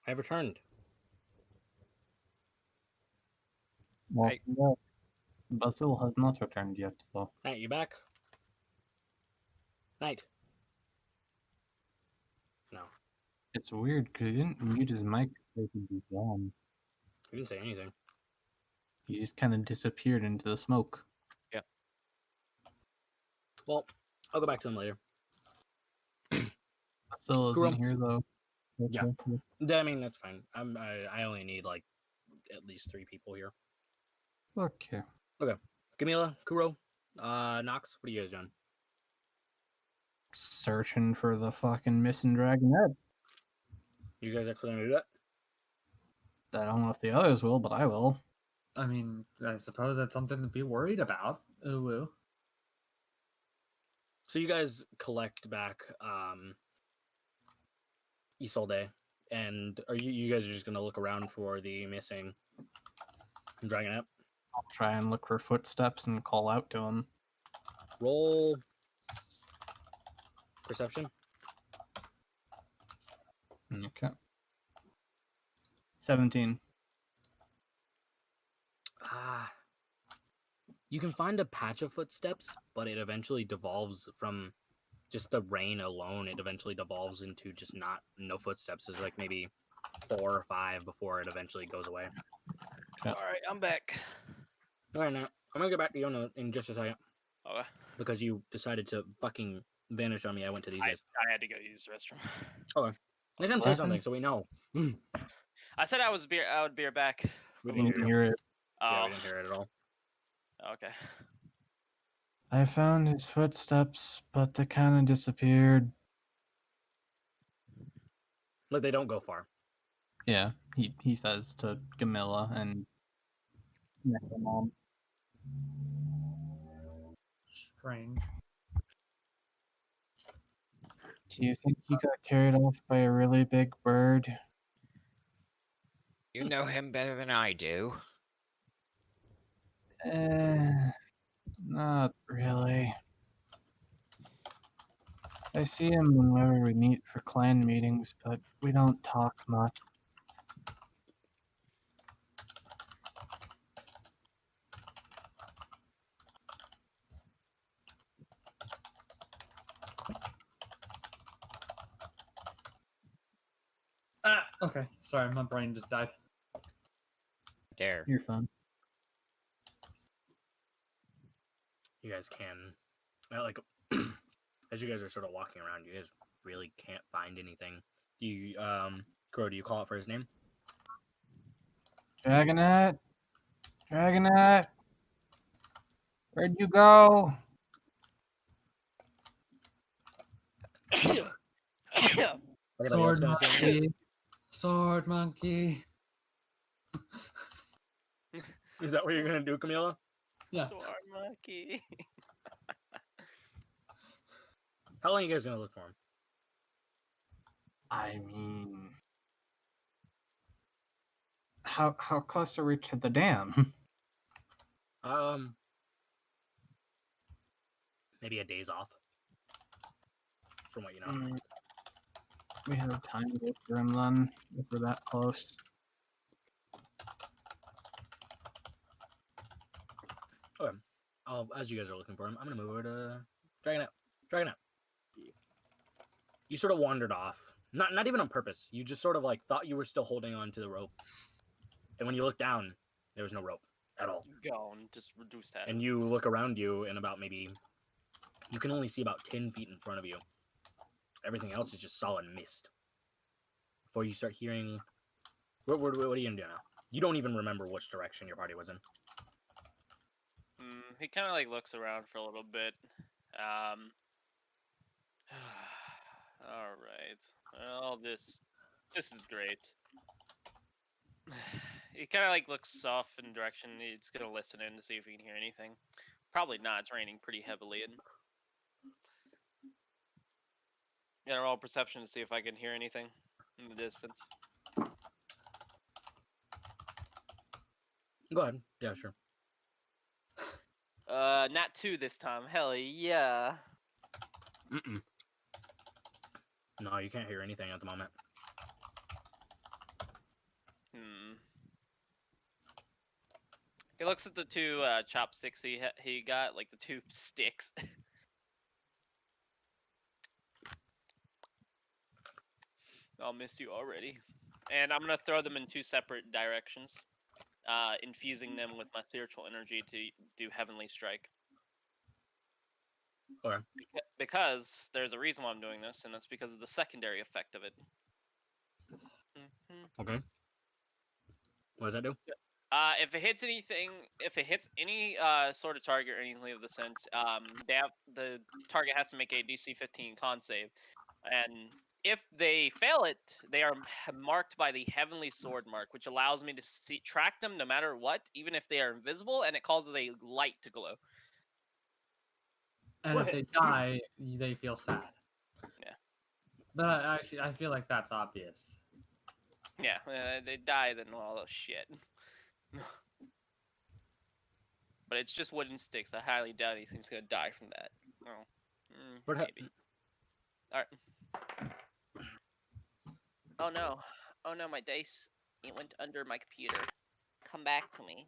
I have returned. Welcome back. Basil has not returned yet, though. Knight, you back? Knight. No, It's weird because he didn't mute his mic so he could be gone. he didn't say anything. He just kind of disappeared into the smoke. Well, I'll go back to him later. Basil Cool. isn't here, though. Yeah. Okay. I mean, that's fine. I only need like at least 3 people here. Okay. Camila, Kuro, Nox, what are you guys doing? Searching for the fucking missing dragonette. You guys actually gonna do that? I don't know if the others will, but I will. I mean, I suppose that's something to be worried about. Ooh. So you guys collect back Isolde, and are you guys are just gonna look around for the missing dragonette? I'll try and look for footsteps and call out to him. Roll perception. Okay. 17. You can find a patch of footsteps, but it eventually devolves from just the rain alone. It eventually devolves into just no footsteps. There's like maybe 4 or 5 before it eventually goes away. Okay. Alright, I'm back. All right, now I'm gonna get back to you in just a second Okay. because you decided to fucking vanish on me. I went to these guys. I had to go use the restroom. Okay. Let him say something so we know. I said I would be back. We didn't hear it. Yeah, Oh, we didn't hear it at all. okay. I found his footsteps, but they kind of disappeared. Like they don't go far. Yeah, he says to Camilla and Mom. Strange. Do you think he got carried off by a really big bird? You know him better than I do. Not really. I see him whenever we meet for clan meetings, but we don't talk much. Okay. Sorry, my brain just died. Dare. You're fine. You guys can, like, as you guys are sort of walking around, you guys really can't find anything. Do you, Crow, do you call it for his name? Dragonette? Dragonette? Where'd you go? Sword monkey. Sword monkey. Is that what you're gonna do, Camila? Yeah. Sword monkey. How long are you guys gonna look for him? I mean, how close are we to the dam? Maybe a day's off. From what you know. We have time to look for him then, if we're that close. Okay. As you guys are looking for him, I'm gonna move over to Dragonette. Dragonette. You sort of wandered off. Not even on purpose. You just sort of like thought you were still holding on to the rope. And when you look down, there was no rope at all. Gone. Just reduce that. And you look around you and about maybe you can only see about 10 feet in front of you. Everything else is just solid mist. Before you start hearing what are you gonna do now? You don't even remember which direction your party was in. He kind of like looks around for a little bit. All right. Oh, this is great. He kind of like looks off in direction. He's gonna listen in to see if he can hear anything. Probably not. It's raining pretty heavily, and yeah, roll perception to see if I can hear anything in the distance. Go ahead. Yeah, sure. Not 2 this time. Hell yeah. Mm-mm. No, you can't hear anything at the moment. He looks at the 2 chopsticks he got, like the 2 sticks. I'll miss you already. And I'm gonna throw them in 2 separate directions, infusing them with my spiritual energy to do Heavenly Strike. Okay. Because there's a reason why I'm doing this, and that's because of the secondary effect of it. Okay. What does that do? If it hits anything, if it hits any sort of target or anything of the sense, the target has to make a DC 15 con save, and if they fail it, they are marked by the Heavenly Sword mark, which allows me to track them no matter what, even if they are invisible, and it causes a light to glow. And if they die, they feel sad. Yeah. But I feel like that's obvious. Yeah, they die, then all those shit. But it's just wooden sticks. I highly doubt anything's gonna die from that. Oh, maybe. All right. Oh no! Oh no! My dice. It went under my computer. Come back to me.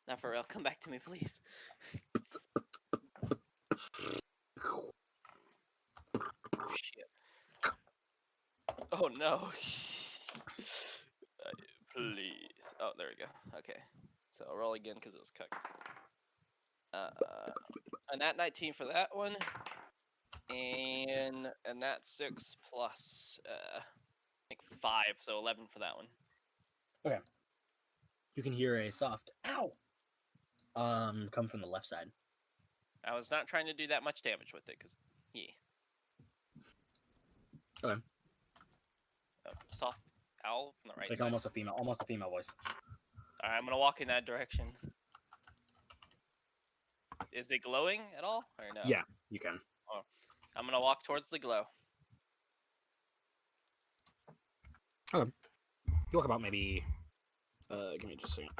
Not for real. Come back to me, please. Shit. Oh no. Please. Oh, there we go. Okay. So I'll roll again because it was cooked. A nat 19 for that one. And a nat 6 plus, I think 5, so 11 for that one. Okay. You can hear a soft "ow" come from the left side. I was not trying to do that much damage with it, because, yeah. Okay. Soft owl from the right Like side. almost a female voice. Alright, I'm gonna walk in that direction. Is it glowing at all, or no? Yeah, you can. Oh, I'm gonna walk towards the glow. Okay. You walk about maybe... give me just a second.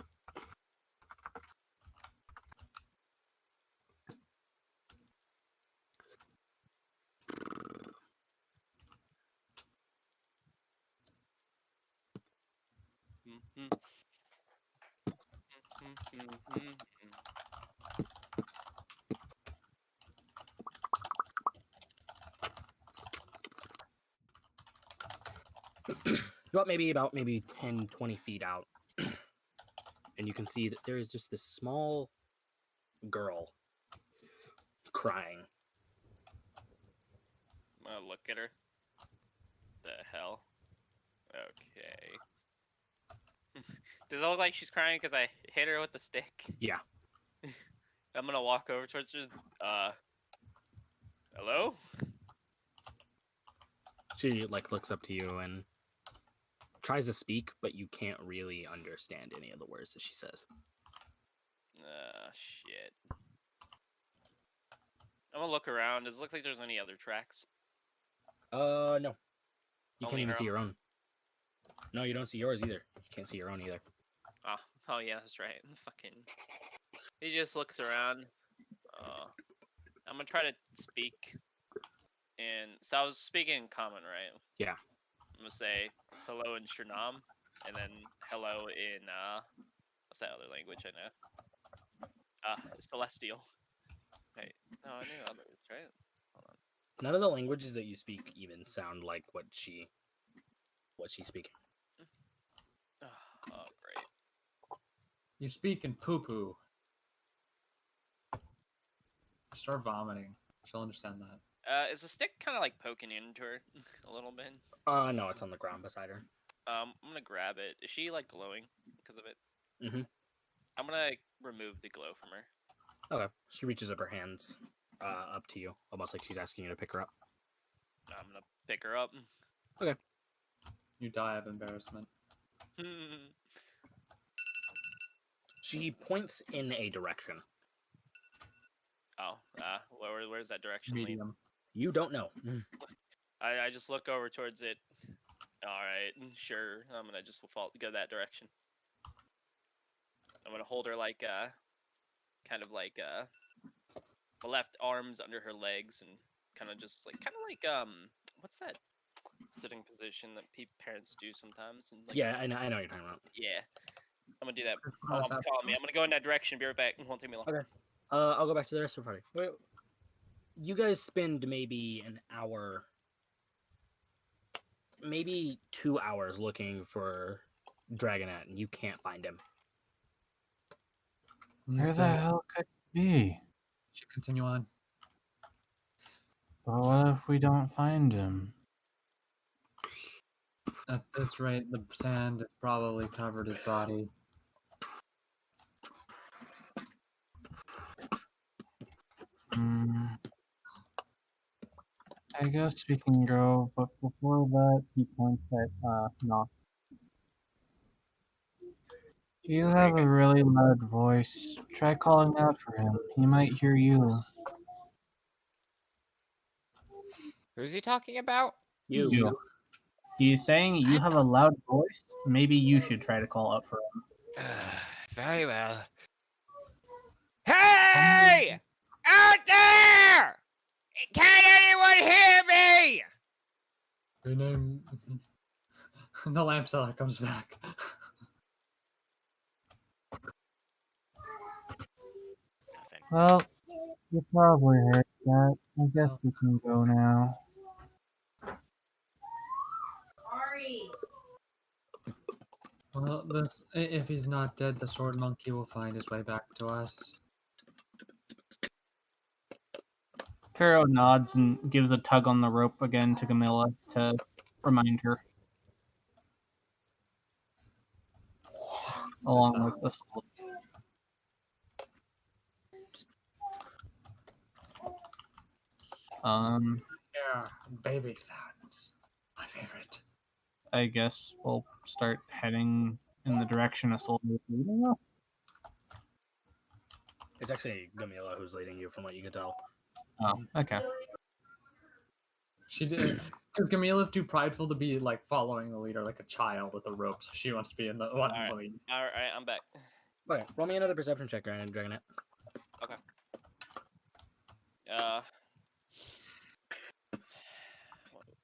You're up maybe 10, 20 feet out. And you can see that there is just this small girl crying. I'm gonna look at her. The hell? Okay. Does it look like she's crying because I hit her with the stick? Yeah. I'm gonna walk over towards her. Hello? She looks up to you and tries to speak, but you can't really understand any of the words that she says. Shit. I'm gonna look around. Does it look like there's any other tracks? No. You Only can't even her see own? your own. No, you don't see yours either. You can't see your own either. Oh yeah, that's right. Fucking. He just looks around. I'm gonna try to speak. And so I was speaking in common, right? Yeah. I'm gonna say hello in Shernam, and then hello in what's that other language I know? Celestial. Wait, no, I knew others, right? Hold on. None of the languages that you speak even sound like what she's speaking. Oh, great. You speak in poo-poo. Start vomiting. She'll understand that. Is the stick kind of like poking into her a little bit? No, it's on the ground beside her. I'm gonna grab it. Is she like glowing because of it? Mm-hmm. I'm gonna remove the glow from her. Okay. She reaches up her hands up to you, almost like she's asking you to pick her up. I'm gonna pick her up. You die of embarrassment. She points in a direction. Oh, where's that direction lead? Medium. You don't know. I just look over towards it. All right, sure. I'm gonna just go that direction. I'm gonna hold her like kind of like the left arms under her legs and kind of like what's that sitting position that parents do sometimes? And like, Yeah, I know what you're talking about. yeah. I'm gonna do that. Oh, mom's calling me. I'm gonna go in that direction. Be right back. It won't take me long. Okay. I'll go back to the rest of the party. Wait, you guys spend maybe an hour, maybe 2 hours looking for Dragonette, and you can't find him. Where the hell could he be? Should continue on. But what if we don't find him? At this rate, the sand has probably covered his body. I guess we can go, but before that, he points at Nox. You have a really loud voice. Try calling out for him. He might hear you. Who's he talking about? You. He's saying you have a loud voice. Maybe you should try to call out for him. Very well. Hey! Out there! Can anyone hear me? Your name. The lamp seller comes back. Nothing. Well, you probably heard that. I guess we can go now. Well, if he's not dead, the sword monkey will find his way back to us. Pharaoh nods and gives a tug on the rope again to Camilla to remind her. Along with the soul. Yeah, baby sounds. My favorite. I guess we'll start heading in the direction a soul is leading us. It's actually Gamila who's leading you, from what you can tell. Oh, okay. She did because Camila's too prideful to be like following the leader like a child with a rope, so she wants to be in the one lead. All right, I'm back. Okay, roll me another perception check, Dragonette. Okay.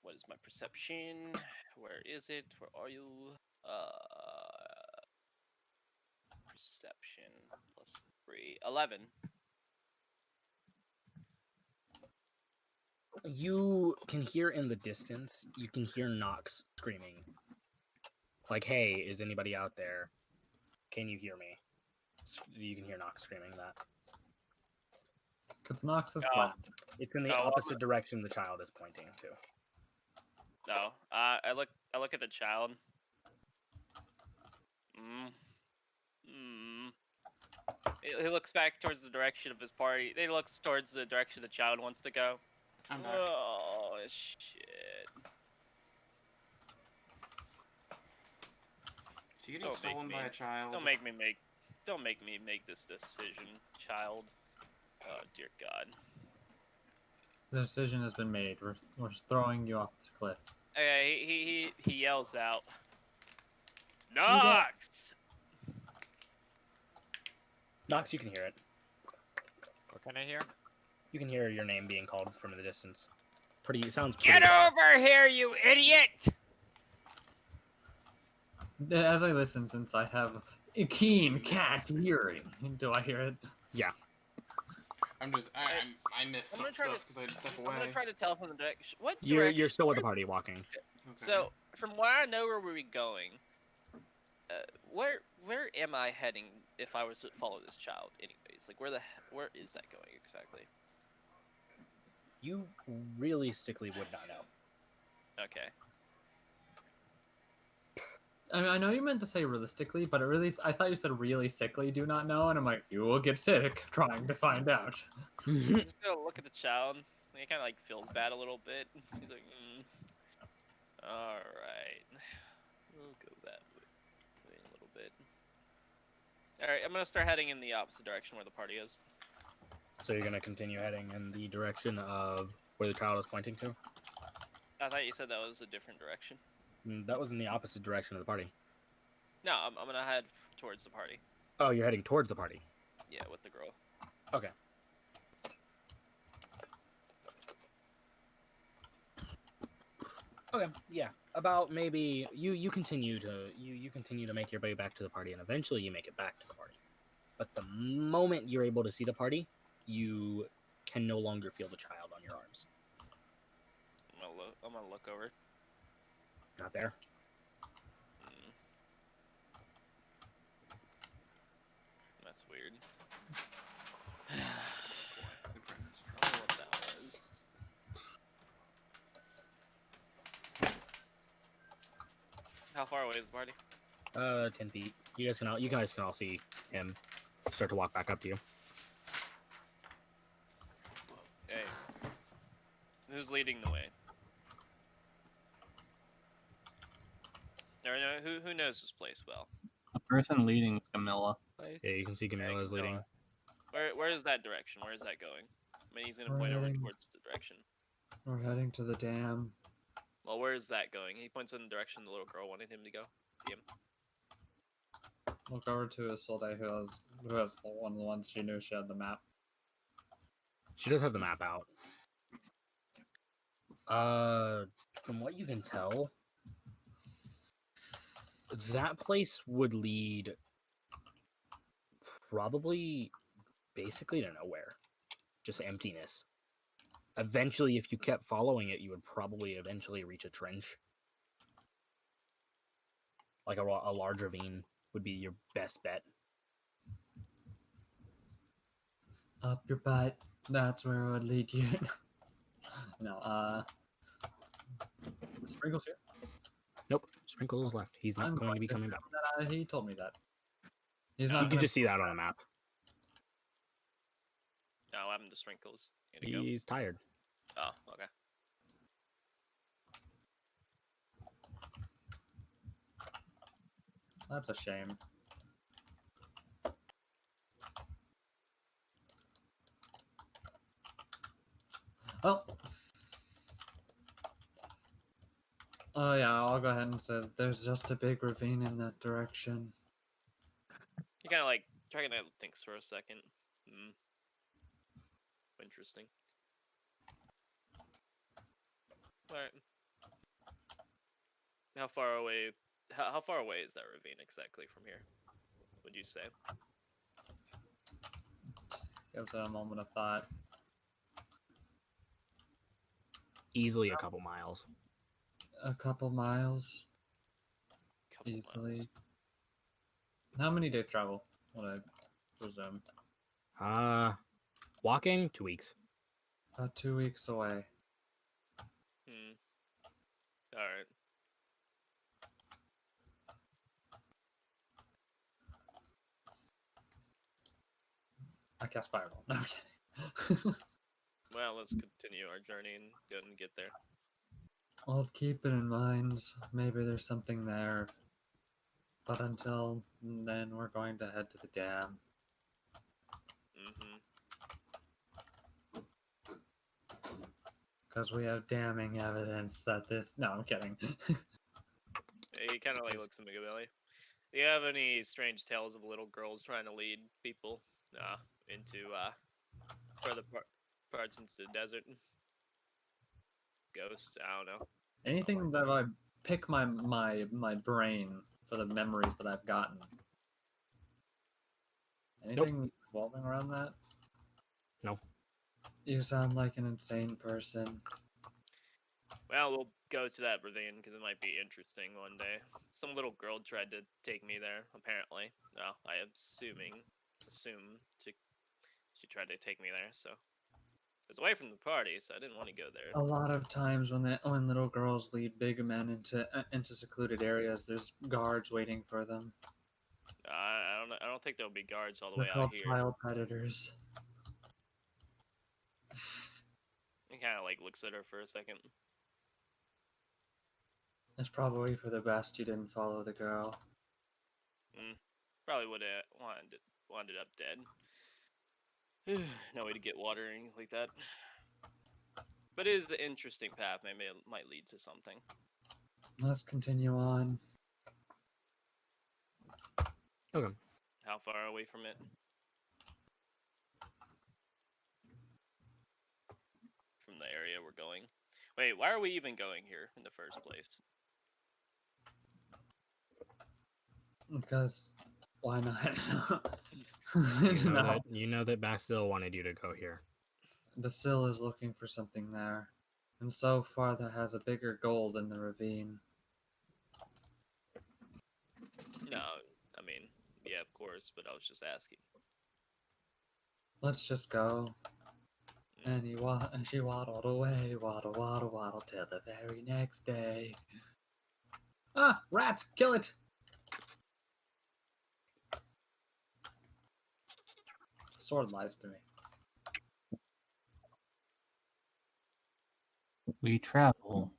What is my perception? Where is it? Where are you? Perception plus 3. 11. You can hear in the distance, you can hear Nox screaming. Like, hey, is anybody out there? Can you hear me? You can hear Nox screaming that. Because Nox is It's in the opposite direction the child is pointing to. No. I look at the child. He looks back towards the direction of his party. He looks towards the direction the child wants to go. I'm back. Oh shit! Is he getting stolen by a child? Don't make me make this decision, child. Oh dear God. The decision has been made. We're throwing you off the cliff. Okay, he yells out, Nox! Nox, you can hear it. What can I hear? You can hear your name being called from the distance. It sounds pretty Get far. over here, you idiot! As I listen, since I have a keen cat hearing, do I hear it? Yeah. I miss some stuff because I had to step away. I'm gonna try to tell from the direction. What You're direction? still with the party walking. Okay. So from where I know where we're going, where am I heading if I was to follow this child? Anyways, like where is that going exactly? You realistically would not know. Okay. I mean, I know you meant to say realistically, but I thought you said really sickly do not know, and I'm like, you will get sick trying to find out. I'm just gonna look at the child. He kind of like feels bad a little bit. He's like, all right, we'll go that way a little bit. All right, I'm gonna start heading in the opposite direction where the party is. So you're gonna continue heading in the direction of where the child is pointing to? I thought you said that was a different direction. That was in the opposite direction of the party. No, I'm gonna head towards the party. Oh, you're heading towards the party. Yeah, with the girl. Okay. Okay, yeah. About maybe you continue to make your way back to the party, and eventually you make it back to the party. But the moment you're able to see the party, you can no longer feel the child on your arms. I'm gonna look over. Not there. That's weird. I don't know what that was. How far away is the party? 10 feet. You guys can all see him start to walk back up to you. Hey, who's leading the way? Or no, who knows this place well? The person leading is Camilla. Yeah, you can see Camilla is leading. Where is that direction? Where is that going? I mean, he's gonna point over towards the direction. We're heading to the dam. Well, where is that going? He points in the direction the little girl wanted him to go. Look over to Isolde, who has one of the ones she knew she had the map. She does have the map out. From what you can tell, that place would lead probably basically to nowhere. Just emptiness. Eventually, if you kept following it, you would probably eventually reach a trench. Like a large ravine would be your best bet. Up your butt. That's where it would lead you. No, Sprinkle's here? Nope. Sprinkle's left. He's not going to be coming back. He told me that. He's not. You can just see that on a map. Oh, what happened to Sprinkles? He's tired. Oh, okay. That's a shame. Oh. Oh yeah, I'll go ahead and say there's just a big ravine in that direction. He kind of like Dragon Knight thinks for a second. Interesting. Alright. How far away? How far away is that ravine exactly from here? Would you say? Gives it a moment of thought. Easily a couple miles. A couple miles. Easily. Miles. How many days travel would I presume? Walking 2 weeks. About 2 weeks away. Alright. I cast Fireball. No, I'm kidding. Well, let's continue our journey and go and get there. I'll keep it in mind. Maybe there's something there. But until then, we're going to head to the dam. Because we have damning evidence that this... No, I'm kidding. He kind of like looks at Miguel. Do you have any strange tales of little girls trying to lead people into further parts into the desert? Ghosts? I don't know. Anything that I pick my brain for the memories that I've gotten. Anything revolving around that? No. You sound like an insane person. Well, we'll go to that ravine because it might be interesting one day. Some little girl tried to take me there, apparently. Well, I assume she tried to take me there, so it's away from the party, so I didn't want to go there. A lot of times when little girls lead big men into secluded areas, there's guards waiting for them. I don't think there'll be guards all the They're way called out here. child predators. He kind of like looks at her for a second. It's probably for the best you didn't follow the girl. Probably would have wound up dead. No way to get water or anything like that. But it is an interesting path. Maybe it might lead to something. Let's continue on. Okay. How far away from it? From the area we're going. Wait, why are we even going here in the first place? Because why not? You know that Bastille wanted you to go here. Basil is looking for something there, and so far that has a bigger goal than the ravine. No, I mean, yeah, of course, but I was just asking. Let's just go. And she waddled away, waddle, waddle, waddle, till the very next day. Ah, rat! Kill it! Sword lies to me. We travel.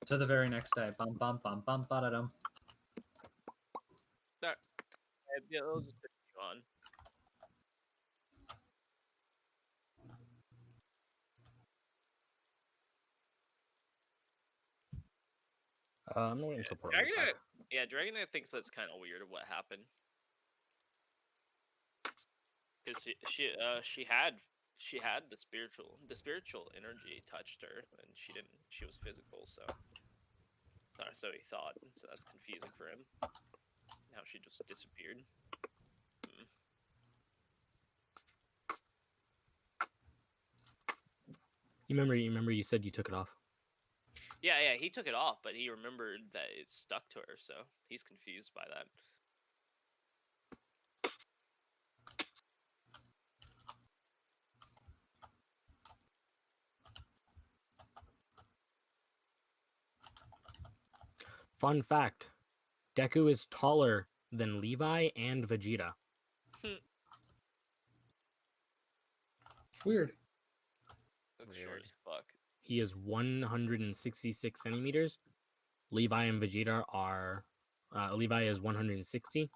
To the very next day. Bum bum bum bum ba da dum. Yeah, I'll just continue on. I'm waiting until Portland's back. Dragonite thinks that's kind of weird of what happened. Because she had the spiritual energy touched her, and she didn't. She was physical, so he thought. So that's confusing for him. How she just disappeared. You remember you said you took it off. Yeah, he took it off, but he remembered that it stuck to her, so he's confused by that. Fun fact: Deku is taller than Levi and Vegeta. Weird. That's short as fuck. He is 166 centimeters. Levi and Vegeta are. Levi is 160.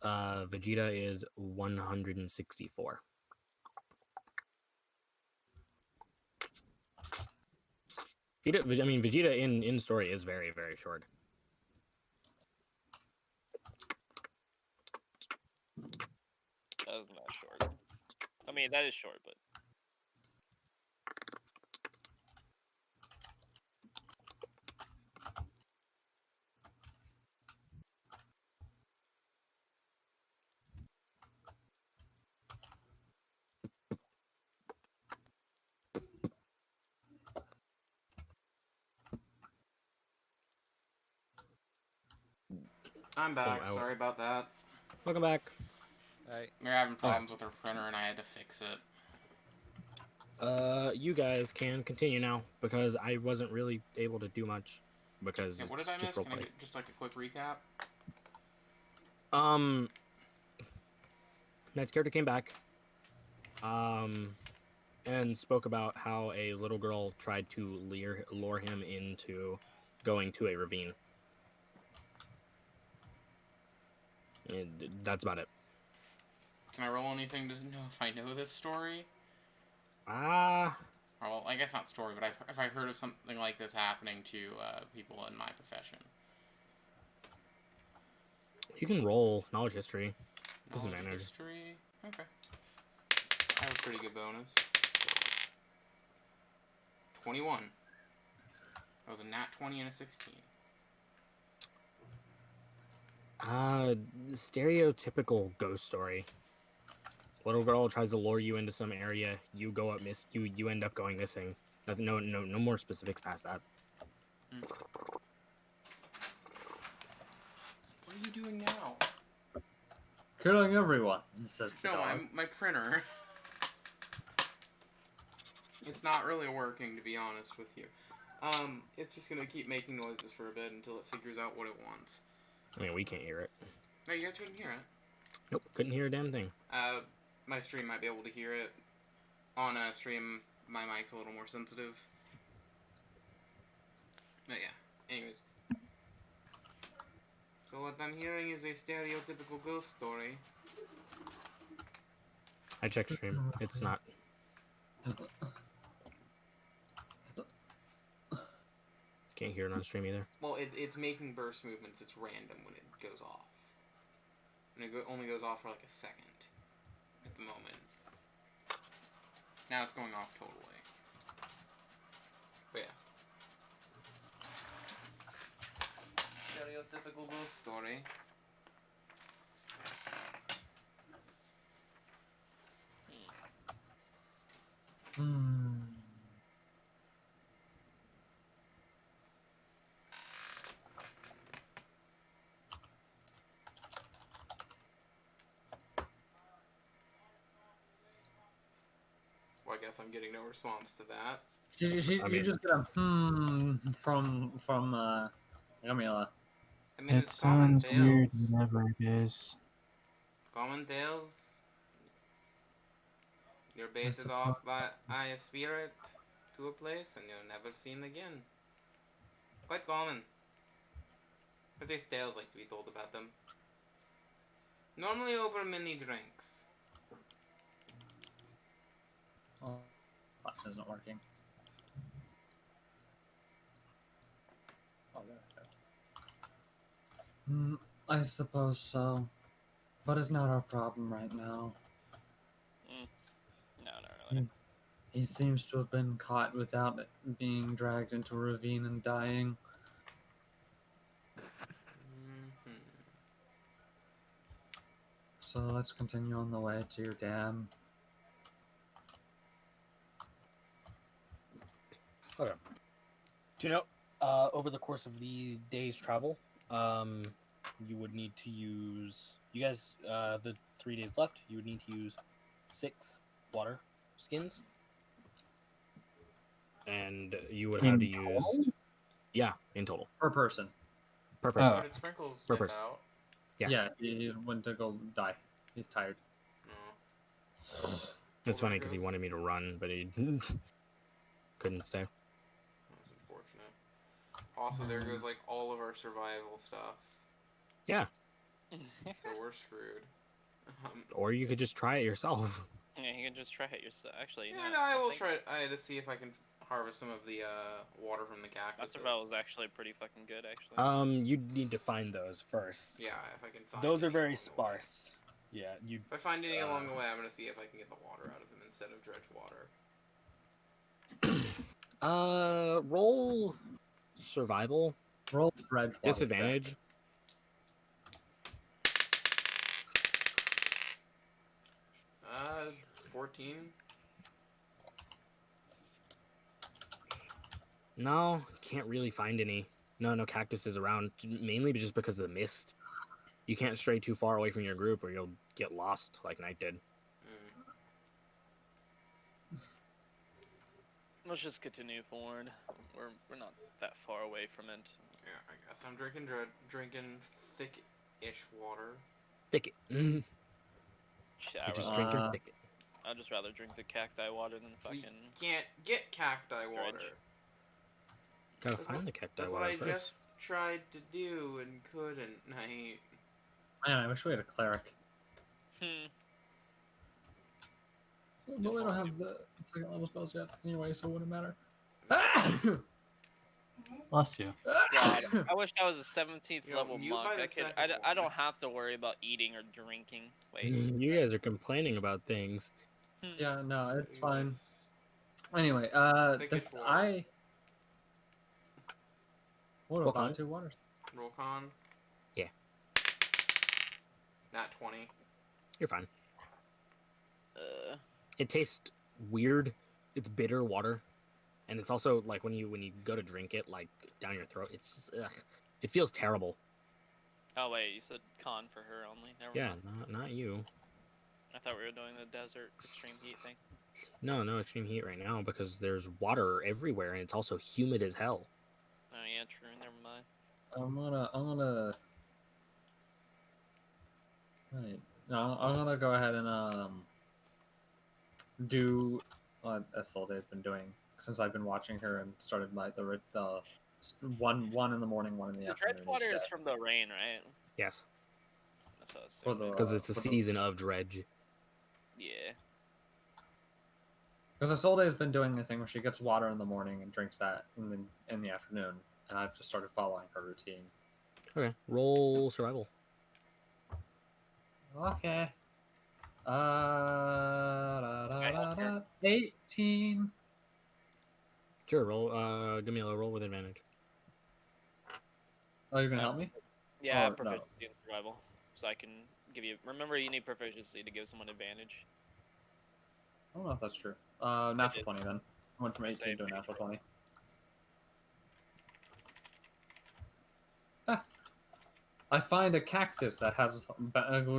Vegeta is 164. Vegeta in story is very, very short. That is not short. I mean, that is short, but. I'm back. Sorry about that. Welcome back. We were having problems with our printer, and I had to fix it. You guys can continue now because I wasn't really able to do much because what did I miss? roleplay. Can I get just like a quick recap? Knight's character came back. And spoke about how a little girl tried to lure him into going to a ravine. And that's about it. Can I roll anything to know if I know this story? Well, I guess not story, but if I heard of something like this happening to people in my profession. You can roll knowledge history. Disadvantage. Knowledge history? Okay. I have a pretty good bonus. 21. That was a nat 20 and a 16. Stereotypical ghost story. Little girl tries to lure you into some area. You go up you end up going missing. Nothing. No more specifics past that. What are you doing now? Killing everyone, says the dog. my printer. It's not really working, to be honest with you. It's just gonna keep making noises for a bit until it figures out what it wants. I mean, we can't hear it. No, you guys couldn't hear it. Nope, couldn't hear a damn thing. My stream might be able to hear it. on a stream, my mic's a little more sensitive. But yeah. Anyways. So what I'm hearing is a stereotypical ghost story. I checked stream. It's not. Can't hear it on stream either. Well, it's making burst movements. It's random when it goes off. And it only goes off for like a second at the moment. Now it's going off totally. But yeah. Stereotypical ghost story. Well, I guess I'm getting no response to that. You just get a from Yamila. I mean, It it's common sounds weird tales. whenever it is. Common tales. You're baited off by a spirit to a place and you're never seen again. Quite common. But these tales like to be told about them. Normally over many drinks. Oh, flash isn't working. Oh, there we go. I suppose so. But it's not our problem right now. No, not really. He seems to have been caught without being dragged into a ravine and dying. So let's continue on the way to your dam. Okay. Do you know, over the course of the day's travel, you would need to use, you guys, the 3 days left, you would need to use 6 water skins. And you would have to use, yeah, in total. Per person. Per person. Where did Sprinkles Per dip person. out? Yes. Yeah, he went to go die. He's tired. It's funny because he wanted me to run, but he couldn't stay. That's unfortunate. Also, there goes like all of our survival stuff. Yeah. So we're screwed. Or you could just try it yourself. Yeah, you can just try it yourself. Actually, Yeah, no, I will try to see if I can harvest some of the water from the cactus. My survival is actually pretty fucking good, actually. You'd need to find those first. Yeah, if I can find. Those are very sparse. Yeah, you. If I find any along the way, I'm gonna see if I can get the water out of them instead of dredge water. Roll survival. Roll dredge water. Disadvantage. 14. No, can't really find any. No cactuses around, mainly just because of the mist. You can't stray too far away from your group or you'll get lost like Knight did. Let's just continue forward. We're not that far away from it. Yeah, I guess I'm drinking thick-ish water. Thicket. Yeah, just drinking thicket. I'd just rather drink the cacti water than fucking. We can't get cacti water. Gotta find the cacti That's water what I first. just tried to do and couldn't. Man, I wish we had a cleric. But we don't have the second level spells yet anyway, so it wouldn't matter. Bless you. God, I wish I was a 17th level mute monk. by the second one. I don't have to worry about eating or drinking. Wait. You guys are complaining about things. Yeah, no, it's fine. Anyway, Thickest water. What Roll about con. 2 waters? Roll con. Yeah. Not 20. You're fine. It tastes weird. It's bitter water, and it's also like when you go to drink it, like down your throat, it's it feels terrible. Oh wait, you said con for her only. Never Yeah, mind. not you. I thought we were doing the desert extreme heat thing. No extreme heat right now because there's water everywhere and it's also humid as hell. Oh yeah, true. Never mind. I'm gonna. Right. No, I'm gonna go ahead and do what Isolde has been doing since I've been watching her and started like the one in the morning, one in the The afternoon. dredge water each is day. from the rain, right? Yes, That's what I was For thinking. because it's the for season of dredge. Yeah. Because Isolde has been doing the thing where she gets water in the morning and drinks that in the afternoon, and I've just started following her routine. Okay, roll survival. Okay. 18. Sure, roll. Give me a roll with advantage. Oh, you're gonna help me? Yeah, I have Or no? proficiency in survival, so I can give you. Remember, you need proficiency to give someone advantage. I don't know if that's true. Natural is. 20 then. I went from I'd say 18 to a pretty natural sure. 20. Ah. I find a cactus that has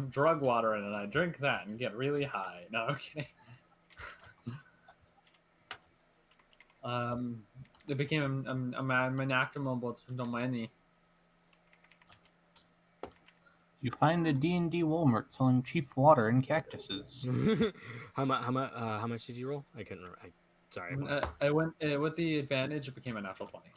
drug water in it, and I drink that and get really high. No, okay. It became a manactable domini. You find a D&D Walmart selling cheap water and cactuses. How much did you roll? I couldn't remember. Sorry. I went with the advantage. It became a natural 20.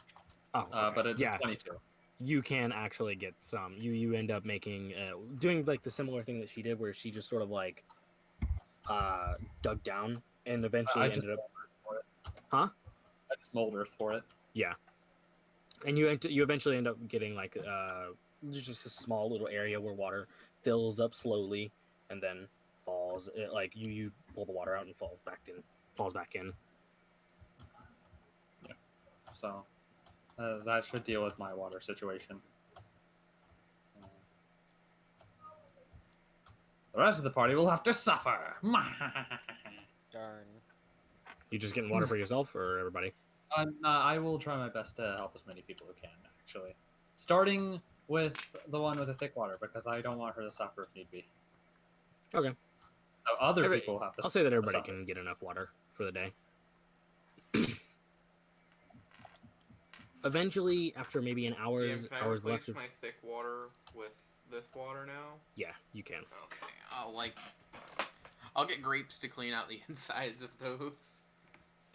Oh, okay. But it's Yeah. 22. You can actually get some. You end up making doing like the similar thing that she did, where she just sort of like dug down and eventually ended up. Huh? I just moldered for it. Yeah. And you eventually end up getting like just a small little area where water fills up slowly and then falls. Like you pull the water out and falls back in. Yeah. So that should deal with my water situation. The rest of the party will have to suffer. Darn. You just getting water for yourself or everybody? I will try my best to help as many people who can, actually. Starting with the one with the thick water, because I don't want her to suffer if need be. Okay. So other people have to I'll say that everybody suffer. can get enough water for the day. Eventually, after maybe an hour's DM, can I hours replace left. my thick water with this water now? Yeah, you can. Okay, I'll get grapes to clean out the insides of those.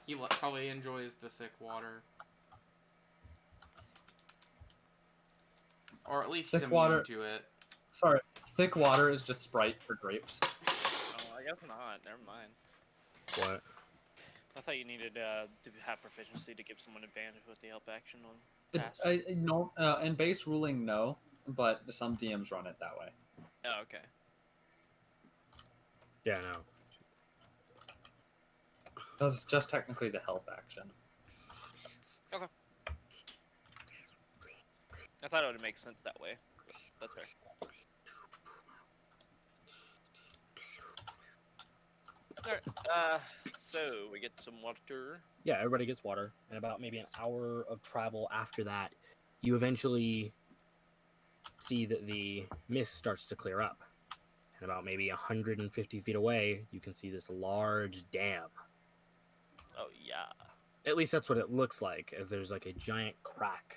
He probably enjoys the thick water. Or at least he's immune to it. Sorry, thick water is just Sprite for grapes. Oh, I guess not. Never mind. What? I thought you needed to have proficiency to give someone advantage with the help action on tasks. No, in base ruling, no, but some DMs run it that way. Oh, okay. Yeah, no. That's just technically the help action. Okay. I thought it would make sense that way. But that's fair. Alright, so we get some water. Yeah, everybody gets water, and about maybe an hour of travel after that, you eventually see that the mist starts to clear up. And about maybe 150 feet away, you can see this large dam. Oh, yeah. At least that's what it looks like, as there's like a giant crack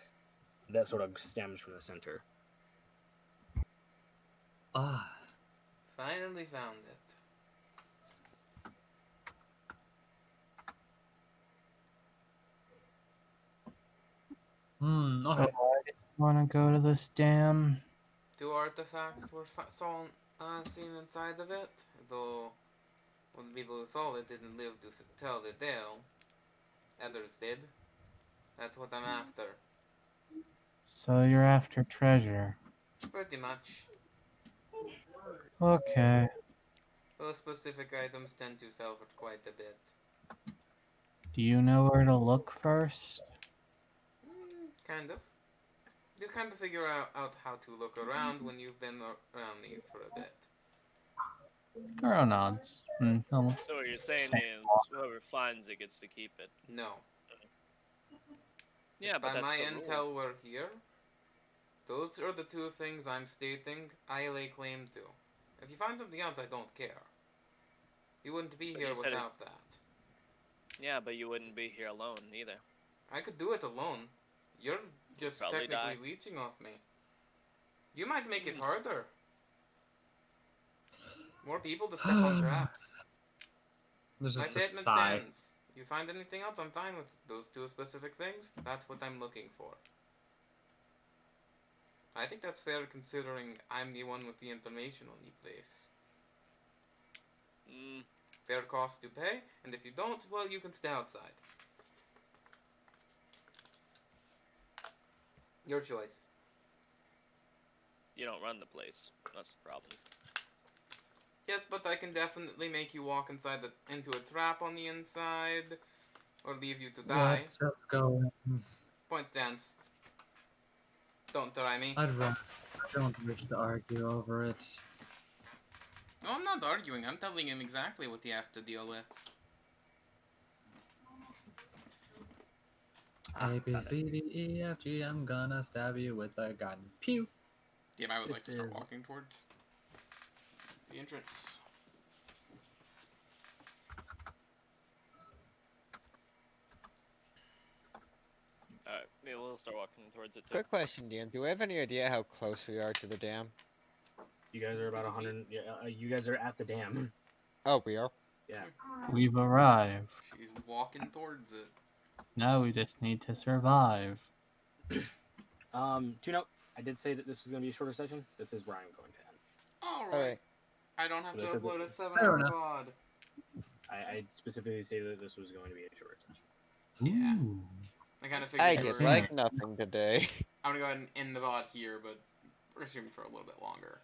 that sort of stems from the center. Ah. Finally found it. Okay. So why did you want to go to this dam? 2 artifacts were seen inside of it, though well, the people who saw it didn't live to tell the tale. Others did. That's what I'm after. So you're after treasure. Pretty much. Okay. Those specific items tend to sell for quite a bit. Do you know where to look first? Kind of. You kind of figure out how to look around when you've been around these for a bit. Girl nods. So what you're saying is, whoever finds it gets to keep it. No. Yeah, If but by that's my the intel rule. we're here. Those are the 2 things I'm stating I lay claim to. If you find something else, I don't care. You wouldn't be But here you said without that. Yeah, but you wouldn't be here alone either. I could do it alone. You're just Probably technically die. leeching off me. You might make it harder. More people to step on traps. There's That's just it a in a sigh. sense. You find anything else, I'm fine with those two specific things. That's what I'm looking for. I think that's fair considering I'm the one with the information on the place. Fair cost to pay, and if you don't, well, you can stay outside. Your choice. You don't run the place. That's the problem. Yes, but I can definitely make you walk into a trap on the inside, or leave you to die. Let's just go. Point stance. Don't try me. I don't wish to argue over it. No, I'm not arguing. I'm telling him exactly what he has to deal with. A, B, C, D, E, F, G, I'm gonna stab you with a gun. Pew! Damn, I would like This to start is- walking towards the entrance. Alright, maybe we'll start walking towards it too. Quick question, DM. Do we have any idea how close we are to the dam? You guys are about 100. Yeah, you guys are at the dam. Oh, we are? Yeah. We've arrived. She's walking towards it. Now we just need to survive. To note, I did say that this was going to be a shorter session. This is where I'm going to end. Alright. Alright. I don't have to This is- upload a 7 Fair hour enough. VOD. I specifically say that this was going to be a shorter session. Yeah. Ooh. I kind of figured I you did were... like nothing today. I'm gonna go ahead and end the VOD here, but we're assuming for a little bit longer.